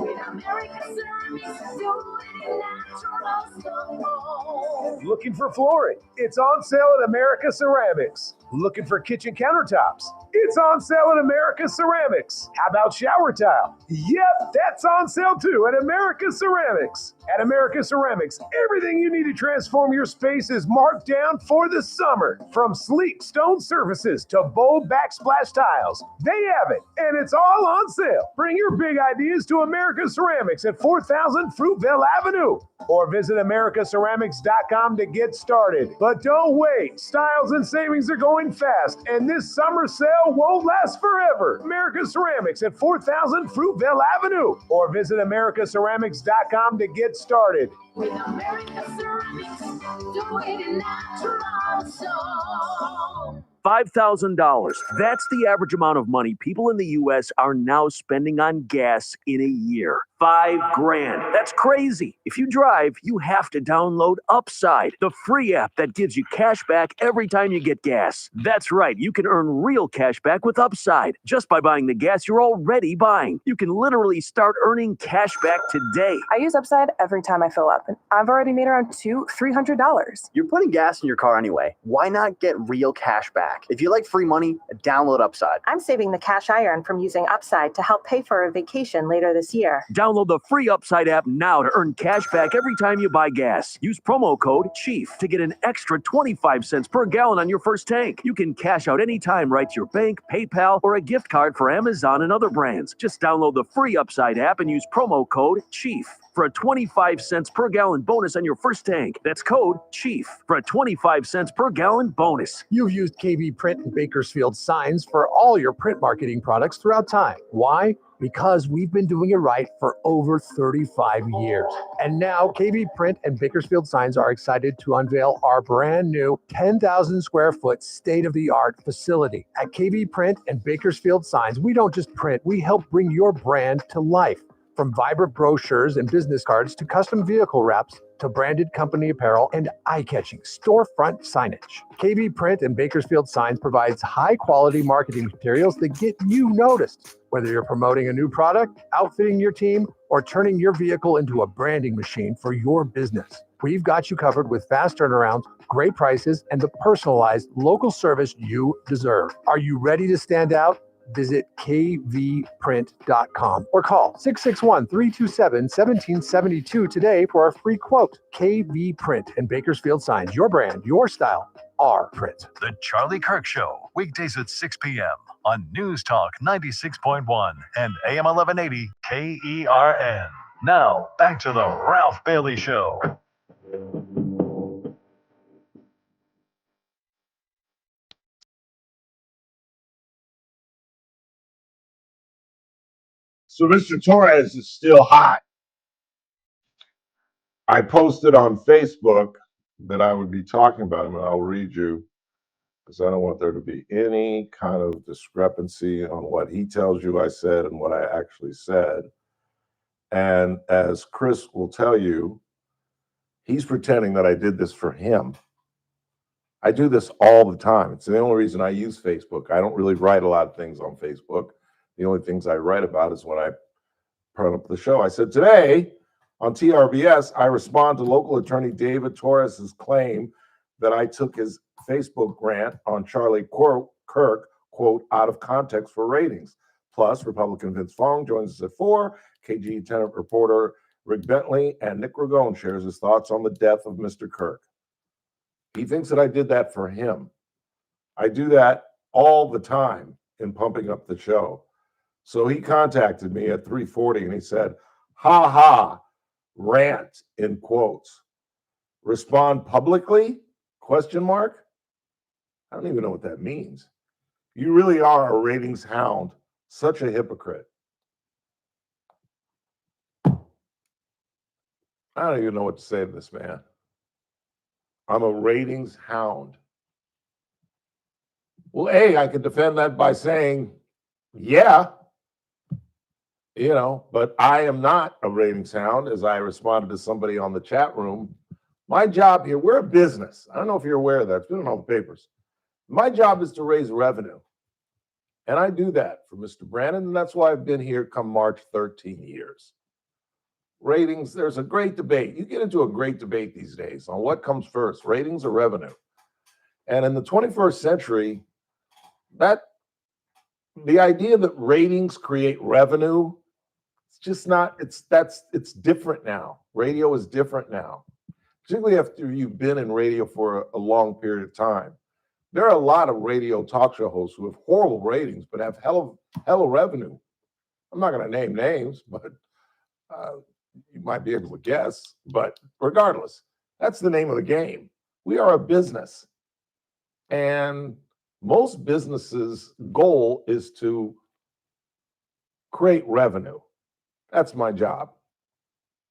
With American Ceramics, do it in natural stone. Looking for flooring? It's on sale at America Ceramics. Looking for kitchen countertops? It's on sale at America Ceramics. How about shower tile? Yep, that's on sale too at America Ceramics. At America Ceramics, everything you need to transform your space is marked down for the summer. From sleek stone surfaces to bold backsplash tiles, they have it, and it's all on sale. Bring your big ideas to America Ceramics at 4000 Fruitvale Avenue, or visit americaceramics.com to get started. But don't wait. Styles and savings are going fast, and this summer sale won't last forever. America Ceramics at 4000 Fruitvale Avenue, or visit americaceramics.com to get started. With American Ceramics, do it in natural stone. $5,000. That's the average amount of money people in the U.S. are now spending on gas in a year. $5,000. That's crazy. If you drive, you have to download Upside, the free app that gives you cash back every time you get gas. That's right. You can earn real cash back with Upside just by buying the gas you're already buying. You can literally start earning cash back today. I use Upside every time I fill up, and I've already made around $300. You're putting gas in your car anyway. Why not get real cash back? If you like free money, download Upside. I'm saving the cash I earn from using Upside to help pay for a vacation later this year. Download the free Upside app now to earn cash back every time you buy gas. Use promo code CHIEF to get an extra 25 cents per gallon on your first tank. You can cash out anytime right to your bank, PayPal, or a gift card for Amazon and other brands. Just download the free Upside app and use promo code CHIEF for a 25 cents per gallon bonus on your first tank. That's code CHIEF for a 25 cents per gallon bonus. You've used KB Print and Bakersfield signs for all your print marketing products throughout time. Why? Because we've been doing it right for over 35 years. And now KB Print and Bakersfield Signs are excited to unveil our brand new 10,000 square foot state-of-the-art facility. At KB Print and Bakersfield Signs, we don't just print, we help bring your brand to life. From vibrant brochures and business cards to custom vehicle wraps to branded company apparel and eye-catching storefront signage. KB Print and Bakersfield Signs provides high-quality marketing materials that get you noticed. Whether you're promoting a new product, outfitting your team, or turning your vehicle into a branding machine for your business, we've got you covered with fast turnarounds, great prices, and the personalized local service you deserve. Are you ready to stand out? Visit kvprint.com or call 661-327-1772 today for a free quote. KV Print and Bakersfield Signs, your brand, your style, our print. The Charlie Kirk Show, weekdays at 6 p.m. on News Talk 96.1 and AM 1180 KERN. Now, back to the Ralph Bailey Show. So Mr. Torres is still hot. I posted on Facebook that I would be talking about him, and I'll read you because I don't want there to be any kind of discrepancy on what he tells you I said and what I actually said. And as Chris will tell you, he's pretending that I did this for him. I do this all the time. It's the only reason I use Facebook. I don't really write a lot of things on Facebook. The only things I write about is when I put up the show. I said, today on TRBS, I respond to local attorney David Torres's claim that I took his Facebook rant on Charlie Kirk, quote, out of context for ratings. Plus, Republican Vince Fong joins us at 4. KG Tenant reporter Rick Bentley and Nick Ragone shares his thoughts on the death of Mr. Kirk. He thinks that I did that for him. I do that all the time in pumping up the show. So he contacted me at 3:40 and he said, ha ha, rant in quotes. Respond publicly? Question mark. I don't even know what that means. You really are a ratings hound. Such a hypocrite. I don't even know what to say to this man. I'm a ratings hound. Well, A, I could defend that by saying, yeah, but I am not a ratings hound, as I responded to somebody on the chat room. My job here, we're a business. I don't know if you're aware of that. It's been in all the papers. My job is to raise revenue. And I do that for Mr. Brandon, and that's why I've been here come March 13 years. Ratings, there's a great debate. You get into a great debate these days on what comes first, ratings or revenue. And in the 21st century, the idea that ratings create revenue, it's just not, it's different now. Radio is different now, particularly after you've been in radio for a long period of time. There are a lot of radio talk show hosts who have horrible ratings, but have hell of revenue. I'm not going to name names, but you might be able to guess. But regardless, that's the name of the game. We are a business. And most businesses' goal is to create revenue. That's my job.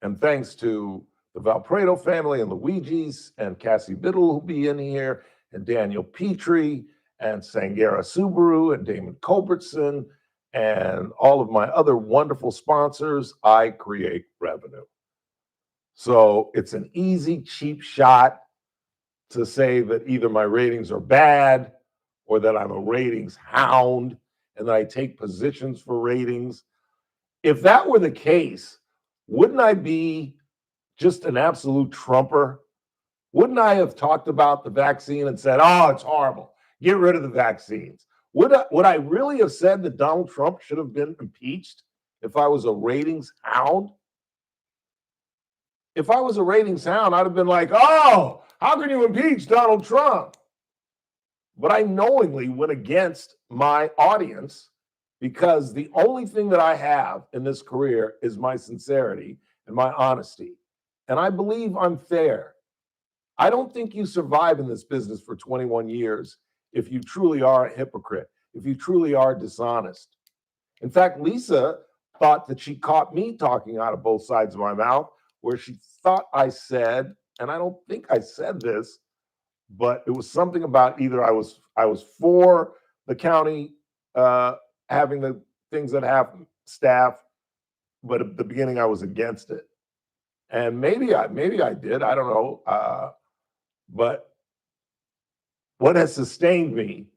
And thanks to the Valpredo family and Luigi's and Cassie Biddle who'll be in here, and Daniel Petrie and Sangera Subaru and Damon Culbertson and all of my other wonderful sponsors, I create revenue. So it's an easy, cheap shot to say that either my ratings are bad or that I'm a ratings hound and that I take positions for ratings. If that were the case, wouldn't I be just an absolute trumper? Wouldn't I have talked about the vaccine and said, oh, it's horrible, get rid of the vaccines? Would I really have said that Donald Trump should have been impeached if I was a ratings hound? If I was a ratings hound, I'd have been like, oh, how can you impeach Donald Trump? But I knowingly went against my audience because the only thing that I have in this career is my sincerity and my honesty. And I believe I'm fair. I don't think you survive in this business for 21 years if you truly are a hypocrite, if you truly are dishonest. In fact, Lisa thought that she caught me talking out of both sides of my mouth, where she thought I said, and I don't think I said this, but it was something about either I was for the county having the things that happen, staff, but at the beginning I was against it. And maybe I did, I don't know. But what has sustained me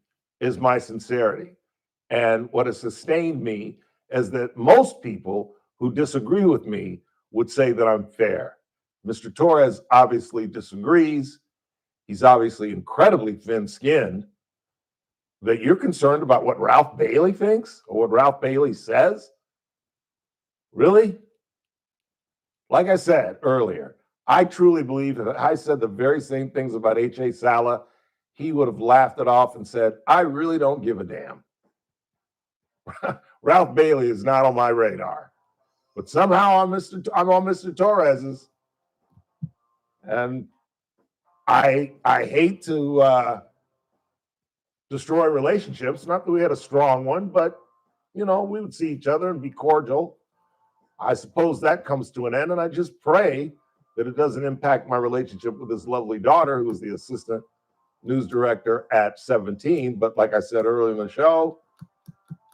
is my sincerity. And what has sustained me is that most people who disagree with me would say that I'm fair. Mr. Torres obviously disagrees. He's obviously incredibly thin-skinned. That you're concerned about what Ralph Bailey thinks or what Ralph Bailey says? Really? Like I said earlier, I truly believe that if I said the very same things about H.A. Sala, he would have laughed it off and said, I really don't give a damn. Ralph Bailey is not on my radar. But somehow I'm on Mr. Torres's. And I hate to destroy relationships. Not that we had a strong one, but, we would see each other and be cordial. I suppose that comes to an end, and I just pray that it doesn't impact my relationship with his lovely daughter, who is the assistant news director at 17. But like I said earlier in the show,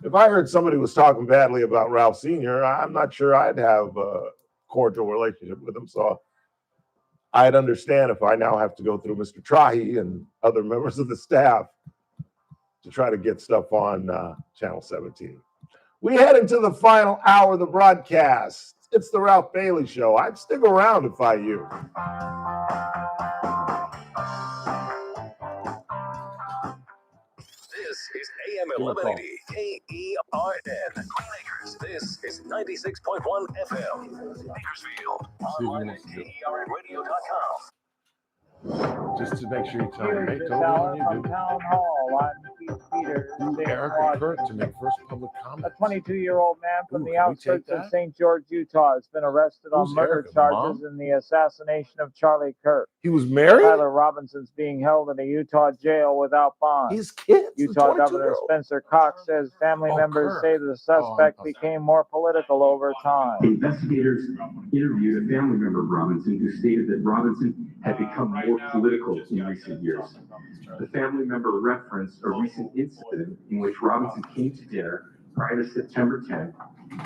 if I heard somebody was talking badly about Ralph Sr., I'm not sure I'd have a cordial relationship with him. So I'd understand if I now have to go through Mr. Trahi and other members of the staff to try to get stuff on Channel 17. We head into the final hour of the broadcast. It's the Ralph Bailey Show. I'd stick around if I you. This is AM 1180 KERN. Green Acres. This is 96.1 FM. Bakersfield. Online at KERNradio.com. Just to make sure you tell me, hey, Here's tell this me hour when you from do. Town Hall. I'm Keith Peters. Eric and Kurt to make first public comment. A 22-year-old man from Ooh, the can we take outskirts of that? St. George, Utah, has been arrested on Who's murder Eric, the mom? charges in the assassination of Charlie Kirk. He was married? Tyler Robinson's being held in a Utah jail without bond. He's kids. Utah Governor Spencer Cox says family members say the suspect became more political over time. Investigators interviewed a family member of Robinson who stated that Robinson had become more political in recent years. The family member referenced a recent incident in which Robinson came to dinner prior to September 10th,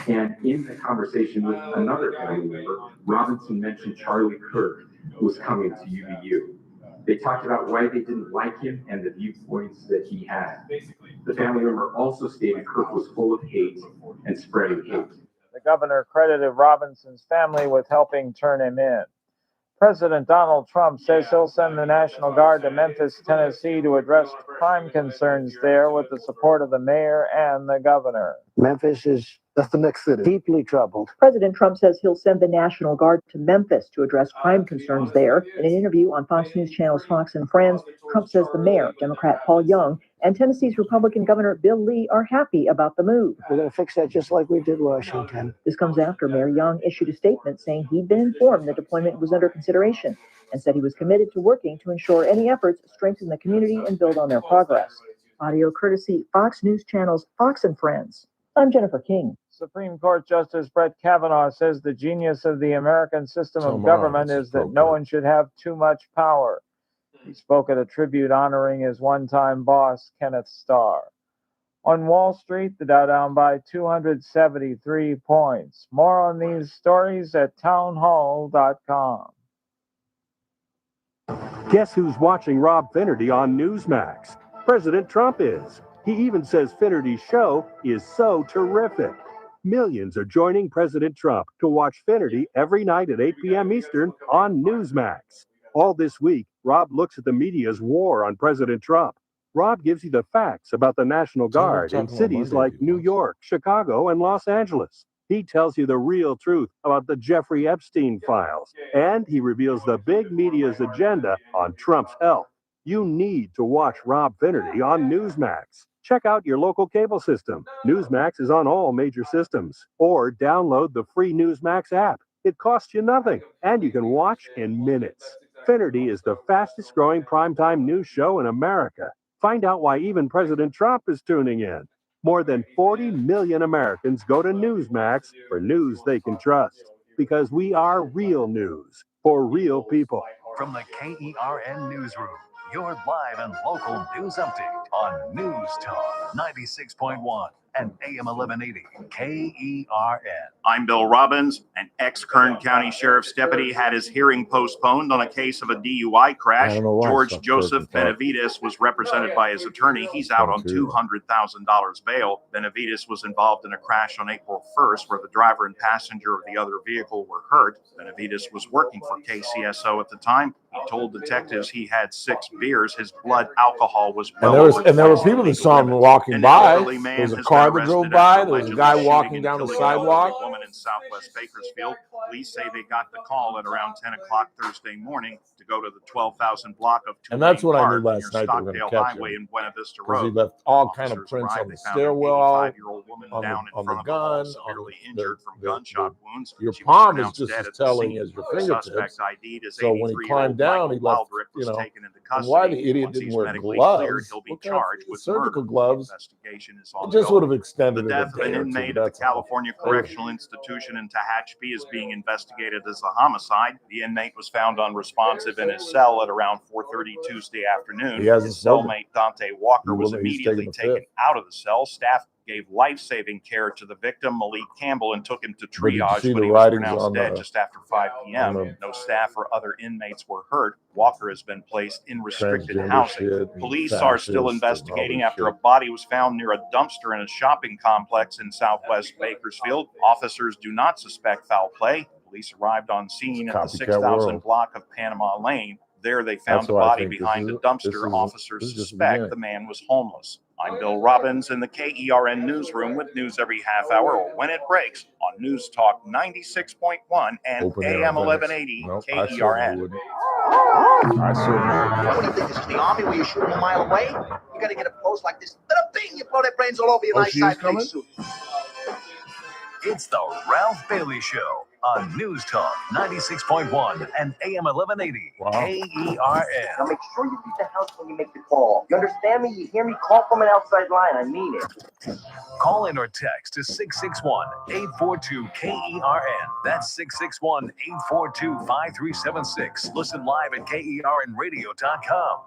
and in the conversation with another family member, Robinson mentioned Charlie Kirk was coming to UVU. They talked about why they didn't like him and the viewpoints that he had. The family member also stated Kirk was full of hate and spreading hate. The governor credited Robinson's family with helping turn him in. President Donald Trump says he'll send the National Guard to Memphis, Tennessee to address crime concerns there with the support of the mayor and the governor. Memphis that's the next city. Deeply troubled. President Trump says he'll send the National Guard to Memphis to address crime concerns there. In an interview on Fox News Channel's Fox and Friends, Trump says the mayor, Democrat Paul Young, and Tennessee's Republican Governor Bill Lee are happy about the move. We're going to fix that just like we did Washington. This comes after Mayor Young issued a statement saying he'd been informed the deployment was under consideration and said he was committed to working to ensure any efforts strengthen the community and build on their progress. Audio courtesy Fox News Channel's Fox and Friends. I'm Jennifer King. Supreme Court Justice Brett Kavanaugh says the genius of the American system of government is that no one should have too much power. He spoke at a tribute honoring his one-time boss, Kenneth Starr. On Wall Street, the Dow down by 273 points. More on these stories at townhall.com. Guess who's watching Rob Finnerty on Newsmax? President Trump is. He even says Finnerty's show is so terrific. Millions are joining President Trump to watch Finnerty every night at 8 p.m. Eastern on Newsmax. All this week, Rob looks at the media's war on President Trump. Rob gives you the facts about the National Guard in cities like New York, Chicago, and Los Angeles. He tells you the real truth about the Jeffrey Epstein files, and he reveals the big media's agenda on Trump's health. You need to watch Rob Finnerty on Newsmax. Check out your local cable system. Newsmax is on all major systems. Or download the free Newsmax app. It costs you nothing, and you can watch in minutes. Finnerty is the fastest growing primetime news show in America. Find out why even President Trump is tuning in. More than 40 million Americans go to Newsmax for news they can trust. Because we are real news for real people. From the KERN Newsroom, your live and local news update on News Talk 96.1 and AM 1180 KERN. I'm Bill Robbins. An ex-Kern County Sheriff's deputy had his hearing postponed on a case of a DUI crash. George Joseph Benavides was represented by his attorney. He's out on $200,000 bail. Benavides was involved in a crash on April 1st where the driver and passenger of the other vehicle were hurt. Benavides was working for KCSO at the time. He told detectives he had 6 beers. His blood alcohol was well And there were people that saw him walking by. elderly man There was a has car been that drove arrested by. after There was a allegedly guy shooting walking and down the killing an elderly sidewalk. woman in Southwest Bakersfield. Police say they got the call at around 10 o'clock Thursday morning to go to the 12,000 block of And that's what I knew Park last near night they were going Stockdale to catch Highway him. in Buena Vista Because he Road. left all kind of Officers prints arrived. on the They found an stairwell, 85-year-old woman down in front of the home, gun, severely on injured from gunshot wounds. Your She was palm is pronounced just dead as at the telling scene. as your The fingertips. suspect ID'd as So when he 83-year-old climbed down, Michael he left, Wildrip you was know. taken into And custody. why the idiot Once didn't he's wear medically gloves? cleared, he'll be What kind of charged with surgical murder. gloves? The investigation is It ongoing. just would have extended The it a death of an day or two. inmate at the That's all. California Correctional Institution in Tehachapi is being investigated as a homicide. The inmate was found unresponsive in his cell at around 4:30 Tuesday afternoon. He hasn't His spoken. cellmate Dante Walker was He's immediately taking the taken fifth. out of the cell. Staff gave life-saving care to the victim, Malik Campbell, and took him to But did you triage, see but the he was writings pronounced on dead the- just after 5 p.m. the- No staff or other inmates were hurt. Walker has been placed in restricted Transgender housing. shit and Police are still fascist and all investigating this after a shit. body was found near a dumpster in a shopping complex in southwest Bakersfield. Officers do not suspect foul play. Police arrived on scene at the Copycat 6,000 world. block of Panama Lane. There they found That's a why I body think this behind is- a dumpster. this is- Officers this is just the suspect beginning. the man was homeless. I'm Bill Robbins in the KERN newsroom with news every half hour or when it breaks on News Talk 96.1 and Open air AM events. 1180 Nope, I certainly KERN. wouldn't. I certainly What do you think? This is the army where you shoot them a mile away? You gotta get up close like this. Little thing, you blow their brains all over your Oh, nice she is side coming? face suit. It's the Ralph Bailey Show on News Talk 96.1 and AM 1180 KERN. Now make sure you leave the house when you make the call. You understand me? You hear me? Call from an outside line. I mean it. Call in or text to 661-842-KERN. That's 661-842-5376. Listen live at KERNradio.com.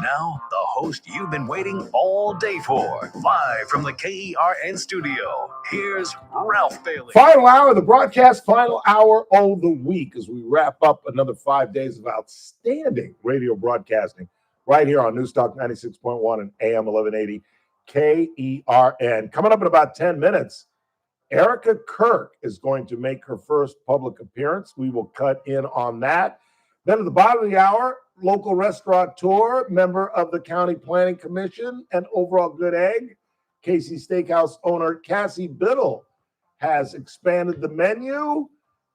Now, the host you've been waiting all day for. Live from the KERN studio, here's Ralph Bailey. Final hour, the broadcast final hour of the week as we wrap up another 5 days of outstanding radio broadcasting right here on News Talk 96.1 and AM 1180 KERN. Coming up in about 10 minutes, Erica Kirk is going to make her first public appearance. We will cut in on that. Then at the bottom of the hour, local restaurateur, member of the County Planning Commission, and overall good egg, Casey Steakhouse owner Cassie Biddle has expanded the menu,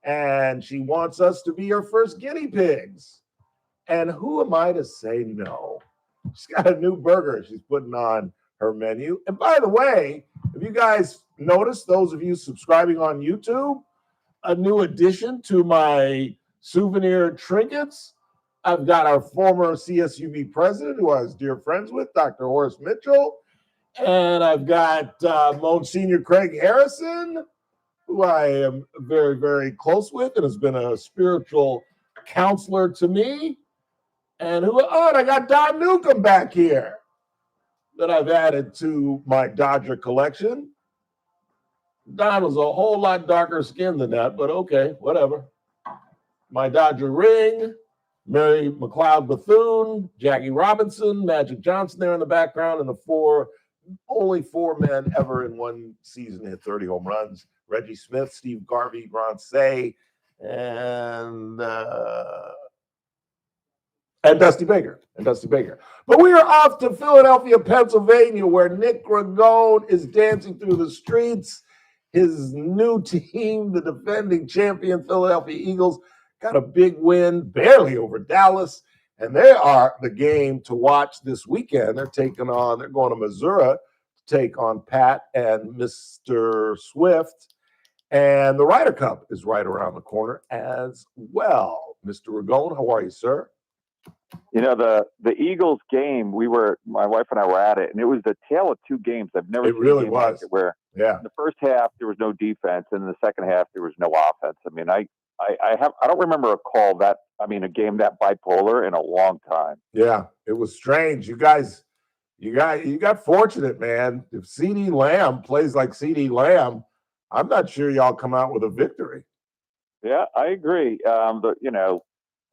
and she wants us to be her first guinea pigs. And who am I to say no? She's got a new burger she's putting on her menu. And by the way, if you guys noticed, those of you subscribing on YouTube, a new addition to my souvenir trinkets. I've got our former CSUB president, who I was dear friends with, Dr. Horace Mitchell. And I've got Monsignor Craig Harrison, who I am very, very close with and has been a spiritual counselor to me. And and I got Don Newcomb back here that I've added to my Dodger collection. Don was a whole lot darker skinned than that, but okay, whatever. My Dodger ring, Mary McLeod Bethune, Jackie Robinson, Magic Johnson there in the background, and only four men ever in one season hit 30 home runs. Reggie Smith, Steve Garvey, Ron Say, and Dusty Baker. But we are off to Philadelphia, Pennsylvania, where Nick Ragone is dancing through the streets. His new team, the defending champion Philadelphia Eagles, got a big win, barely over Dallas. And they are the game to watch this weekend. They're going to Missouri to take on Pat and Mr. Swift. And the Ryder Cup is right around the corner as well. Mr. Ragone, how are you, sir? You know, the Eagles game, my wife and I were at it, and it was the tale of two games. I've never seen really a game like was. it where Yeah. in the first half there was no defense, and in the second half there was no offense. I mean, I don't remember a game that bipolar in a long time. Yeah, it was strange. You got fortunate, man. If CeeDee Lamb plays like CeeDee Lamb, I'm not sure y'all come out with a victory. Yeah, I agree.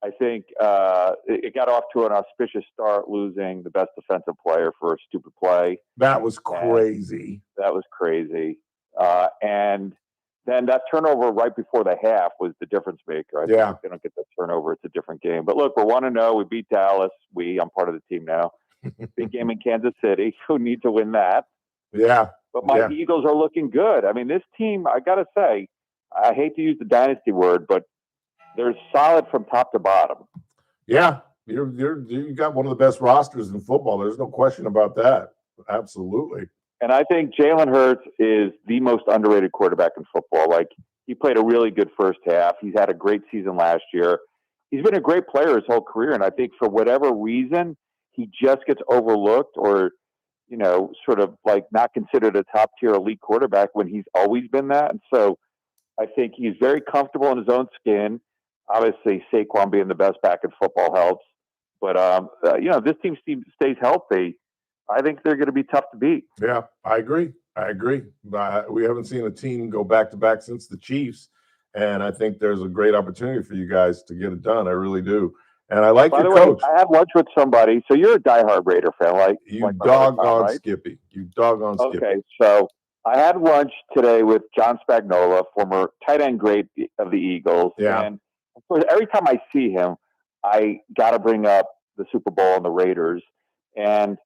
I think it got off to an auspicious start, losing the best defensive player for a stupid play. That was crazy. And then that turnover right before the half was the difference maker. I think if they don't get that turnover, it's a different game. But look, we're 1-0. We beat Dallas. I'm part of the team now. Big game in Kansas City. Who need to win that? Yeah. But my Eagles are looking good. I mean, this team, I got to say, I hate to use the dynasty word, but they're solid from top to bottom. Yeah, you got one of the best rosters in football. There's no question about that. Absolutely. And I think Jalen Hurts is the most underrated quarterback in football. Like, he played a really good first half. He's had a great season last year. he's been a great player his whole career, and I think for whatever reason he just gets overlooked, or sort of like not considered a top tier elite quarterback when he's always been that. And so I think he's very comfortable in his own skin. Obviously, Saquon being the best back in football helps, but this team stays healthy. I think they're going to be tough to beat. Yeah, I agree. We haven't seen a team go back to back since the Chiefs, and I think there's a great opportunity for you guys to get it done. I really do. And I like By your the way, coach. I had lunch with somebody. So you're a diehard Raider fan, like You like my other doggone Tom, right? Skippy. You doggone Skippy. Okay, so I had lunch today with John Spagnuolo, former tight end great of the Eagles. Yeah. And of course, every time I see him, I got to bring up the Super Bowl and the Raiders. And,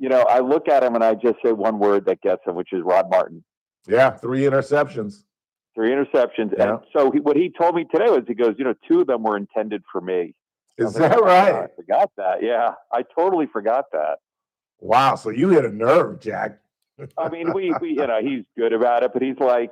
I look at him and I just say one word that gets him, which is Rod Martin. Yeah, 3 interceptions. 3 interceptions. Yeah. And so what he told me today was, he goes, 2 of them were intended for me. Is that right? I forgot that. Yeah, I totally forgot that. Wow. So you hit a nerve, Jack. I mean, we he's good about it, but he's like,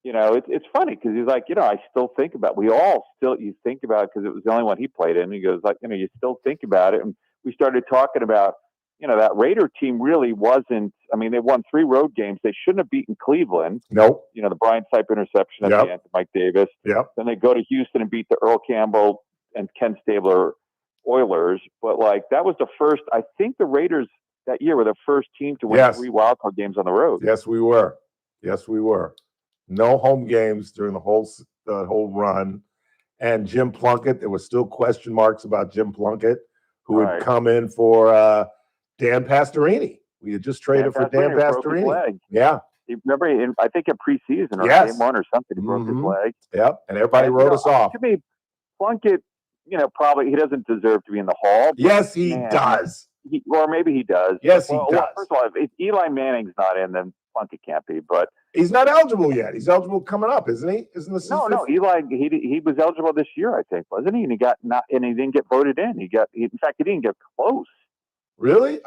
it's funny because he's like, I still think about. You think about it because it was the only one he played in. He goes like, you still think about it, and we started talking about, that Raider team really wasn't. I mean, they won 3 road games. They shouldn't have beaten Cleveland. Nope. The Brian Sipe interception at Yep. the end to Mike Davis. Yep. Then they go to Houston and beat the Earl Campbell and Ken Stabler Oilers. But that was the first. I think the Raiders that year were the first team to win Yes. 3 wildcard games on the road. Yes, we were. No home games during the whole run. And Jim Plunkett, there were still question marks about Jim Plunkett, who had Right. come in for Dan Pastorini. We had just traded for Dan broke his Pastorini. leg. Yeah. Remember, I think in preseason or Yes. game 1 or something, he broke his Mhm. leg. Yep. And everybody And, wrote us off. To me, Plunkett, probably he doesn't deserve to be in the Hall. but, Yes, he man, does. Or maybe he does. Yes, he Well, does. First of all, if Eli Manning's not in, then Plunkett can't be. But He's not eligible yet. He's eligible coming up, isn't he? Isn't this no, Eli he was eligible this year, I think, wasn't he? And he didn't get voted in. In fact, he didn't get close. Really?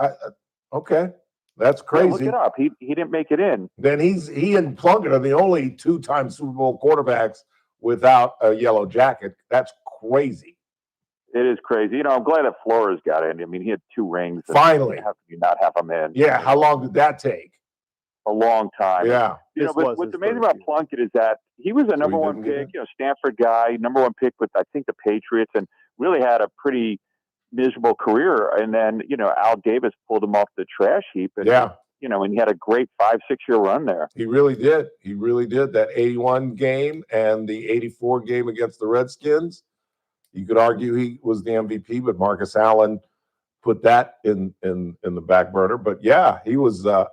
Okay. That's Yeah, crazy. look it up. He didn't make it in. Then he and Plunkett are the only 2-time Super Bowl quarterbacks without a yellow jacket. That's crazy. It is crazy. I'm glad that Flores got in. I mean, he had 2 rings. and Finally. how could you not have him in? Yeah. How long did that take? A long time. Yeah. But what's amazing about Plunkett is that he was a number 1 didn't get pick, Stanford guy, number 1 pick with, I think, the Patriots, and really had a pretty miserable career. And then, Al Davis pulled him off the trash heap. And, Yeah. and he had a great 5-6 year run there. He really did. He really did. That 81 game and the 84 game against the Redskins. You could argue he was the MVP, but Marcus Allen put that in the back burner. But yeah, he was a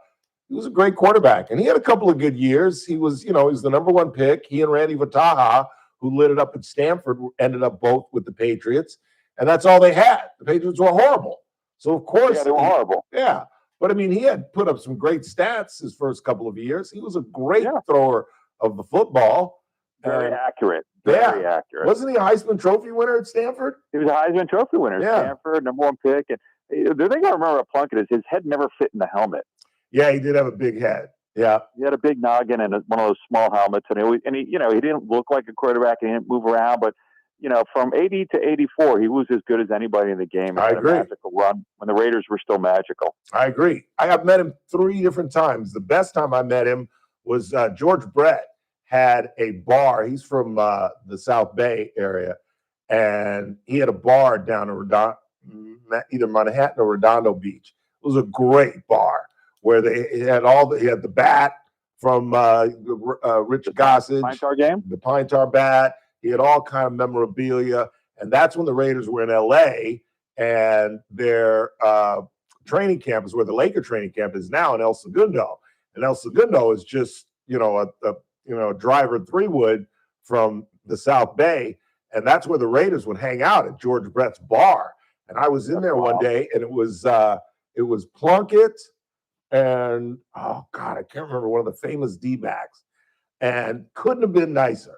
great quarterback, and he had a couple of good years. He was the number 1 pick. He and Randy Vataha, who lit it up at Stanford, ended up both with the Patriots, and that's all they had. The Patriots were horrible. So of course, Yeah, they were horrible. Yeah. But I mean, he had put up some great stats his first couple of years. He was a great thrower of the football. Very accurate. Yeah. Very accurate. Wasn't he a Heisman Trophy winner at Stanford? He was a Heisman Trophy winner. Yeah. Stanford, number 1 pick. And the thing I remember about Plunkett is his head never fit in the helmet. Yeah, he did have a big head. Yeah. He had a big noggin and one of those small helmets, and he didn't look like a quarterback and he didn't move around, but from 80 to 84, he was as good as anybody in the game. I He had agree. a magical run when the Raiders were still magical. I agree. I have met him 3 different times. The best time I met him was George Brett had a bar. He's from the South Bay area, and he had a bar down in either Manhattan or Redondo Beach. It was a great bar where he had the bat from Rich Gossage, Pine Tar game? the Pine Tar bat. He had all kind of memorabilia, and that's when the Raiders were in LA, and their training camp is where the Laker training camp is now in El Segundo. And El Segundo is just a driver 3-wood from the South Bay, and that's where the Raiders would hang out at George Brett's bar. And I was in there one day, and it was Plunkett and oh God, I can't remember, one of the famous D-backs, and couldn't have been nicer.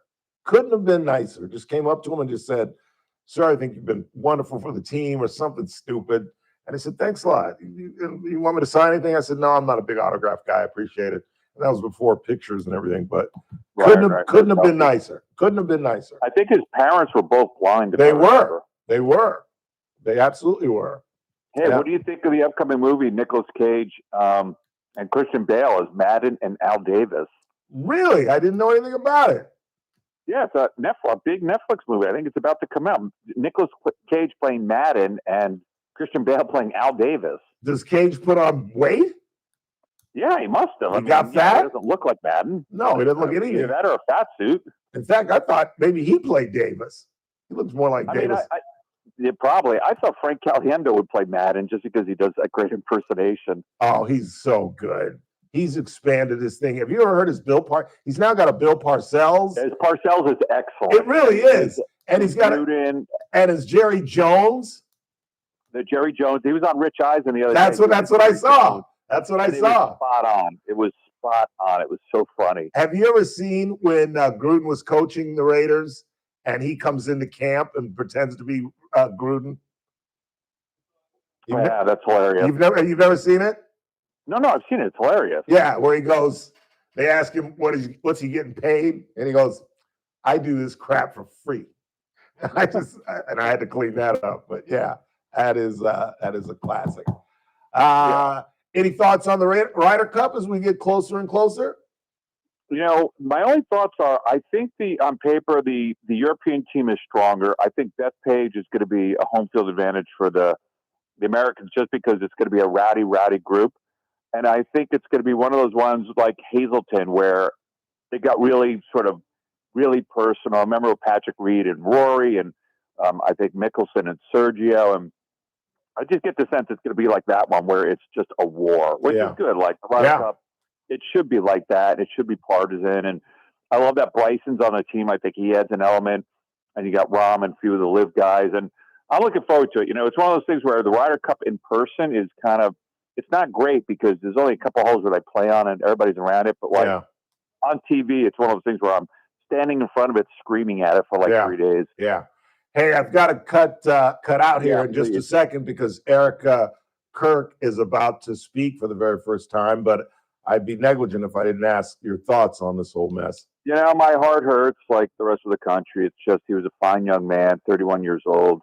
Just came up to him and just said, "Sir, I think you've been wonderful for the team," or something stupid. And I said, "Thanks a lot. You want me to sign anything?" I said, "No, I'm not a big autograph guy. I appreciate it." That was before pictures and everything, but Right, couldn't have been nicer. Couldn't have been nicer. I think his parents were both blind. if I They remember. were. They were. They absolutely were. Hey, Yeah. what do you think of the upcoming movie, Nicolas Cage and Christian Bale as Madden and Al Davis? Really? I didn't know anything about it. Yeah, it's a big Netflix movie. I think it's about to come out. Nicolas Cage playing Madden and Christian Bale playing Al Davis. Does Cage put on weight? Yeah, he must have. He got fat? He doesn't look like Madden. No, he doesn't look Either anything. that or a fat suit. In fact, I thought maybe he played Davis. He looks more like I mean, Davis. yeah, probably. I thought Frank Caliendo would play Madden just because he does a great impersonation. Oh, he's so good. He's expanded his thing. Have you ever heard his He's now got a Bill Parcells. His Parcells is excellent. It really is. And he's got Gruden, and his Jerry Jones. the Jerry Jones. He was on Rich Eisen the other That's day. what I saw. That's what I And it saw. was spot on. It was spot on. It was so funny. Have you ever seen when Gruden was coaching the Raiders and he comes into camp and pretends to be Gruden? Yeah, that's hilarious. You've never seen it? No, I've seen it. It's hilarious. Yeah, where he goes, they ask him what's he getting paid, and he goes, "I do this crap for free." I had to clean that up, but yeah, that is a classic. Any thoughts on the Ryder Cup as we get closer and closer? You know, my only thoughts are I think on paper the European team is stronger. I think Bethpage is going to be a home field advantage for the Americans just because it's going to be a rowdy group. And I think it's going to be one of those ones like Hazleton where they got really personal. I remember with Patrick Reed and Rory and I think Mickelson and Sergio. And I just get the sense it's going to be like that one where it's just a war, which is good. Like the Ryder Cup, it should be like that. It should be partisan. And I love that Bryson's on the team. I think he adds an element. And you got Rahm and a few of the live guys. And I'm looking forward to it. You know, it's one of those things where the Ryder Cup in person is kind of, it's not great because there's only a couple holes where they play on and everybody's around it. But like on TV, it's one of those things where I'm standing in front of it, screaming at it for like 3 days. Yeah. Hey, I've got to cut out here in just a second because Erica Kirk is about to speak for the very first time. But I'd be negligent if I didn't ask your thoughts on this whole mess. You know, my heart hurts like the rest of the country. It's just he was a fine young man, 31 years old,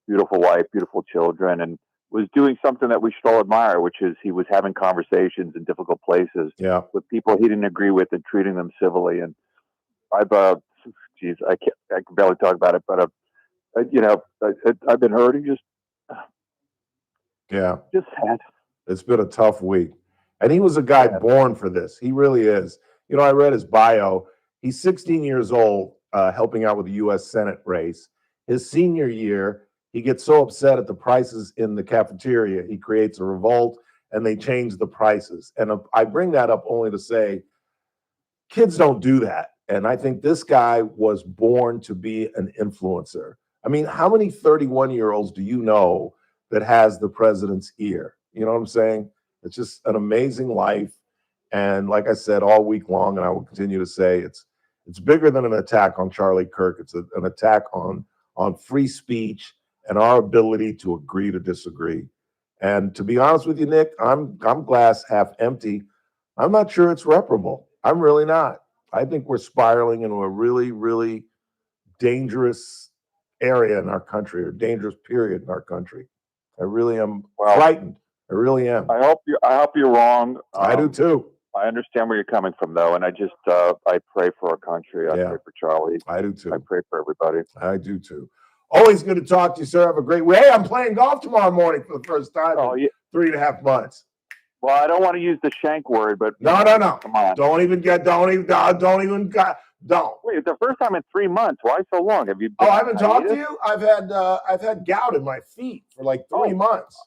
beautiful wife, beautiful children, and was doing something that we should all admire, which is he was having conversations in difficult places with people he didn't agree with and treating them civilly. And I've, I can barely talk about it, but I've been hurting just sad. It's been a tough week. And he was a guy born for this. He really is. You know, I read his bio. He's 16 years old, helping out with the U.S. Senate race. His senior year, he gets so upset at the prices in the cafeteria, he creates a revolt and they change the prices. And I bring that up only to say, kids don't do that. And I think this guy was born to be an influencer. I mean, how many 31-year-olds do you know that has the president's ear? You know what I'm saying? It's just an amazing life. And like I said, all week long, and I will continue to say, it's bigger than an attack on Charlie Kirk. It's an attack on free speech and our ability to agree to disagree. And to be honest with you, Nick, I'm glass half empty. I'm not sure it's reparable. I'm really not. I think we're spiraling into a really, really dangerous area in our country, or dangerous period in our country. I really am frightened. I really am. I hope you're wrong. I do too. I understand where you're coming from, though, and I just I pray for our country. I pray for Charlie. I do too. I pray for everybody. I do too. Always good to talk to you, sir. Have a great week. Hey, I'm playing golf tomorrow morning for the first time in 3.5 months. Well, I don't want to use the shank word, but no. Come on. Don't. Wait, the first time in 3 months. Why so long? Have you? Oh, I haven't talked to you. I've had gout in my feet for like 3 months.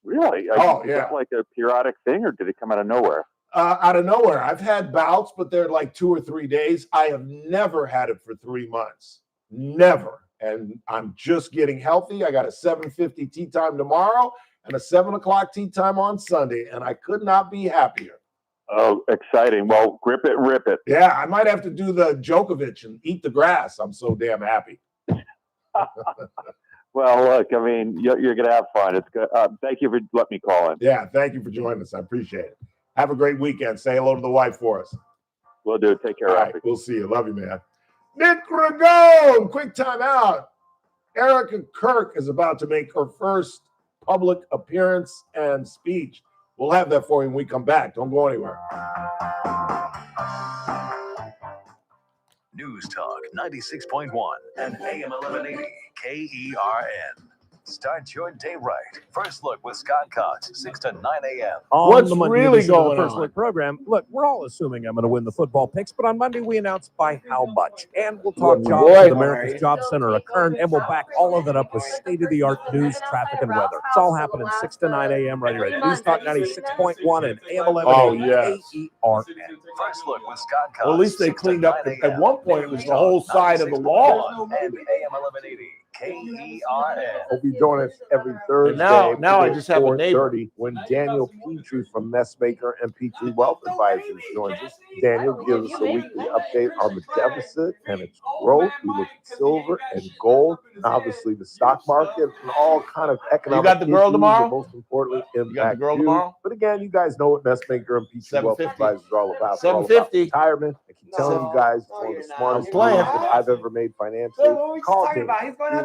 Really? Oh, Is yeah. that like a periodic thing, or did it come out of nowhere? Out of nowhere. I've had bouts, but they're like 2 or 3 days. I have never had it for 3 months. Never. And I'm just getting healthy. I got a 7:50 tea time tomorrow and a 7 o'clock tea time on Sunday, and I could not be happier. Oh, exciting. Well, grip it, rip it. Yeah, I might have to do the Djokovic and eat the grass. I'm so damn happy. Well, look, I mean, you're going to have fun. It's good. Thank you for letting me call in. Yeah, thank you for joining us. I appreciate it. Have a great weekend. Say hello to the wife for us. We'll do. Take care, All Ralphie. right, we'll see you. Love you, man. Nick Ragone, quick time out. Erica Kirk is about to make her first public appearance and speech. We'll have that for you when we come back. Don't go anywhere. News Talk 96.1 and AM 1180 KERN. Start your day right. First Look with Scott Cox, 6 to 9 a.m. What's the Monday really edition of going the First on? Look program. Look, we're all assuming I'm going to win the football picks, but on Monday we announce by how much. And we'll talk Good jobs boy. with America's Job Center at Kern, and we'll back all of it up with state-of-the-art news, traffic, and weather. It's all happening 6 to 9 a.m. right here at News Talk 96.1 and AM 1180 Oh, yes. KERN. First Look with Scott Cox. Well, at least they 6 to cleaned up. 9 At one point, it was the whole side of the wall. And AM 1180 KERN. We'll be doing it every Thursday. now I just have a neighbor. 4:30 when Daniel Petrie from Messmaker and Petrie Wealth Advisors joins us. Daniel gives us a weekly update on the deficit and its growth. We look at silver and gold, obviously the stock market, and all kind of economic. You got the girl issues tomorrow? that most importantly, You got the impact girl you. tomorrow? But again, you guys know what Messmaker and Petrie Wealth 750. Advisors are all about. It's all about 750. retirement. I keep telling you guys, it's one of the smartest moves playing. that I've ever made financially. Call Dave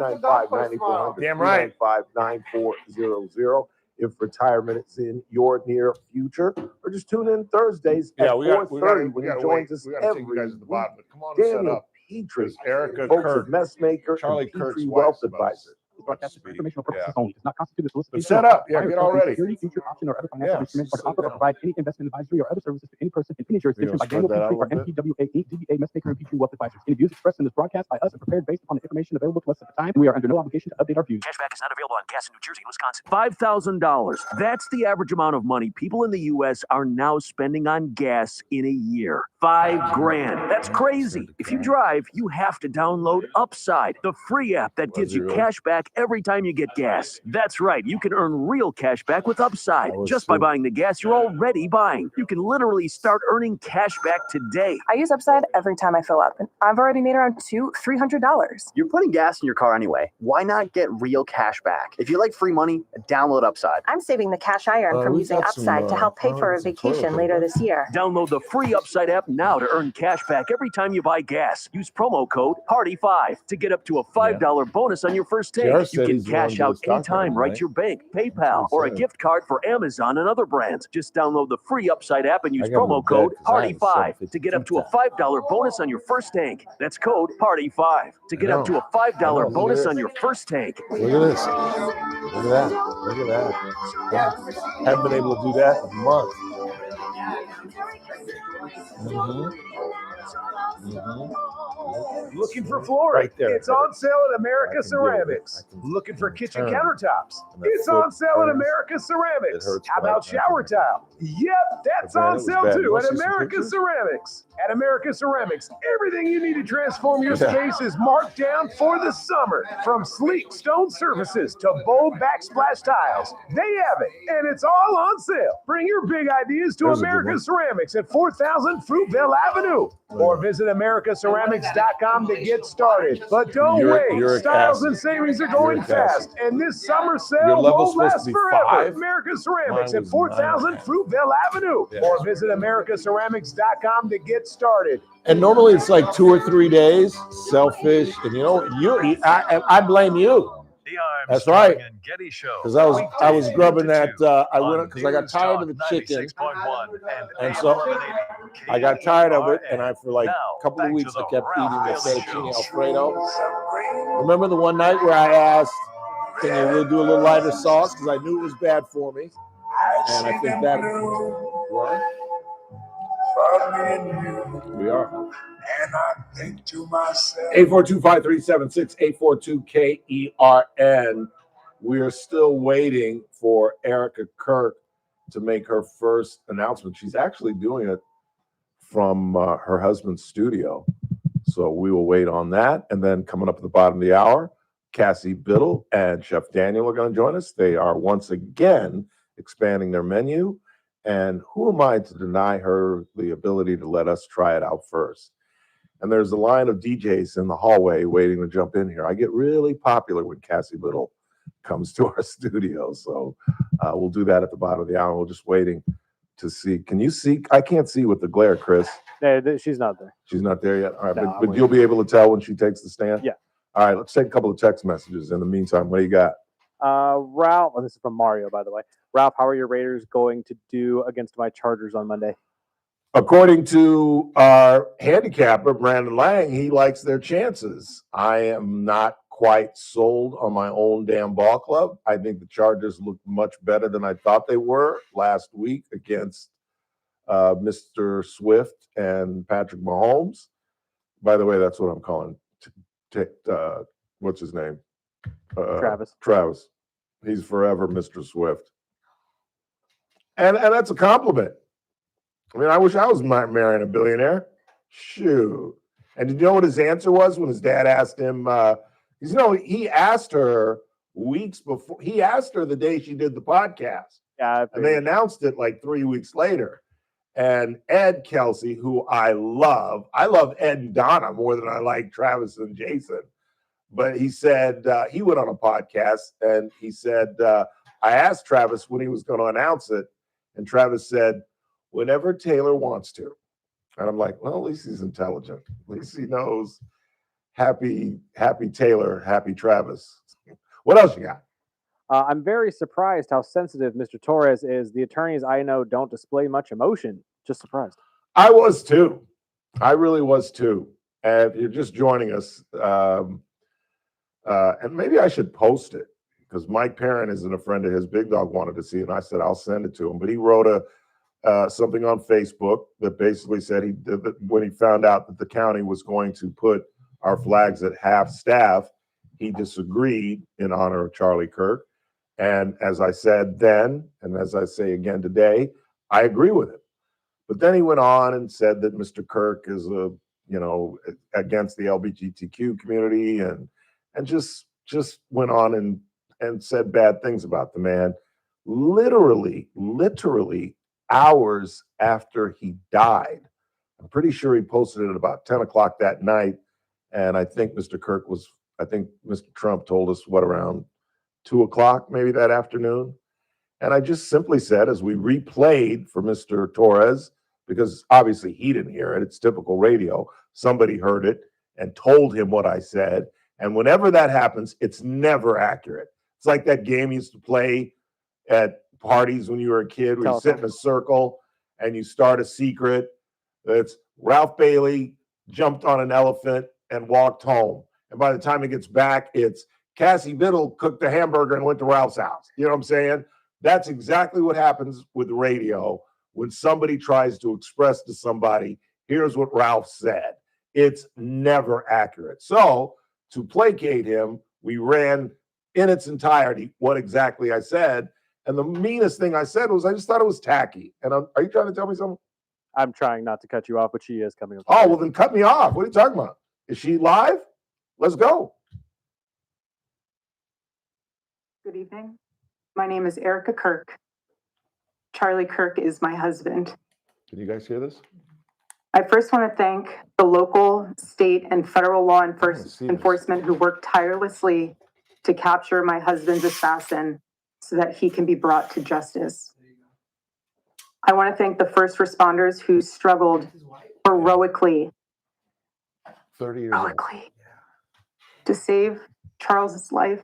395-9400. Damn right. 395-9400 if retirement is in your near future, or just tune in Thursdays at 4:30 when he joins us every take you guys at the week. bottom. But come on and set Daniel up. Petrie, Erica folks Kirk, at Messmaker, Charlie and Kirk's Petrie wife Wealth is about to Advisors. Broadcast for informational purposes Yeah. only. Does not constitute a solicitation. But set up. Yeah, get all ready. Security, future option, or other financial Yeah, instrument, or sit to offer or down. provide any investment advisory or other services to any person in any jurisdiction by spread Daniel that out Petrie a or little bit? MPWA Inc., DBA, Messmaker, and Petrie Wealth Advisors. Any views expressed in this broadcast by us are prepared based upon the information available to us at the time. We are under no obligation to update our views. Cashback is not available on gas in New Jersey and Wisconsin. $5,000. That's the average amount of money people in the U.S. are now spending on gas in a year. $5,000. That's crazy. If you drive, you have to download Upside, the free app that gives you cash back every time you get gas. That's right. You can earn real cash back with Upside just by buying the gas you're already buying. You can literally start earning cash back today. I use Upside every time I fill up, and I've already made around $300. You're putting gas in your car anyway. Why not get real cash back? If you like free money, download Upside. I'm saving the cash I earn from we using got some, Upside to help pay for a some vacation toilet later paper. this year. Download the free Upside app now to earn cash back every time you buy gas. Use promo code PARTY5 to get up to a $5 bonus on your first tank. Jared You said can he's cash willing out to do stock anytime market, right right? to your bank, PayPal, or a said. gift card for Amazon and other brands. Just download the free Upside app and use I got him promo in code bed 'cause I had PARTY5 to get up to a $5 bonus on your first tank. That's code PARTY5 to get up to a $5 Look at bonus this. on your first tank. Look at this. Look at that. Look at that. Yeah. Haven't been able to do that in a month. Looking for flooring? Right there. It's on sale at America I can deal with it. Ceramics. I can Looking for kitchen turn. countertops? And that It's on foot sale at turns. America Ceramics. It hurts How when I about touch shower it. tile? Yep, that's Man, it on was sale bad. You too wanna at see some America pictures? Ceramics. At America Ceramics, everything you need to transform your Yeah. space is marked down for the summer. From sleek stone surfaces to bold backsplash tiles, they have it, and it's all on sale. Bring your big ideas to There's a good America one. Ceramics at 4000 Fruitvale Avenue, or visit americaceramics.com to get started. But don't wait, Uric styles acid. and savings are going Uric acid. fast, and this summer Your sale level's won't supposed last to be forever. 5. America Ceramics Mine at was 4000 9. Fruitvale Avenue, Yeah. or visit americaceramics.com to get started. And normally it's like 2 or 3 days. Selfish, and you know I blame you. The That's Armstrong right. and Getty Show. Because I was Weekdays grubbing 1 to that 2 I on went because I got News tired Talk of the chicken 96.1 and AM so 1180 I got tired of it and I for like Now, a couple back of to weeks the I kept Ralph eating the Bailey fettuccine Show. Alfredo. Remember the one night where I asked, can you do a little lighter sauce because I knew it was bad for me, and I think that what we are. And I think to myself, 842-5376, 842-KERN. We are still waiting for Erica Kirk to make her first announcement. She's actually doing it from her husband's studio. So we will wait on that. And then coming up at the bottom of the hour, Cassie Biddle and Chef Daniel are going to join us. They are once again expanding their menu. And who am I to deny her the ability to let us try it out first? And there's a line of DJs in the hallway waiting to jump in here. I get really popular when Cassie Biddle comes to our studio. So we'll do that at the bottom of the hour. We're just waiting to see. Can you see? I can't see with the glare, Chris. She's not there. She's not there yet. All right, No, but you'll be able to tell when she takes the stand? Yeah. All right, let's take a couple of text messages. In the meantime, what do you got? Ralph, this is from Mario, by the way. Ralph, how are your Raiders going to do against my Chargers on Monday? According to our handicapper, Brandon Lang, he likes their chances. I am not quite sold on my own damn ball club. I think the Chargers looked much better than I thought they were last week against Mr. Swift and Patrick Mahomes. By the way, that's what I'm calling. What's his name? Travis. Travis. He's forever Mr. Swift. And that's a compliment. I mean, I wish I was marrying a billionaire. Shoot. And did you know what his answer was when his dad asked him? He asked her weeks before. He asked her the day she did the podcast. Yeah. And they announced it like 3 weeks later. And Ed Kelsey, who I love Ed and Donna more than I like Travis and Jason. But he said, he went on a podcast and he said, I asked Travis when he was going to announce it. And Travis said, whenever Taylor wants to. And I'm like, well, at least he's intelligent. At least he knows. Happy Taylor, happy Travis. What else you got? I'm very surprised how sensitive Mr. Torres is. The attorneys I know don't display much emotion. Just surprised. I was too. I really was too. And if you're just joining us, and maybe I should post it because Mike Perrin isn't a friend of his. Big Dog wanted to see it, and I said I'll send it to him. But he wrote something on Facebook that basically said when he found out that the county was going to put our flags at half staff, he disagreed in honor of Charlie Kirk. And as I said then, and as I say again today, I agree with him. But then he went on and said that Mr. Kirk is against the LGBTQ community and just went on and said bad things about the man. Literally hours after he died. I'm pretty sure he posted it at about 10 o'clock that night. And I think Mr. Trump told us around 2 o'clock, maybe that afternoon. And I just simply said, as we replayed for Mr. Torres, because obviously he didn't hear it, it's typical radio, somebody heard it and told him what I said. And whenever that happens, it's never accurate. It's like that game you used to play at parties when you were a kid, where you sit in a circle and you start a secret. It's Ralph Bailey jumped on an elephant and walked home. And by the time it gets back, it's Cassie Biddle cooked a hamburger and went to Ralph's house. You know what I'm saying? That's exactly what happens with radio when somebody tries to express to somebody, here's what Ralph said. It's never accurate. So to placate him, we ran in its entirety what exactly I said. And the meanest thing I said was, I just thought it was tacky. And are you trying to tell me something? I'm trying not to cut you off, but she is coming up. Oh, well, then cut me off. What are you talking about? Is she live? Let's go. Good evening. My name is Erica Kirk. Charlie Kirk is my husband. Can you guys hear this? I first want to thank the local, state, and federal law enforcement who worked tirelessly to capture my husband's assassin so that he can be brought to justice. I want to thank the first responders who struggled heroically 30 years heroically to save Charles's life,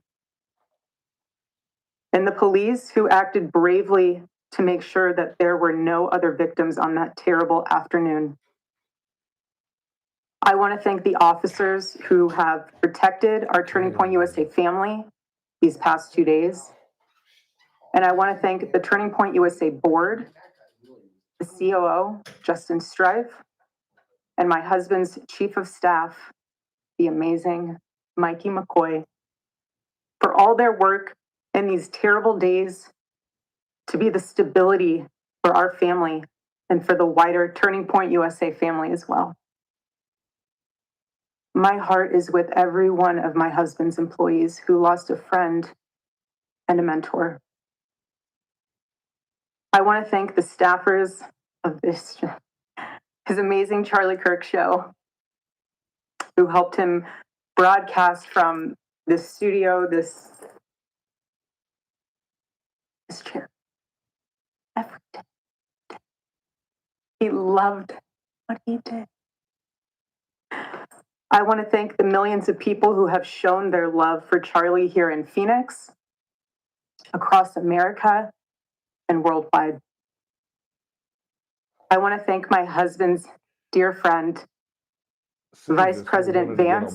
and the police who acted bravely to make sure that there were no other victims on that terrible afternoon. I want to thank the officers who have protected our Turning Point USA family these past 2 days. And I want to thank the Turning Point USA board, the COO, Justin Strive, and my husband's chief of staff, the amazing Mikey McCoy, for all their work in these terrible days to be the stability for our family and for the wider Turning Point USA family as well. My heart is with every one of my husband's employees who lost a friend and a mentor. I want to thank the staffers of his amazing Charlie Kirk show, who helped him broadcast from this studio, this chair every day. He loved what he did. I want to thank the millions of people who have shown their love for Charlie here in Phoenix, across America, and worldwide. I want to thank my husband's dear friend, Vice President Vance,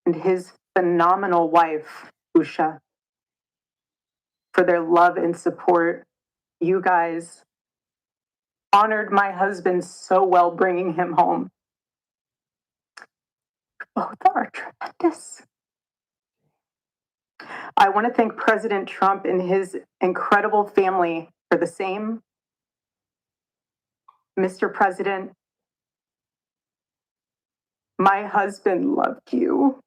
and his phenomenal wife, Usha, for their love and support. You guys honored my husband so well, bringing him home. Both are tremendous. I want to thank President Trump and his incredible family for the same. Mr. President, my husband loved you.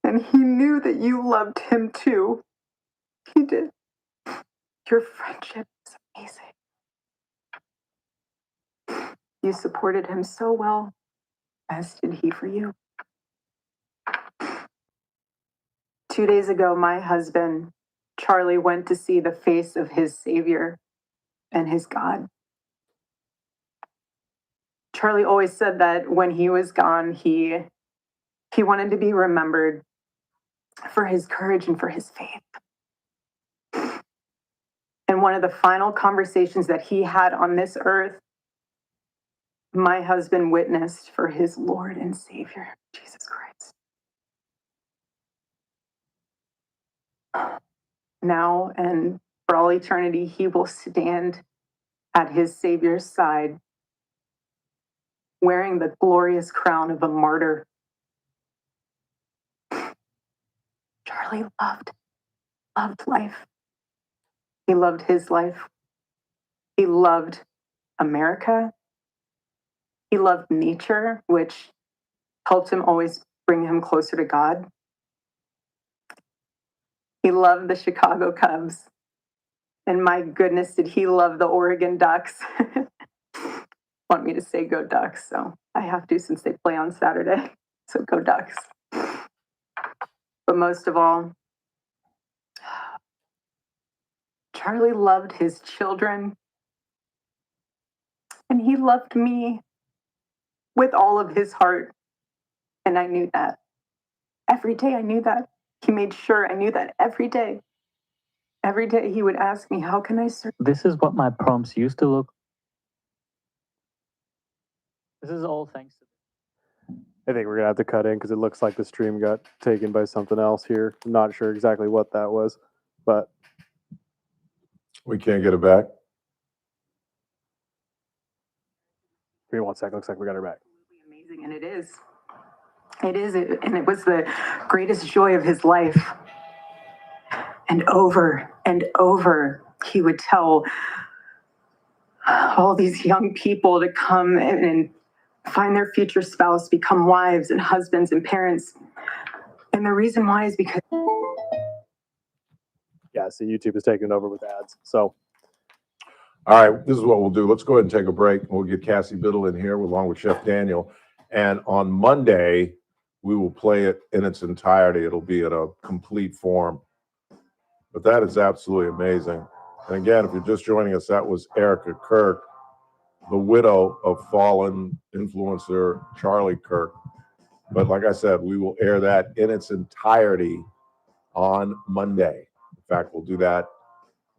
And he knew that you loved him too. He did. Your friendship is amazing. You supported him so well, as did he for you. 2 days ago, my husband, Charlie, went to see the face of his Savior and his God. Charlie always said that when he was gone, he wanted to be remembered for his courage and for his faith. And one of the final conversations that he had on this earth, my husband witnessed for his Lord and Savior, Jesus Christ. Now and for all eternity, he will stand at his Savior's side, wearing the glorious crown of a martyr. Charlie loved life. He loved his life. He loved America. He loved nature, which helped him always bring him closer to God. He loved the Chicago Cubs. And my goodness, did he love the Oregon Ducks. Want me to say go Ducks, so I have to since they play on Saturday. So go Ducks. But most of all, Charlie loved his children. And he loved me with all of his heart. And I knew that. Every day I knew that. He made sure I knew that every day. Every day he would ask me, how can I serve? This is what my prompts used to look. This is all thanks to. I think we're gonna have to cut in because it looks like the stream got taken by something else here. I'm not sure exactly what that was, but We can't get it back. give me 1 second. Looks like we got her back. Amazing, and it is. It is, and it was the greatest joy of his life. And over, he would tell all these young people to come and find their future spouse, become wives and husbands and parents. And the reason why is because... Yeah, so YouTube is taking over with ads. So, all right, this is what we'll do. Let's go ahead and take a break. We'll get Cassie Biddle in here along with Chef Daniel. And on Monday, we will play it in its entirety. It'll be in a complete form. But that is absolutely amazing. And again, if you're just joining us, that was Erica Kirk, the widow of fallen influencer Charlie Kirk. But like I said, we will air that in its entirety on Monday. In fact, we'll do that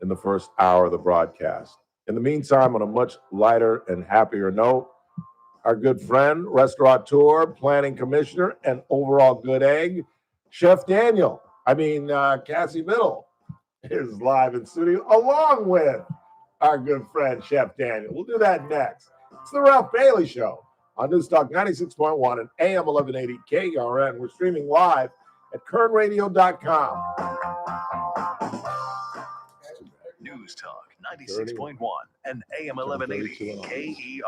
in the first hour of the broadcast. In the meantime, on a much lighter and happier note, our good friend, restaurateur, planning commissioner, and overall good egg, Chef Daniel, Cassie Biddle, is live in studio along with our good friend, Chef Daniel. We'll do that next. It's the Ralph Bailey Show on News Talk 96.1 and AM 1180 KRN. We're streaming live at kernradio.com. News Talk 96.1 and AM 1180 KERN.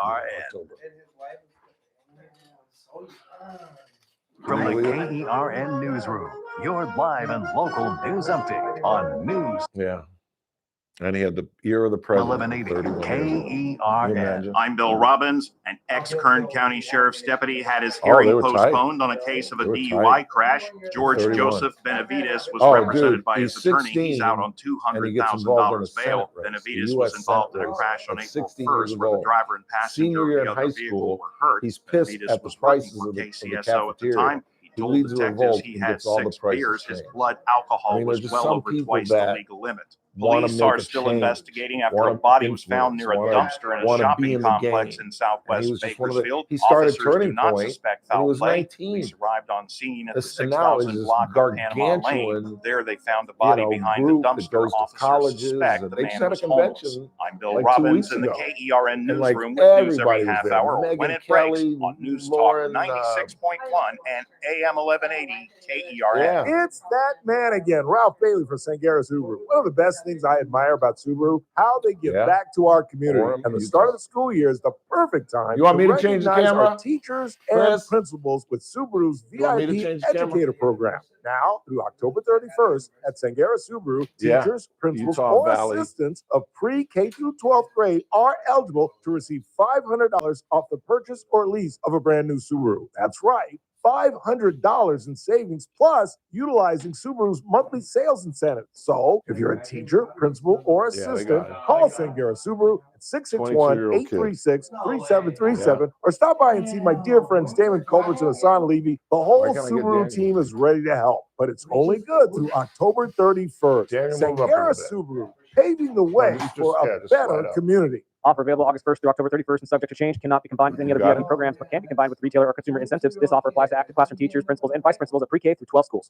From the KERN newsroom, your live and local news update on News. Yeah. And he had the ear of the president. 1180 31 years old. KERN. Can you imagine? I'm Bill Robbins. An ex-Kern County Sheriff's deputy had his Oh, hearing they were tight. postponed on a case of a They were DUI tight. crash. George 31. Joseph Benavides was Oh, represented dude, by he's his attorney. He's 16, out on and he gets involved in a $200,000 Senate bail. race, Benavides the was US involved Senate in a race crash on at April 16 1st years where the old. driver and passenger Senior of year the in other high vehicle school, were hurt. he's pissed Benavides at the was working prices for of the KCSO at the cafeteria. time. He He told leads a detectives revolt he and had gets all the 6 prices beers. His changed. blood alcohol I mean, was there's just well some over people twice the that legal limit. wanna Police make are a still change, investigating after wanna a body was found influence, near a wanna- dumpster in a wanna be shopping in the complex game. in And southwest he was just one of the. Bakersfield. He started Officers do Turning not Point, suspect and he foul was play. 19. Police arrived on scene at the And now is 6000 this block of Panama Lane. gargantuan, There they found a body behind a group that dumpster. goes to Officers colleges, suspect and the they man just had a was homeless. convention I'm Bill like 2 Robbins weeks in the ago. KERN And like newsroom with news every everybody was half there. hour when Megan it breaks Kelly, on News Lauren, Talk 96.1 and AM 1180 KERN. Yeah. It's that man again, Ralph Bailey for Sangera Subaru. One of the best things I admire about Subaru, how they give Yeah. back to our community. Forum, And the Utah. start of the school year is the perfect time You want me to change the recognize camera? our teachers and Chris? principals with Subaru's You want me to VIP change the camera? Educator Program. Now, through October 31st at Sangera Subaru, Yeah. teachers, principals, Utah or Valley. assistants of pre-K through 12th grade are eligible to receive $500 off the purchase or lease of a brand new Subaru. That's right. $500 in savings plus utilizing Subaru's monthly sales incentive. So if you're a teacher, principal, or Yeah, they assistant, got it. call Sangera Subaru at 661-836-3737 or stop by and see my dear friends Damon Culberts and Hassan Levy. The whole Why can't I get Subaru Daniel? team is ready to help, but it's only good through October 31st. Daniel, move up a Sangera little bit. Subaru, paving the way just- for yeah, a just slide better up. community. Offer available August 1st through October 31st and subject to change. Cannot be combined with any You other got VIP it. programs, but can be combined with retailer or consumer incentives. This offer applies to active classroom teachers, principals, and vice principals at pre-K through 12 schools.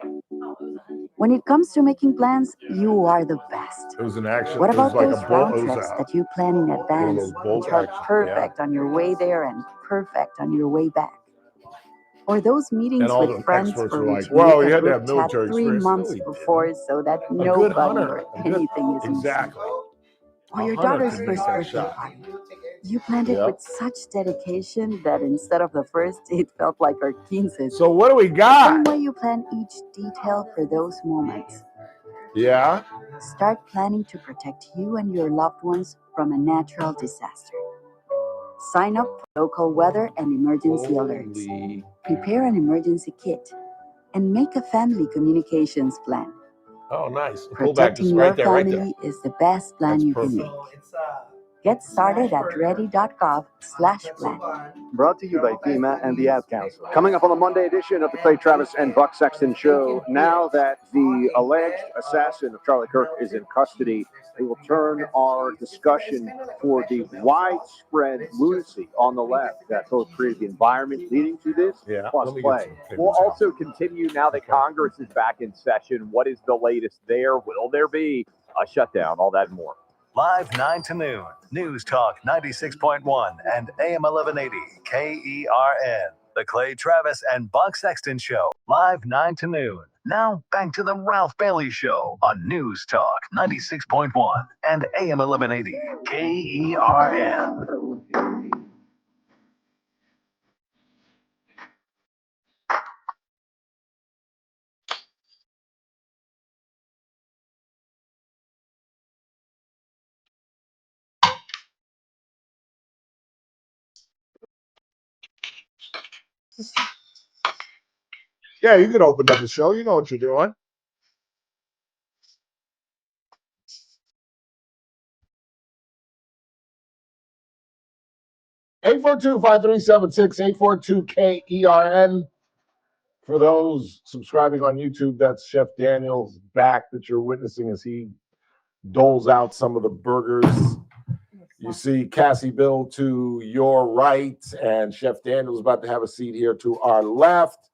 When it comes to making plans, you are the best. It was an action. What it was about like those a bolt. round It was trips a, that you plan in advance, those bolt which are actions, perfect on your way there and perfect on your way back? Or those meetings And all with the friends experts for were which like, you "Well, make you a had to group have military chat 3 experience." months No, you didn't. before so that A good nobody hunter. or A good- anything is missing. Exactly. Or A your hunter daughter's can make first that birthday shot. party. You planned it Yep. with such dedication that instead of the first, it felt like our 15th. So what do we Same got? way you plan each detail for those moments. Yeah. Start planning to protect you and your loved ones from a natural disaster. Sign up for local weather and emergency alerts. Holy. Prepare an emergency kit and make a family communications plan. Oh, nice. Pull back Protecting just your right there, right family there. is the best plan That's you perfect. can make. Get started at ready.gov/plan. Brought to you by FEMA and the Ad Council. Coming up on the Monday edition of the Clay Travis and Buck Sexton Show, now that the alleged assassin of Charlie Kirk is in custody, we will turn our discussion for the widespread lunacy on the left that both created the environment leading to this, Yeah, plus let me get play. some papers We'll out. also continue now that Congress is back in session. What is the latest there? Will there be a shutdown? All that and more. Live 9 to noon. News Talk 96.1 and AM 1180 KERN. The Clay Travis and Buck Sexton Show. Live 9 to noon. Now back to the Ralph Bailey Show on News Talk 96.1 and AM 1180 KERN. Yeah, you can open up the show. You know what you're doing. Eight 842 KERN. For those subscribing on YouTube, that's Chef Daniel's back that you're witnessing as he doles out some of the burgers. You see Cassie Bill to your right, and Chef Daniel's about to have a seat here to our left.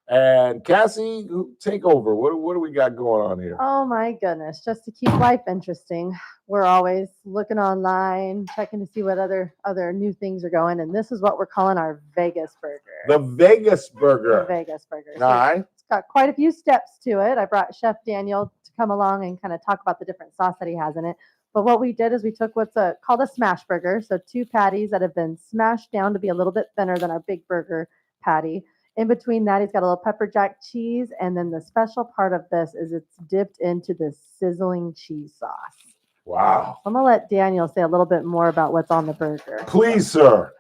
And Cassie, take over. What do we got going on here? Oh my goodness, just to keep life interesting. We're always looking online, checking to see what other new things are going. And this is what we're calling our Vegas burger. The Vegas burger. The Vegas burger. All right. It's got quite a few steps to it. I brought Chef Daniel to come along and kind of talk about the different sauce that he has in it. But what we did is we took what's called a smash burger. So 2 patties that have been smashed down to be a little bit thinner than our big burger patty. In between that, he's got a little pepper jack cheese. And then the special part of this is it's dipped into this sizzling cheese sauce. Wow. I'm gonna let Daniel say a little bit more about what's on the burger. Please, sir.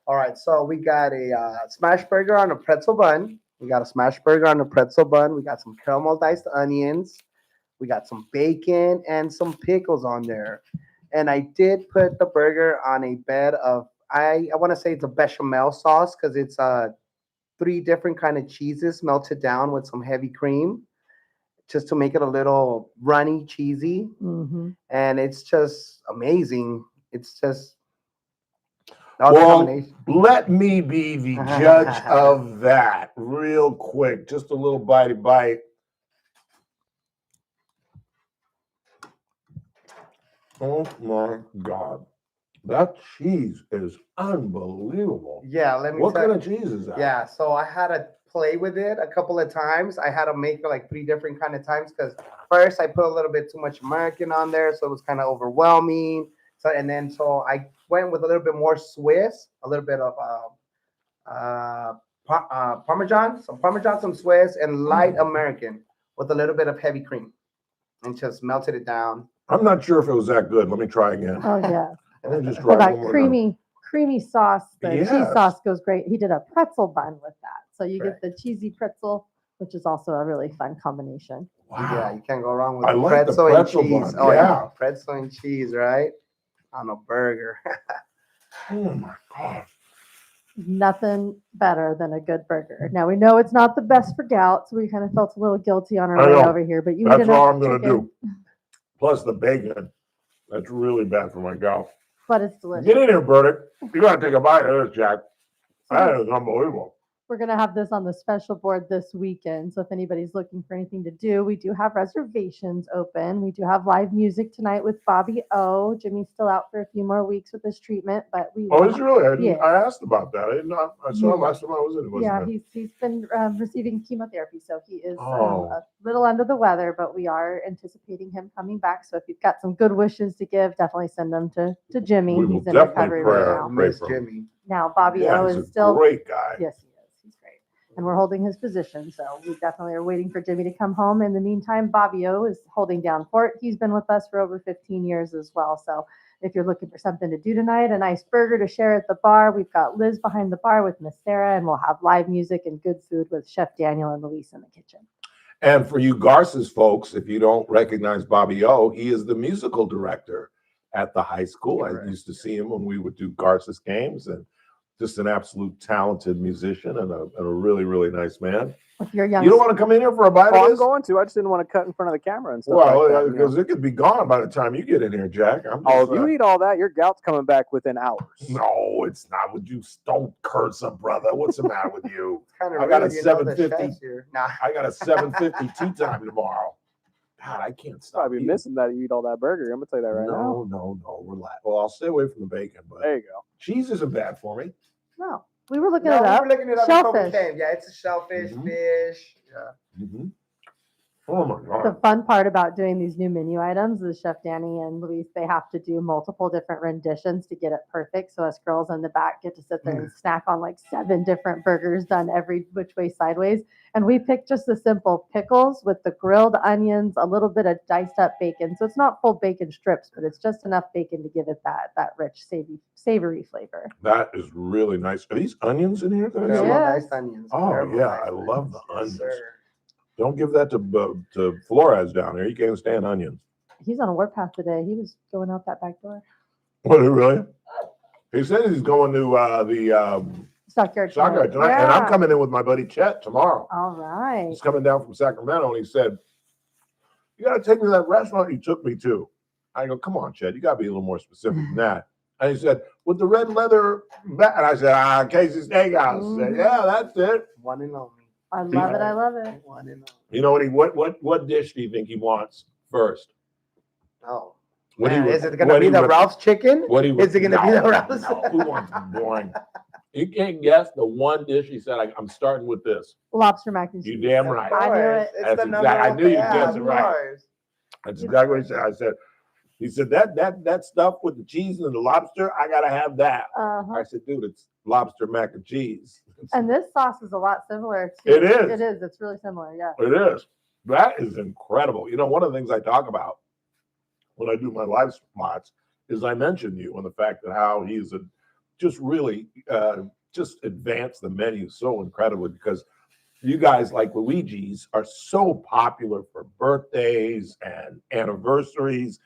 All right, so we got a smash burger on a pretzel bun. We got a smash burger on a pretzel bun. We got some caramel diced onions. We got some bacon and some pickles on there. And I did put the burger on a bed of, I want to say it's a bechamel sauce because it's 3 different kind of cheeses melted down with some heavy cream just to make it a little runny, cheesy. Mm-hmm. And it's just amazing. It's just well, let me be the judge of that real quick. Just a little bitey bite. Oh my God. That cheese is unbelievable. Yeah, let me What tell kind of cheese is that? Yeah, so I had to play with it a couple of times. I had to make it like 3 different kind of times because first I put a little bit too much American on there, so it was kind of overwhelming. So I went with a little bit more Swiss, a little bit of Parmesan, some Swiss, and light American with a little bit of heavy cream, and just melted it down. I'm not sure if it was that good. Let me try again. Oh yeah. Let me just So try one that more creamy sauce, the cheese Yes. sauce goes great. He did a pretzel bun with that. So you Correct. get the cheesy pretzel, which is also a really fun combination. Yeah, you can't go wrong with I like the pretzel pretzel and cheese. bun, Oh yeah. pretzel and cheese, right? On a burger. Oh my God. Nothing better than a good burger. Now we know it's not the best for gout, so we kind of felt a little guilty on our I way know. over here. But you That's eat all enough I'm going to chicken, do. Plus the bacon. That's really bad for my gout. but it's delicious. Get in here, Burdick. You got to take a bite of this, Jack. That is unbelievable. We're going to have this on the special board this weekend. So if anybody's looking for anything to do, we do have reservations open. We do have live music tonight with Bobby O. Jimmy's still out for a few more weeks with his treatment, but we Oh, is he really? Yeah. I asked about that. I did not. I saw him last time I was in. Wasn't Yeah, it? he's been receiving chemotherapy, so he is Oh. a little under the weather, but we are anticipating him coming back. So if you've got some good wishes to give, definitely send them to Jimmy. We will He's in definitely recovery pray, right now. pray for him. Jimmy. Now Bobby Yeah, O he's is a still great guy. Yes, he is. He's great. And we're holding his position. So we definitely are waiting for Jimmy to come home. In the meantime, Bobby O is holding down fort. He's been with us for over 15 years as well. So if you're looking for something to do tonight, a nice burger to share at the bar, we've got Liz behind the bar with Miss Sarah, and we'll have live music and good food with Chef Daniel and Luis in the kitchen. And for you Garces folks, if you don't recognize Bobby O, he is the musical director at the high school. I used to see him when we would do Garces games, and just an absolute talented musician and a really, really nice man. If you're young, You don't want to come in here for a bite Well, of I'm this? going to. I just didn't want to cut in front of the camera and stuff. Well, like that, you know. because it could be gone by the time you get in here, Jack. I'm Oh, just, if you eat all that, your gout's coming back within hours. No, it's not. Would you don't curse a brother? What's the matter with you? Kinda I got a rude, you know, the 7:50. chefs here. Nah. I got a 7:50 tea time tomorrow. God, I can't stop. Probably missing that you eat all that burger. I'm gonna tell you that right now. No, relax. Well, I'll stay away from the bacon, but There you go. cheese isn't bad for me. No, we were looking No, it we up. were looking it up before we Shellfish. came. Yeah, it's a shellfish, fish. Yeah. Oh my The God. fun part about doing these new menu items is Chef Danny and Luis, they have to do multiple different renditions to get it perfect. So us girls in the back get to sit there and snack on like 7 different burgers done every which way sideways. And we picked just the simple pickles with the grilled onions, a little bit of diced up bacon. So it's not full bacon strips, but it's just enough bacon to give it that rich, savory flavor. That is really nice. Are these onions in here? that I see? Caramel diced onions. Oh Caramel yeah, diced I love the onions. sir. Don't give that to Flores down there. He can't stand onions. He's on a warpath today. He was going out that back door. What, really? He said he's going to the Stockyard soccer tonight. tonight, and I'm Yeah. coming in with my buddy Chet tomorrow. All right. He's coming down from Sacramento, and he said, "You got to take me to that restaurant you took me to." I go, "Come on, Chet, you got to be a little more specific than that." And he said, "With the red leather bat," and I said, "Casey's Steakhouse." He said, "Yeah, that's it." One and only. I love it. I love it. One and only. You know what dish do you think he wants first? Oh. What Man, he would- is it gonna what be he the would- Ralph's chicken? What he would- Is it gonna be the No, Ralph's? No, who wants boring? You can't guess the one dish he said. I'm starting with this. Lobster mac and cheese. You damn right. I knew it. It's That's the number exactly. I one knew you'd thing. guess it Of right. course. That's exactly what he said. I said, he said that stuff with the cheese and the lobster. I gotta have that. Uh-huh. I said, dude, it's lobster mac and cheese. And this sauce is a lot similar to It is. It is. It's really similar. Yeah. It is. That is incredible. You know, one of the things I talk about when I do my live spots is I mention you and the fact that how he's just really just advanced the menu so incredibly, because you guys like Luigi's are so popular for birthdays and anniversaries.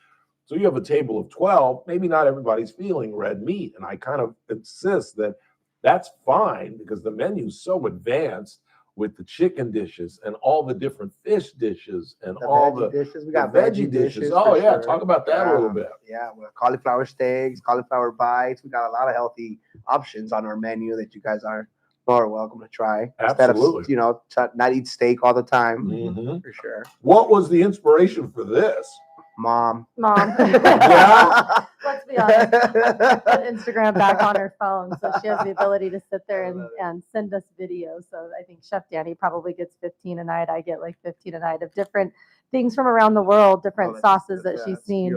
So you have a table of 12, maybe not everybody's feeling red meat. And I kind of insist that that's fine because the menu's so advanced with the chicken dishes and all the different fish dishes and all the dishes. We got the veggie dishes. Oh for yeah, sure. talk about that a little bit. Yeah, with cauliflower steaks, cauliflower bites. We got a lot of healthy options on our menu that you guys are more welcome to try. Absolutely. Instead of, not eat steak all the time. Mhm. For sure. What was the inspiration for this? Mom. Let's be honest. I put Instagram back on her phone, so she has the ability to sit there and send us videos. So I think Chef Danny probably gets 15 a night. I get like 15 a night of different things from around the world, different sauces that she's seen.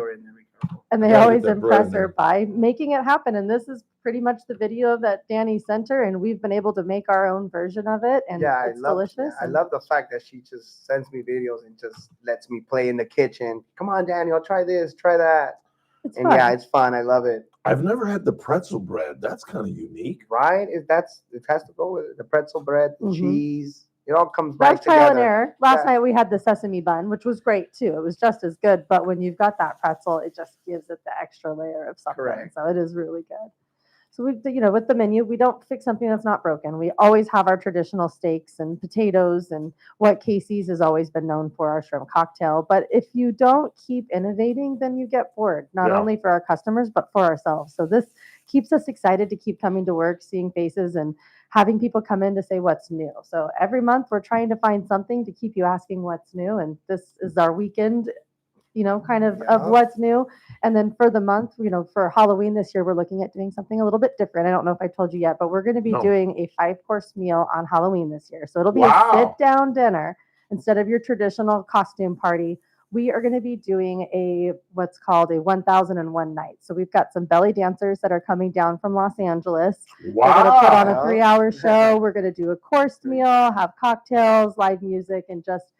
And they always impress her by making it happen. And this is pretty much the video that Danny sent her, and we've been able to make our own version of it, and it's delicious. I love the fact that she just sends me videos and just lets me play in the kitchen. Come on, Daniel, try this, try that. It's and fun. yeah, it's fun. I love it. I've never had the pretzel bread. That's kind of unique. Right? It has to go with it. The pretzel bread, the cheese. It all comes That's right trial together. and error. Last night we had the sesame bun, which was great too. It was just as good, but when you've got that pretzel, it just gives it the extra layer of something. Correct. So it is really good. So we, with the menu, we don't fix something that's not broken. We always have our traditional steaks and potatoes and what Casey's has always been known for, our shrimp cocktail. But if you don't keep innovating, then you get bored, not only for our customers, but for ourselves. So this keeps us excited to keep coming to work, seeing faces and having people come in to say what's new. So every month we're trying to find something to keep you asking what's new. And this is our weekend, kind of what's new. And then for the month, for Halloween this year, we're looking at doing something a little bit different. I don't know if I told you yet, but we're going to be doing a 5-course meal on Halloween this year. So it'll be a sit-down dinner instead of your traditional costume party. We are going to be doing what's called a 1001 night. So we've got some belly dancers that are coming down from Los Angeles. We're going to put on a 3-hour show. We're going to do a course meal, have cocktails, live music, and just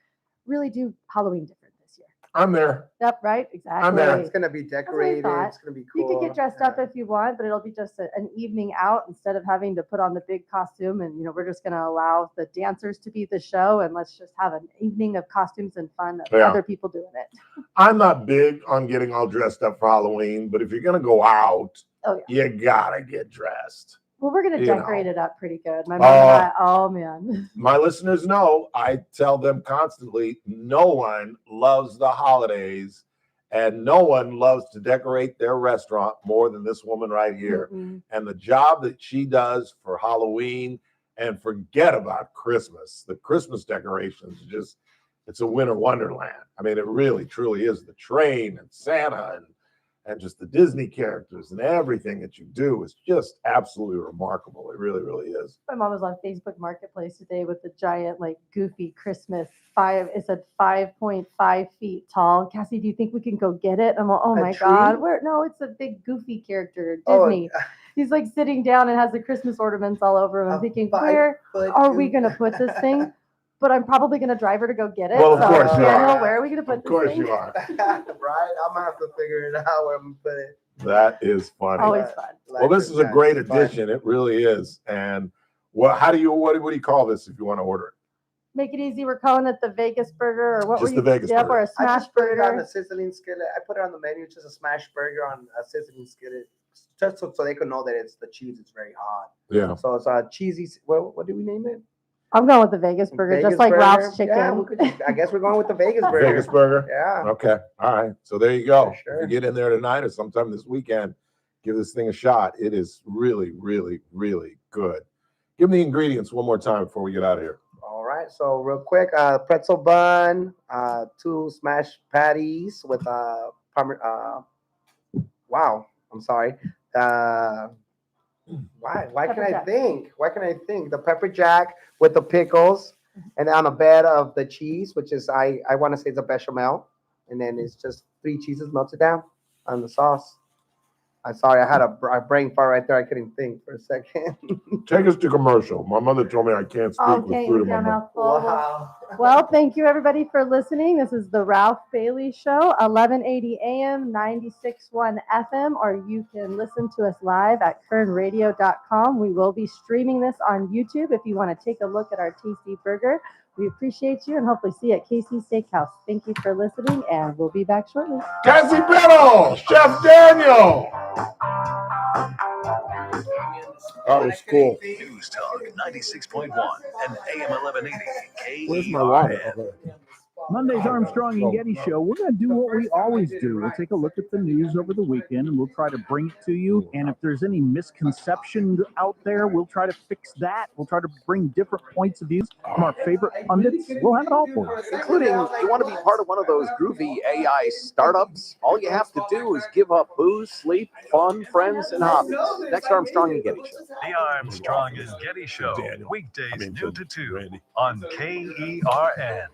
really do Halloween different this year. I'm there. Yep, right, exactly. I'm there. It's going to be decorated. It's going to be cool. You could get dressed up if you want, but it'll be just an evening out instead of having to put on the big costume. And, we're just going to allow the dancers to be the show, and let's just have an evening of costumes and fun of other people doing it. I'm not big on getting all dressed up for Halloween, but if you're going to go out, you got to get dressed. Well, we're going to decorate it up pretty good. My mom and I, oh man. My listeners know I tell them constantly, no one loves the holidays and no one loves to decorate their restaurant more than this woman right here. And the job that she does for Halloween, and forget about Christmas. The Christmas decorations, it's a winter wonderland. I mean, it really, truly is. The train and Santa and just the Disney characters and everything that you do is just absolutely remarkable. It really, really is. My mom was on Facebook Marketplace today with the giant, goofy Christmas it said 5.5 feet tall. Cassie, do you think we can go get it? I'm like, oh my God. No, it's a big goofy character, Disney. He's sitting down and has the Christmas ornaments all over him. I'm thinking, where are we going to put this thing? But I'm probably going to drive her to go get it. Well, of course you are. Where are we going to put this thing? Of course you are. Right? I'm going to have to figure it out where I'm going to put it. That is funny. Always fun. Well, this is a great addition. It really is. And what do you call this if you want to order it? Make it easy. We're calling it the Vegas burger, or what Just were you? the Vegas burger. Or a smash I just put burger. it on the sizzling skillet. I put it on the menu, just a smash burger on a sizzling skillet, just so they can know that the cheese is very hot. Yeah. So it's a cheesy. What do we name it? I'm going with the Vegas burger, Vegas just like burger? Ralph's chicken. Yeah, I guess we're going with the Vegas burger. Vegas burger? Yeah. Okay. All right. So there you go. Sure. If you get in there tonight or sometime this weekend, give this thing a shot. It is really, really, really good. Give me the ingredients one more time before we get out of here. All right. So real quick, pretzel bun, 2 smashed patties with wow. I'm sorry. Why can I think? Why can I think? The pepper jack with the pickles, and on a bed of the cheese, which is I want to say it's a bechamel, and then it's just 3 cheeses melted down on the sauce. I'm sorry, I had a brain fart right there. I couldn't think for a second. Take us to commercial. My mother told me I can't speak with Okay, food in my your mouth. mouthful. Well, thank you everybody for listening. This is the Ralph Bailey Show, 1180 AM, 96.1 FM, or you can listen to us live at kernradio.com. We will be streaming this on YouTube if you want to take a look at our tasty burger. We appreciate you and hopefully see you at KC Steakhouse. Thank you for listening, and we'll be back shortly. Cassie Biddle, Chef Daniel. That was cool. News Talk 96.1 and AM 1180 Where's my wallet? KERN. Monday's Armstrong and Getty Show. We're going to do what we always do. We'll take a look at the news over the weekend and we'll try to bring it to you. And if there's any misconception out there, we'll try to fix that. We'll try to bring different points of view from our favorite pundits. We'll have it all for you. Including, you want to be part of one of those groovy AI startups? All you have to do is give up booze, sleep, fun, friends, and hobbies. Next Armstrong and Getty Show. The Armstrong and Getty Show. Weekdays noon to 2 on KERN.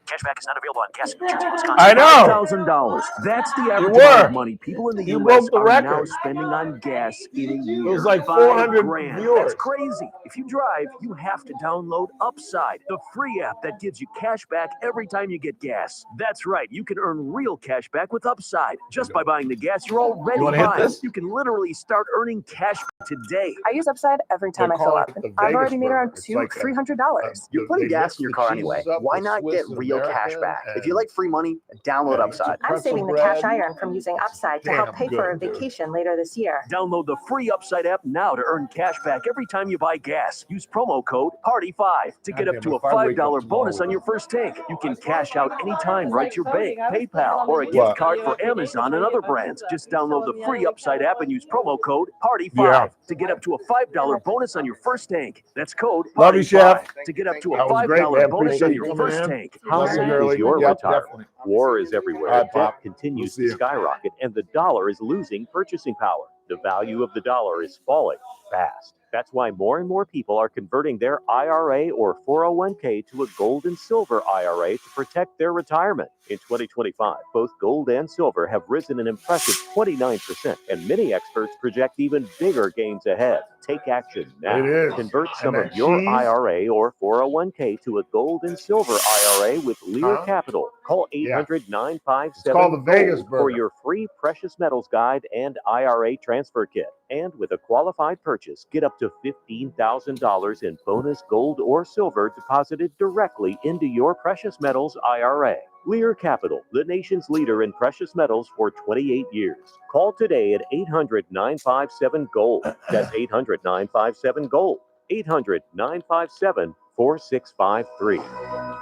Cashback is not available on gas in New Jersey, Wisconsin. I know. $5,000. That's the average were. amount of money people in the You U.S. broke the are now record. spending on gas in a year. It was like 5 400 grand. viewers. That's crazy. If you drive, you have to download Upside, the free app that gives you cash back every time you get gas. That's right. You can earn real cash back with Upside just by buying the gas you're already You wanna hit buying. this? You can literally start earning cash today. I use Upside every time I They fill call up. it the I've Vegas already made around burger. It's $200, like $300. You're putting They gas mix in your the car cheeses anyway. up Why with not Swiss get and real cash American back? If and- you like free money, download Upside. I'm saving the cash I earn from using Upside to help pay for a vacation later this year. Download the free Upside app now to earn cash back every time you buy gas. Use promo code PARTY5 to get up to a $5 bonus on your first tank. You can cash out anytime right to your bank, PayPal, or a gift What? card for Amazon and other brands. Just download the free Upside app and use promo code PARTY5 Yeah. to get up to a $5 bonus on your first tank. That's code Love you, PARTY5 Chef. to get up to a That was great, $5 man. bonus Appreciate on you your coming first in. tank. How Love you, soon Gurley. is your Yep, retirement? definitely. War is everywhere. All right, Debt Pop. continues We'll see to you. skyrocket, and the dollar is losing purchasing power. The value of the dollar is falling fast. That's why more and more people are converting their IRA or 401k to a gold and silver IRA to protect their retirement. In 2025, both gold and silver have risen an impressive 29%, and many experts project even bigger gains ahead. Take action now. It is. Convert some And of that your cheese. IRA or 401k to a gold and silver IRA with Lear Huh? Capital. Call Yeah. 800-957 It's called the Vegas for burger. your free precious metals guide and IRA transfer kit. And with a qualified purchase, get up to $15,000 in bonus gold or silver deposited directly into your precious metals IRA. Lear Capital, the nation's leader in precious metals for 28 years. Call today at 800-957-GOLD. That's 800-957-GOLD. 800-957-4653.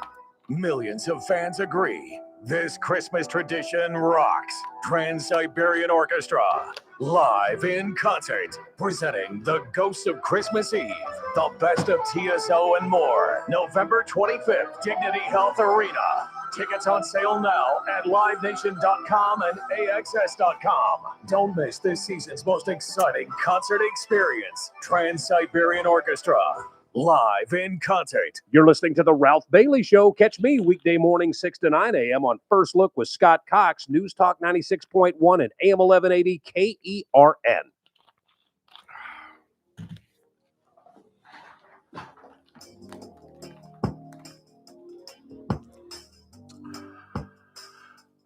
Millions of fans agree. This Christmas tradition rocks. Trans-Siberian Orchestra, live in concert, presenting The Ghost of Christmas Eve, the best of TSO and more. November 25th, Dignity Health Arena. Tickets on sale now at livenation.com and AXS.com. Don't miss this season's most exciting concert experience. Trans-Siberian Orchestra, live in concert. You're listening to The Ralph Bailey Show. Catch me weekday morning, 6 to 9 a.m. on First Look with Scott Cox, News Talk 96.1 and AM 1180 KERN.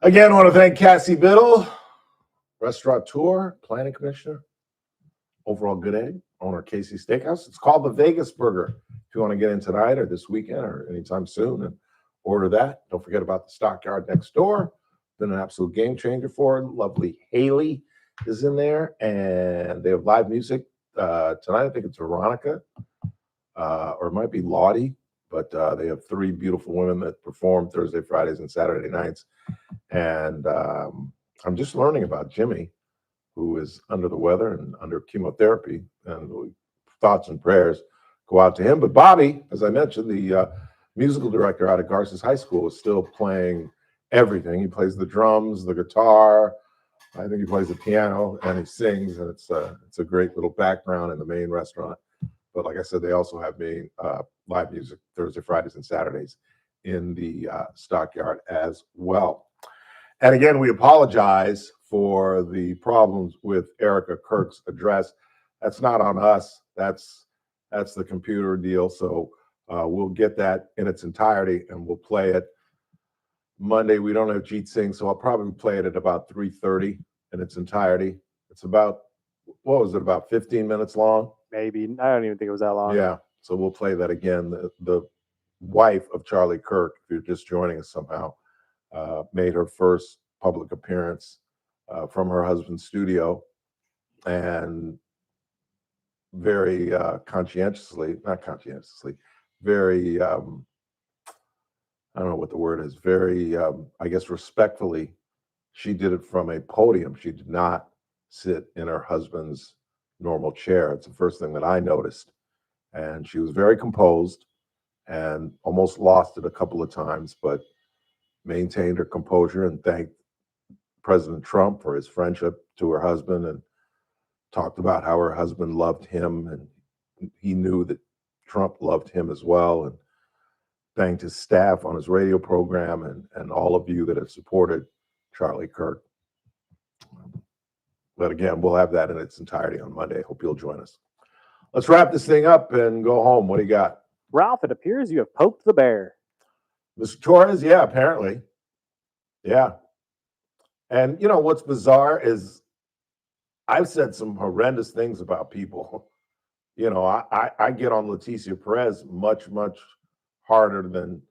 Again, I want to thank Cassie Biddle, restaurateur, planning commissioner, overall good egg, owner of KC Steakhouse. It's called the Vegas Burger. If you want to get in tonight or this weekend or anytime soon and order that, don't forget about the Stockyard next door. Been an absolute game changer for her. Lovely Haley is in there, and they have live music tonight. I think it's Veronica, or it might be Lottie, but they have three beautiful women that perform Thursday, Fridays, and Saturday nights. And I'm just learning about Jimmy, who is under the weather and under chemotherapy, and thoughts and prayers go out to him. But Bobby, as I mentioned, the musical director out of Garces High School, is still playing everything. He plays the drums, the guitar, I think he plays the piano, and he sings, and it's a great little background in the main restaurant. But like I said, they also have live music Thursday, Fridays, and Saturdays in the Stockyard as well. And again, we apologize for the problems with Erica Kirk's address. That's not on us. That's the computer deal. So we'll get that in its entirety and we'll play it Monday. We don't have Jeet Singh, so I'll probably play it at about 3:30 in its entirety. It's about, what was it, about 15 minutes long? Maybe. I don't even think it was that long. Yeah. So we'll play that again. The wife of Charlie Kirk, if you're just joining us somehow, made her first public appearance from her husband's studio, and very very, I don't know what the word is, very, I guess, respectfully, she did it from a podium. She did not sit in her husband's normal chair. It's the first thing that I noticed. And she was very composed and almost lost it a couple of times, but maintained her composure and thanked President Trump for his friendship to her husband, and talked about how her husband loved him and he knew that Trump loved him as well, and thanked his staff on his radio program and all of you that have supported Charlie Kirk. But again, we'll have that in its entirety on Monday. Hope you'll join us. Let's wrap this thing up and go home. What do you got? Ralph, it appears you have poked the bear. Mr. Torres, yeah, apparently. Yeah. And you know what's bizarre is I've said some horrendous things about people. You know, I get on Leticia Perez much, much harder than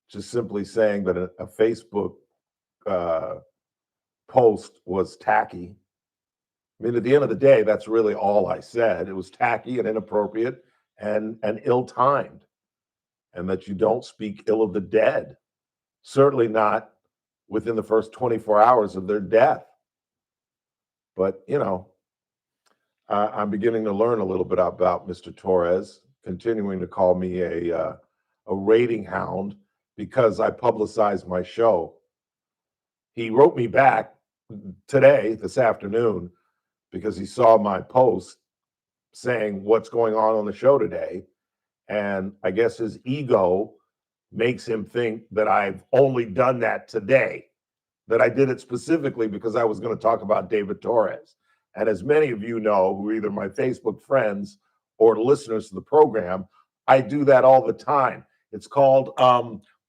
just simply saying that a Facebook post was tacky. I mean, at the end of the day, that's really all I said. It was tacky and inappropriate and ill-timed, and that you don't speak ill of the dead, certainly not within the first 24 hours of their death. But, you know, I'm beginning to learn a little bit about Mr. Torres, continuing to call me a rating hound because I publicized my show. He wrote me back today, this afternoon, because he saw my post saying what's going on the show today. And I guess his ego makes him think that I've only done that today, that I did it specifically because I was going to talk about David Torres. And as many of you know, who are either my Facebook friends or listeners to the program, I do that all the time. It's called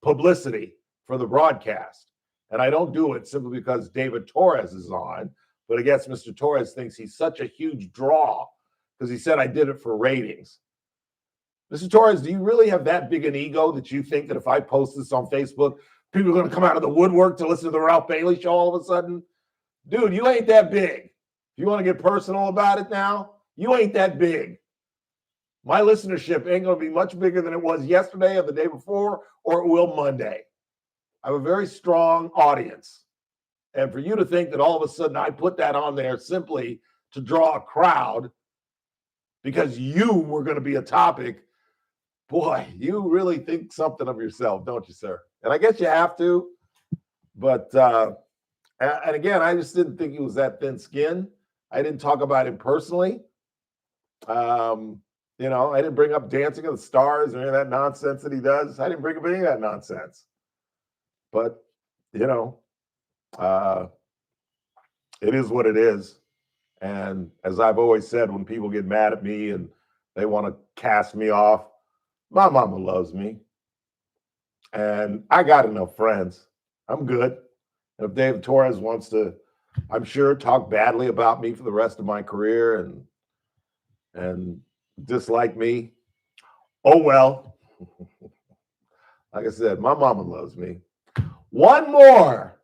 publicity for the broadcast. And I don't do it simply because David Torres is on, but I guess Mr. Torres thinks he's such a huge draw because he said I did it for ratings. Mr. Torres, do you really have that big an ego that you think that if I post this on Facebook, people are going to come out of the woodwork to listen to the Ralph Bailey Show all of a sudden? Dude, you ain't that big. If you want to get personal about it now, you ain't that big. My listenership ain't going to be much bigger than it was yesterday or the day before, or it will Monday. I have a very strong audience. And for you to think that all of a sudden I put that on there simply to draw a crowd because you were going to be a topic, boy, you really think something of yourself, don't you, sir? And I guess you have to. But, and again, I just didn't think he was that thin-skinned. I didn't talk about him personally. You know, I didn't bring up Dancing of the Stars or any of that nonsense that he does. I didn't bring up any of that nonsense. But, you know, it is what it is. And as I've always said, when people get mad at me and they want to cast me off, my mama loves me. And I got enough friends. I'm good. And if David Torres wants to, I'm sure, talk badly about me for the rest of my career and dislike me, oh well. Like I said, my mama loves me. One more.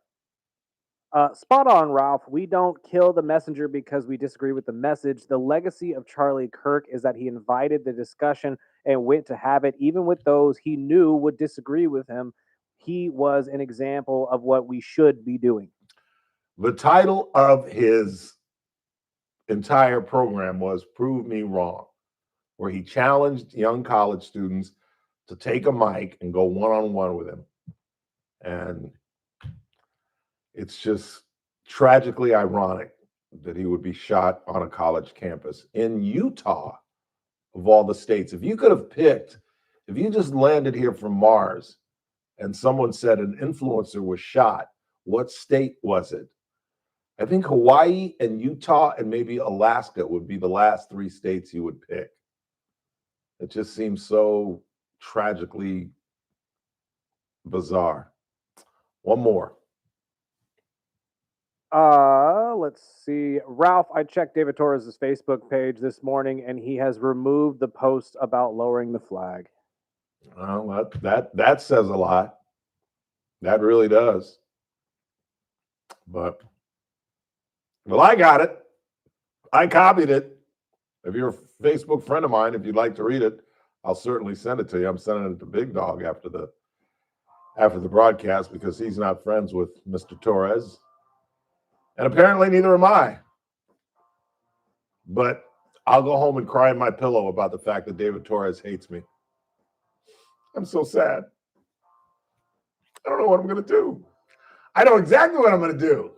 Spot on, Ralph. We don't kill the messenger because we disagree with the message. The legacy of Charlie Kirk is that he invited the discussion and went to have it, even with those he knew would disagree with him. He was an example of what we should be doing. The title of his entire program was Prove Me Wrong, where he challenged young college students to take a mic and go one-on-one with him. And it's just tragically ironic that he would be shot on a college campus in Utah, of all the states. If you could have picked, if you just landed here from Mars and someone said an influencer was shot, what state was it? I think Hawaii and Utah and maybe Alaska would be the last 3 states you would pick. It just seems so tragically bizarre. One more. Let's see. Ralph, I checked David Torres' Facebook page this morning and he has removed the post about lowering the flag. Well, that says a lot. That really does. But well, I got it. I copied it. If you're a Facebook friend of mine, if you'd like to read it, I'll certainly send it to you. I'm sending it to Big Dog after the broadcast because he's not friends with Mr. Torres. And apparently neither am I. But I'll go home and cry in my pillow about the fact that David Torres hates me. I'm so sad. I don't know what I'm going to do. I know exactly what I'm going to do.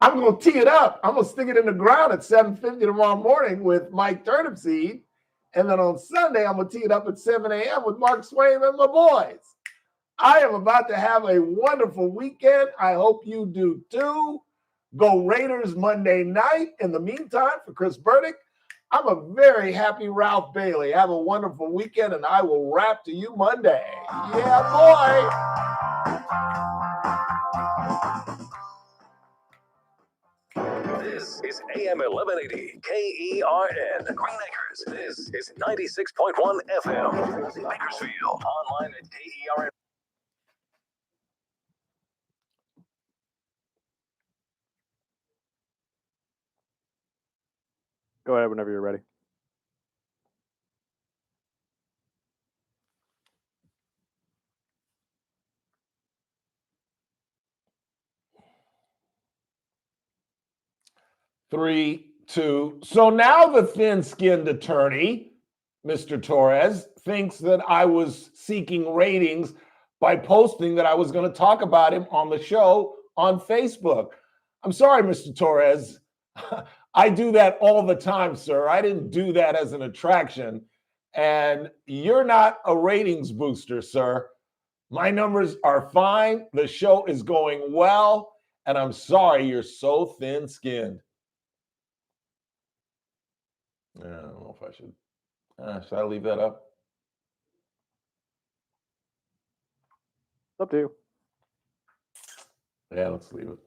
I'm going to tee it up. I'm going to stick it in the ground at 7:50 tomorrow morning with Mike Turnipseed. And then on Sunday, I'm going to tee it up at 7 a.m. with Mark Swain and my boys. I am about to have a wonderful weekend. I hope you do too. Go Raiders Monday night. In the meantime, for Chris Burdick, I'm a very happy Ralph Bailey. Have a wonderful weekend, and I will rap to you Monday. Yeah, boy. This is AM 1180 KERN Green Acres. This is 96.1 FM Bakersfield. Online at KERN. Go ahead whenever you're ready. Three, two. So now the thin-skinned attorney, Mr. Torres, thinks that I was seeking ratings by posting that I was going to talk about him on the show on Facebook. I'm sorry, Mr. Torres. I do that all the time, sir. I didn't do that as an attraction. And you're not a ratings booster, sir. My numbers are fine. The show is going well. And I'm sorry you're so thin-skinned. I don't know if I should I leave that up? Up to you. Yeah, let's leave it.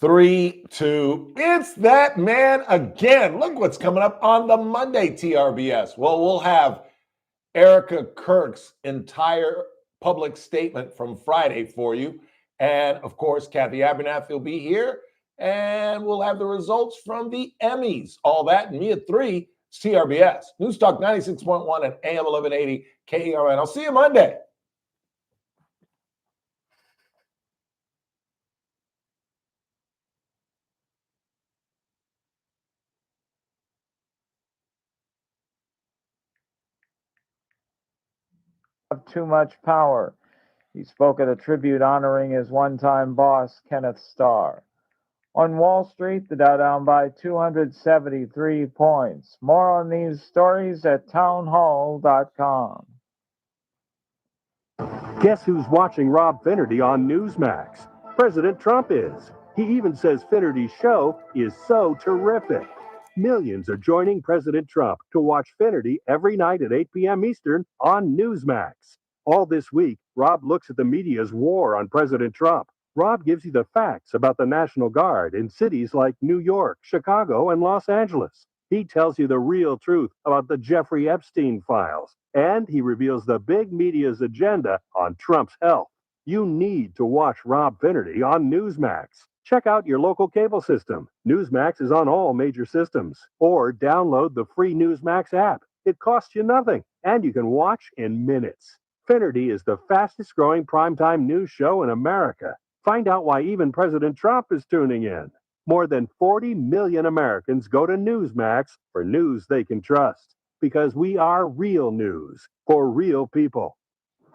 3, 2. It's that man again. Look what's coming up on the Monday TRBS. Well, we'll have Erica Kirk's entire public statement from Friday for you. And of course, Kathy Abernathy will be here. And we'll have the results from the Emmys. All that and me at 3. It's TRBS. News Talk 96.1 and AM 1180 KERN. I'll see you Monday. Too much power. He spoke at a tribute honoring his one-time boss, Kenneth Starr. On Wall Street, the Dow down by 273 points. More on these stories at townhall.com. Guess who's watching Rob Finnerty on Newsmax? President Trump is. He even says Finnerty's show is so terrific. Millions are joining President Trump to watch Finnerty every night at 8 p.m. Eastern on Newsmax. All this week, Rob looks at the media's war on President Trump. Rob gives you the facts about the National Guard in cities like New York, Chicago, and Los Angeles. He tells you the real truth about the Jeffrey Epstein files, and he reveals the big media's agenda on Trump's health. You need to watch Rob Finnerty on Newsmax. Check out your local cable system. Newsmax is on all major systems. Or download the free Newsmax app. It costs you nothing, and you can watch in minutes. Finnerty is the fastest growing primetime news show in America. Find out why even President Trump is tuning in. More than 40 million Americans go to Newsmax for news they can trust. Because we are real news for real people.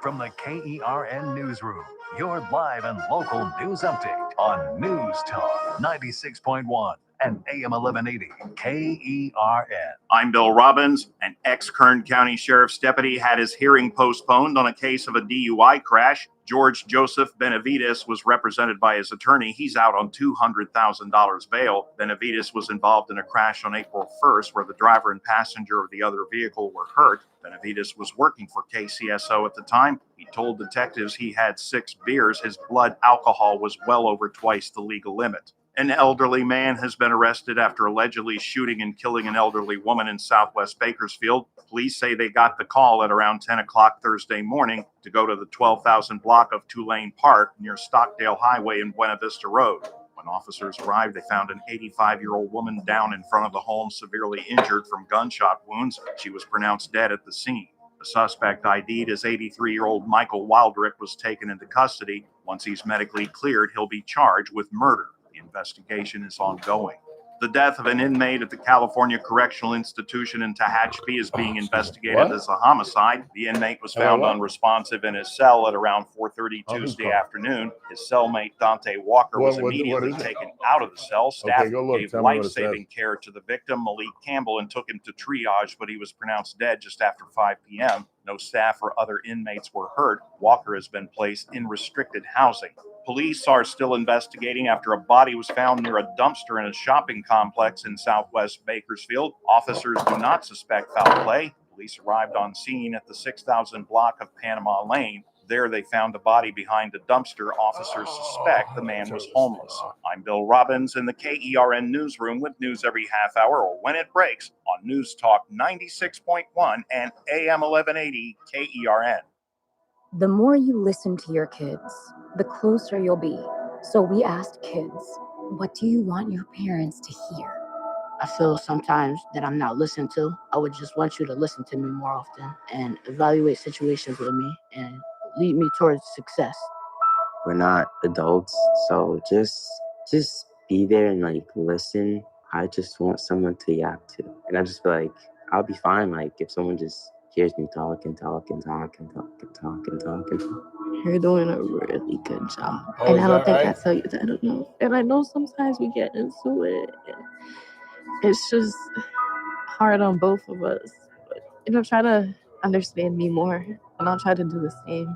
From the KERN Newsroom, your live and local news update on News Talk 96.1 and AM 1180 KERN. I'm Bill Robbins. An ex-Kern County Sheriff's deputy had his hearing postponed on a case of a DUI crash. George Joseph Benavides was represented by his attorney. He's out on $200,000 bail. Benavides was involved in a crash on April 1st where the driver and passenger of the other vehicle were hurt. Benavides was working for KCSO at the time. He told detectives he had 6 beers. His blood alcohol was well over twice the legal limit. An elderly man has been arrested after allegedly shooting and killing an elderly woman in Southwest Bakersfield. Police say they got the call at around 10 o'clock Thursday morning to go to the 12,000 block of Tulane Park near Stockdale Highway and Buena Vista Road. When officers arrived, they found an 85-year-old woman down in front of the home, severely injured from gunshot wounds. She was pronounced dead at the scene. The suspect, ID'd as 83-year-old Michael Wildrick, was taken into custody. Once he's medically cleared, he'll be charged with murder. The investigation is ongoing. The death of an inmate at the California Correctional Institution in Tehachapi is being investigated as a homicide. The inmate was found unresponsive in his cell at around 4:30 Tuesday afternoon. His cellmate, Dante Walker, was immediately taken out of the cell. Staff gave life-saving care to the victim, Malik Campbell, and took him to triage, but he was pronounced dead just after 5 p.m. No staff or other inmates were hurt. Walker has been placed in restricted housing. Police are still investigating after a body was found near a dumpster in a shopping complex in Southwest Bakersfield. Officers do not suspect foul play. Police arrived on scene at the 6,000 block of Panama Lane. There they found the body behind a dumpster. Officers suspect the man was homeless. I'm Bill Robbins in the KERN newsroom with news every half hour or when it breaks on News Talk 96.1 and AM 1180 KERN. The more you listen to your kids, the closer you'll be. So we asked kids, what do you want your parents to hear? I feel sometimes that I'm not listened to. I would just want you to listen to me more often and evaluate situations with me and lead me towards success. We're not adults, so just be there and like listen. I just want someone to yap to. And I just feel like I'll be fine like if someone just hears me talk and talk and talk and talk and talk and talk and talk. You're doing a really good job. Oh, and is I don't that think right? I tell you that enough. And I know sometimes we get into it. And it's just hard on both of us. But, try to understand me more. And I'll try to do the same.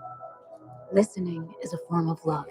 Listening is a form of love.